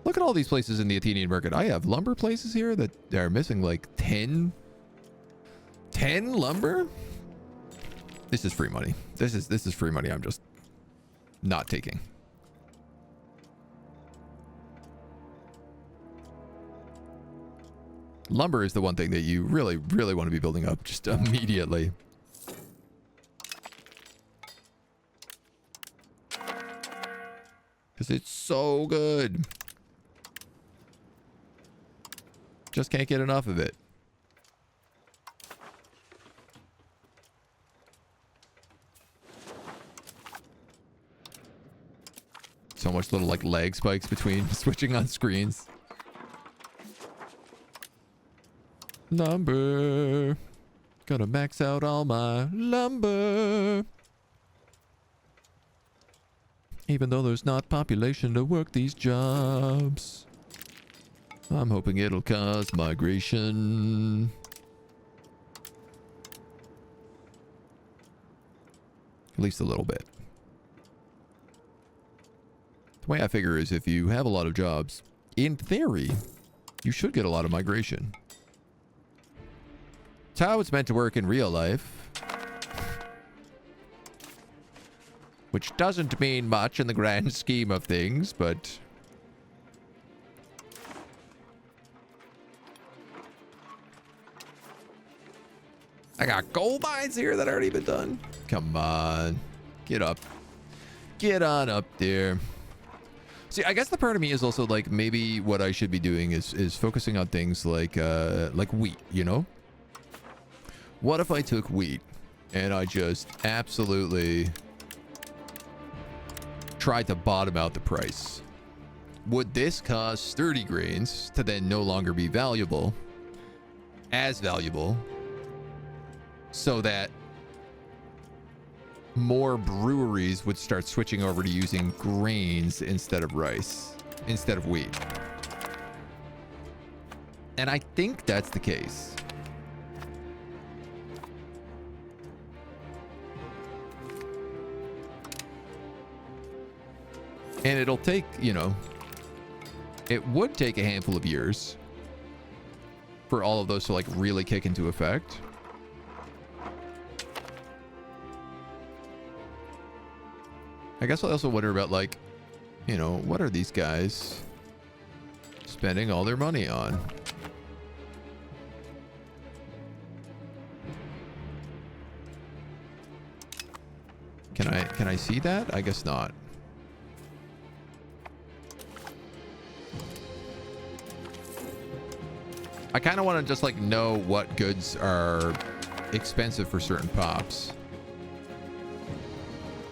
Look at all these places in the Athenian market. I have lumber places here that are missing like 10 lumber. This is free money. This is free money. I'm just not taking. Lumber is the one thing that you really, really want to be building up just immediately. Because it's so good. Just can't get enough of it. So much little like lag spikes between switching on screens. Lumber. Gonna max out all my lumber. Even though there's not population to work these jobs. I'm hoping it'll cause migration. At least a little bit. The way I figure is if you have a lot of jobs, in theory, you should get a lot of migration. It's how it's meant to work in real life. Which doesn't mean much in the grand scheme of things, but... I got gold mines here that already been done. Come on. Get up. Get on up there. See, I guess the part of me is also like maybe what I should be doing is focusing on things like wheat, you know? What if I took wheat and I just absolutely tried to bottom out the price? Would this cause 30 grains to then no longer be valuable, as valuable, so that more breweries would start switching over to using grains instead of rice, instead of wheat? And I think that's the case. And it'll take, you know, it would take a handful of years for all of those to like really kick into effect. I guess I also wonder about like, you know, what are these guys spending all their money on? Can I see that? I guess not. I kind of want to just like know what goods are expensive for certain pops.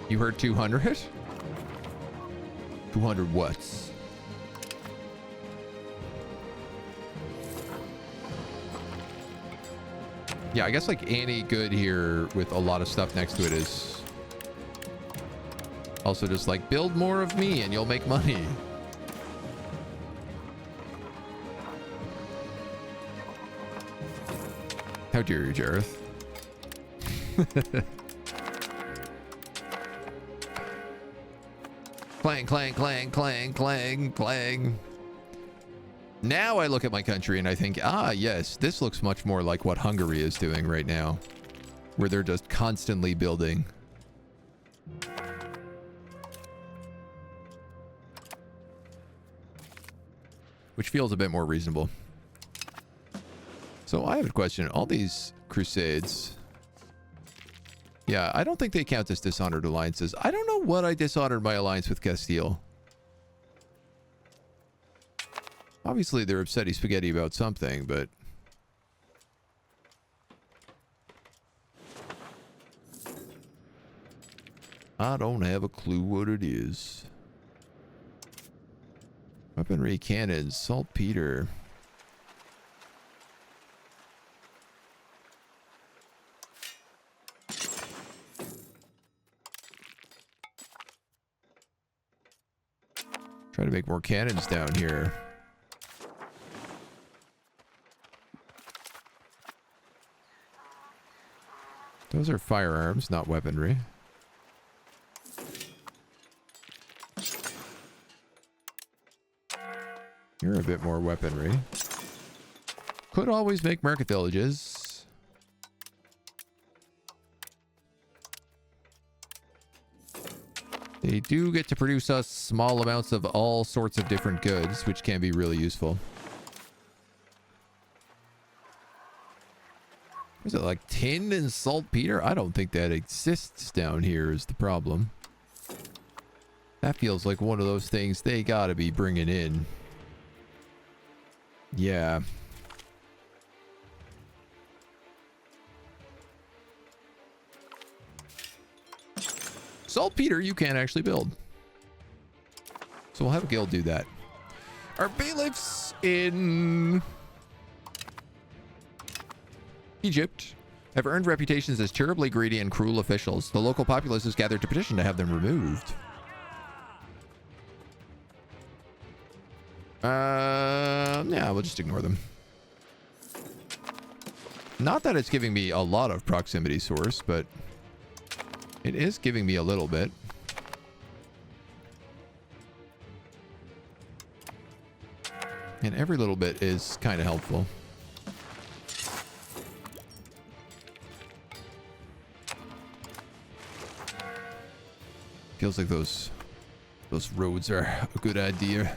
You heard 200? 200 what's? Yeah, I guess like any good here with a lot of stuff next to it is also just like build more of me and you'll make money. How dare you, Jareth? Clang, clang, clang, clang, clang, clang. Now I look at my country and I think, ah, yes, this looks much more like what Hungary is doing right now, where they're just constantly building. Which feels a bit more reasonable. So I have a question. All these crusades... Yeah, I don't think they count as dishonored alliances. I don't know what I dishonored my alliance with Castile. Obviously, they're upsetty spaghetti about something, but... I don't have a clue what it is. Weaponry, cannons, saltpeter. Try to make more cannons down here. Those are firearms, not weaponry. You're a bit more weaponry. Could always make market villages. They do get to produce us small amounts of all sorts of different goods, which can be really useful. Is it like tin and saltpeter? I don't think that exists down here is the problem. That feels like one of those things they gotta be bringing in. Yeah. Saltpeter you can't actually build. So we'll have a guild do that. Our bailiffs in Egypt have earned reputations as terribly greedy and cruel officials. The local populace has gathered to petition to have them removed. Yeah, we'll just ignore them. Not that it's giving me a lot of proximity source, but it is giving me a little bit. And every little bit is kind of helpful. Feels like those roads are a good idea.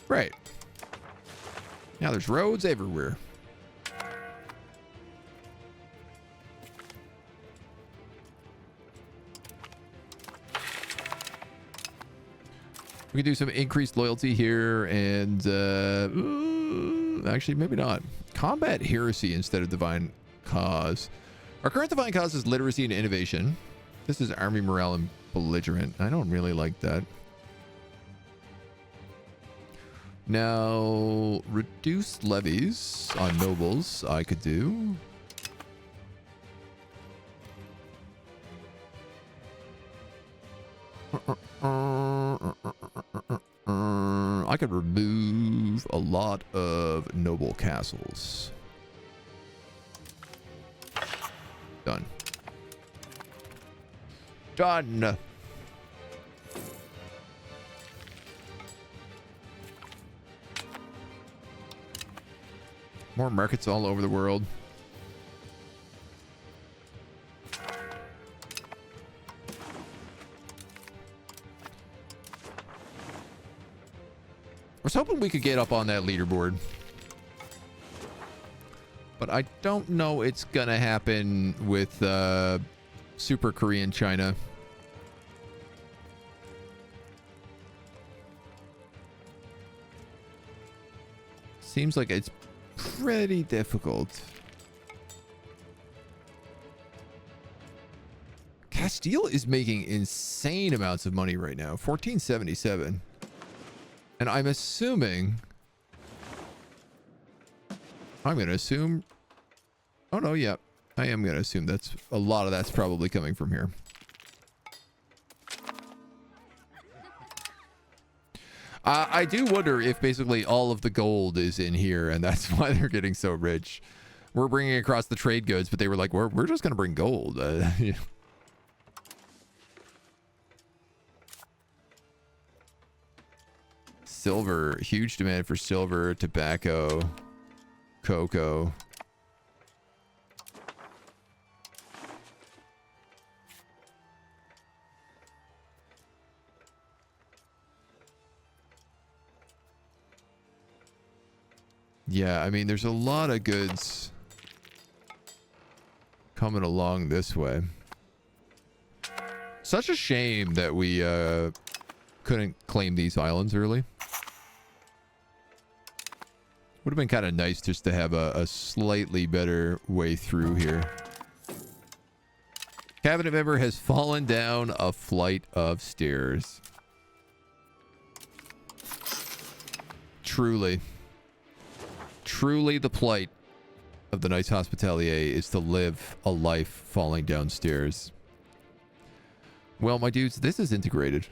Right. Now there's roads everywhere. We can do some increased loyalty here and actually maybe not. Combat heresy instead of divine cause. Our current divine cause is literacy and innovation. This is army morale and belligerent. I don't really like that. Now, reduced levies on nobles I could do. I could remove a lot of noble castles. Done. Done. More markets all over the world. I was hoping we could get up on that leaderboard. But I don't know it's gonna happen with Super Korean China. Seems like it's pretty difficult. Castile is making insane amounts of money right now. 1477. And I'm assuming... I'm going to assume... Oh, no, yeah. I am going to assume that's... A lot of that's probably coming from here. I do wonder if basically all of the gold is in here, and that's why they're getting so rich. We're bringing across the trade goods, but they were like, we're just going to bring gold. Yeah. Silver, huge demand for silver, tobacco, cocoa. Yeah, I mean, there's a lot of goods coming along this way. Such a shame that we couldn't claim these islands early. Would have been kind of nice just to have a slightly better way through here. Cabinet member has fallen down a flight of stairs. Truly. Truly the plight of the Knights Hospitalier is to live a life falling downstairs. Well, my dudes, this is integrated.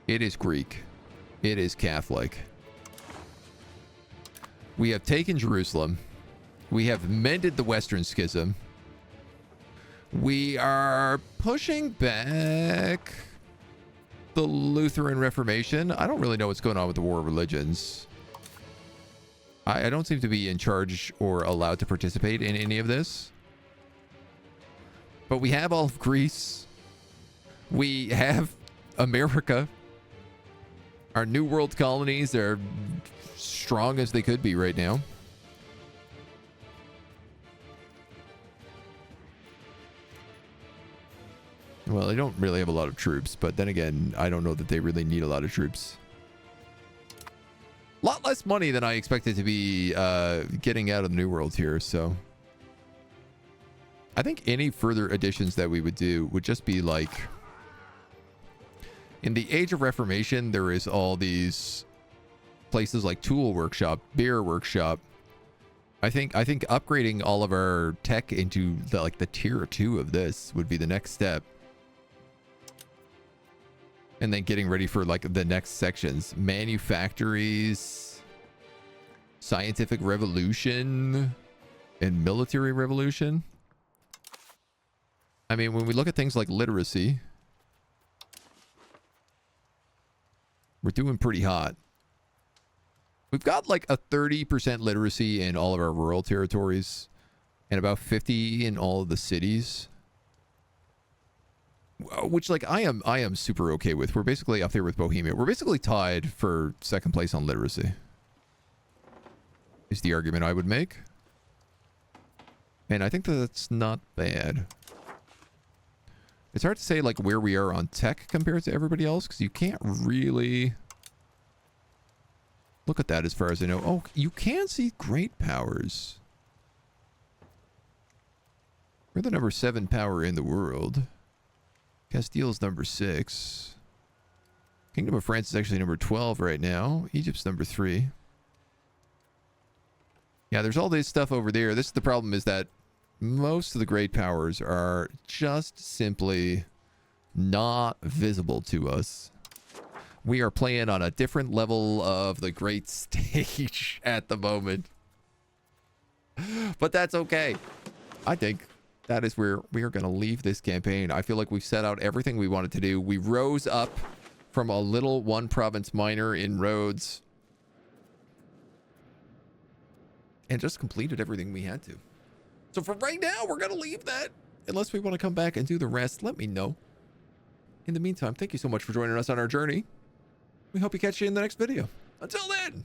It is Greek. It is Catholic. We have taken Jerusalem. We have mended the Western Schism. We are pushing back the Lutheran Reformation. I don't really know what's going on with the War of Religions. I don't seem to be in charge or allowed to participate in any of this. But we have all of Greece. We have America. Our New World colonies are strong as they could be right now. Well, they don't really have a lot of troops, but then again, I don't know that they really need a lot of troops. A lot less money than I expected to be getting out of the New World here, so... I think any further additions that we would do would just be like... In the Age of Reformation, there is all these places like Tool Workshop, Beer Workshop. I think upgrading all of our tech into the tier 2 of this would be the next step. And then getting ready for the next sections. Manufactories, scientific revolution, and military revolution. I mean, when we look at things like literacy, we're doing pretty hot. We've got like a 30% literacy in all of our rural territories and about 50 in all of the cities. Which I am super okay with. We're basically up there with Bohemia. We're basically tied for second place on literacy. Is the argument I would make. And I think that's not bad. It's hard to say where we are on tech compared to everybody else, because you can't really look at that as far as I know. Oh, you can see great powers. We're the number 7 power in the world. Castile's number 6. Kingdom of France is actually number 12 right now. Egypt's number 3. Yeah, there's all this stuff over there. This is the problem, is that most of the great powers are just simply not visible to us. We are playing on a different level of the great stage at the moment. But that's okay. I think that is where we are going to leave this campaign. I feel like we've set out everything we wanted to do. We rose up from a little one province minor in Rhodes and just completed everything we had to. So for right now, we're going to leave that. Unless we want to come back and do the rest, let me know. In the meantime, thank you so much for joining us on our journey. We hope we catch you in the next video. Until then.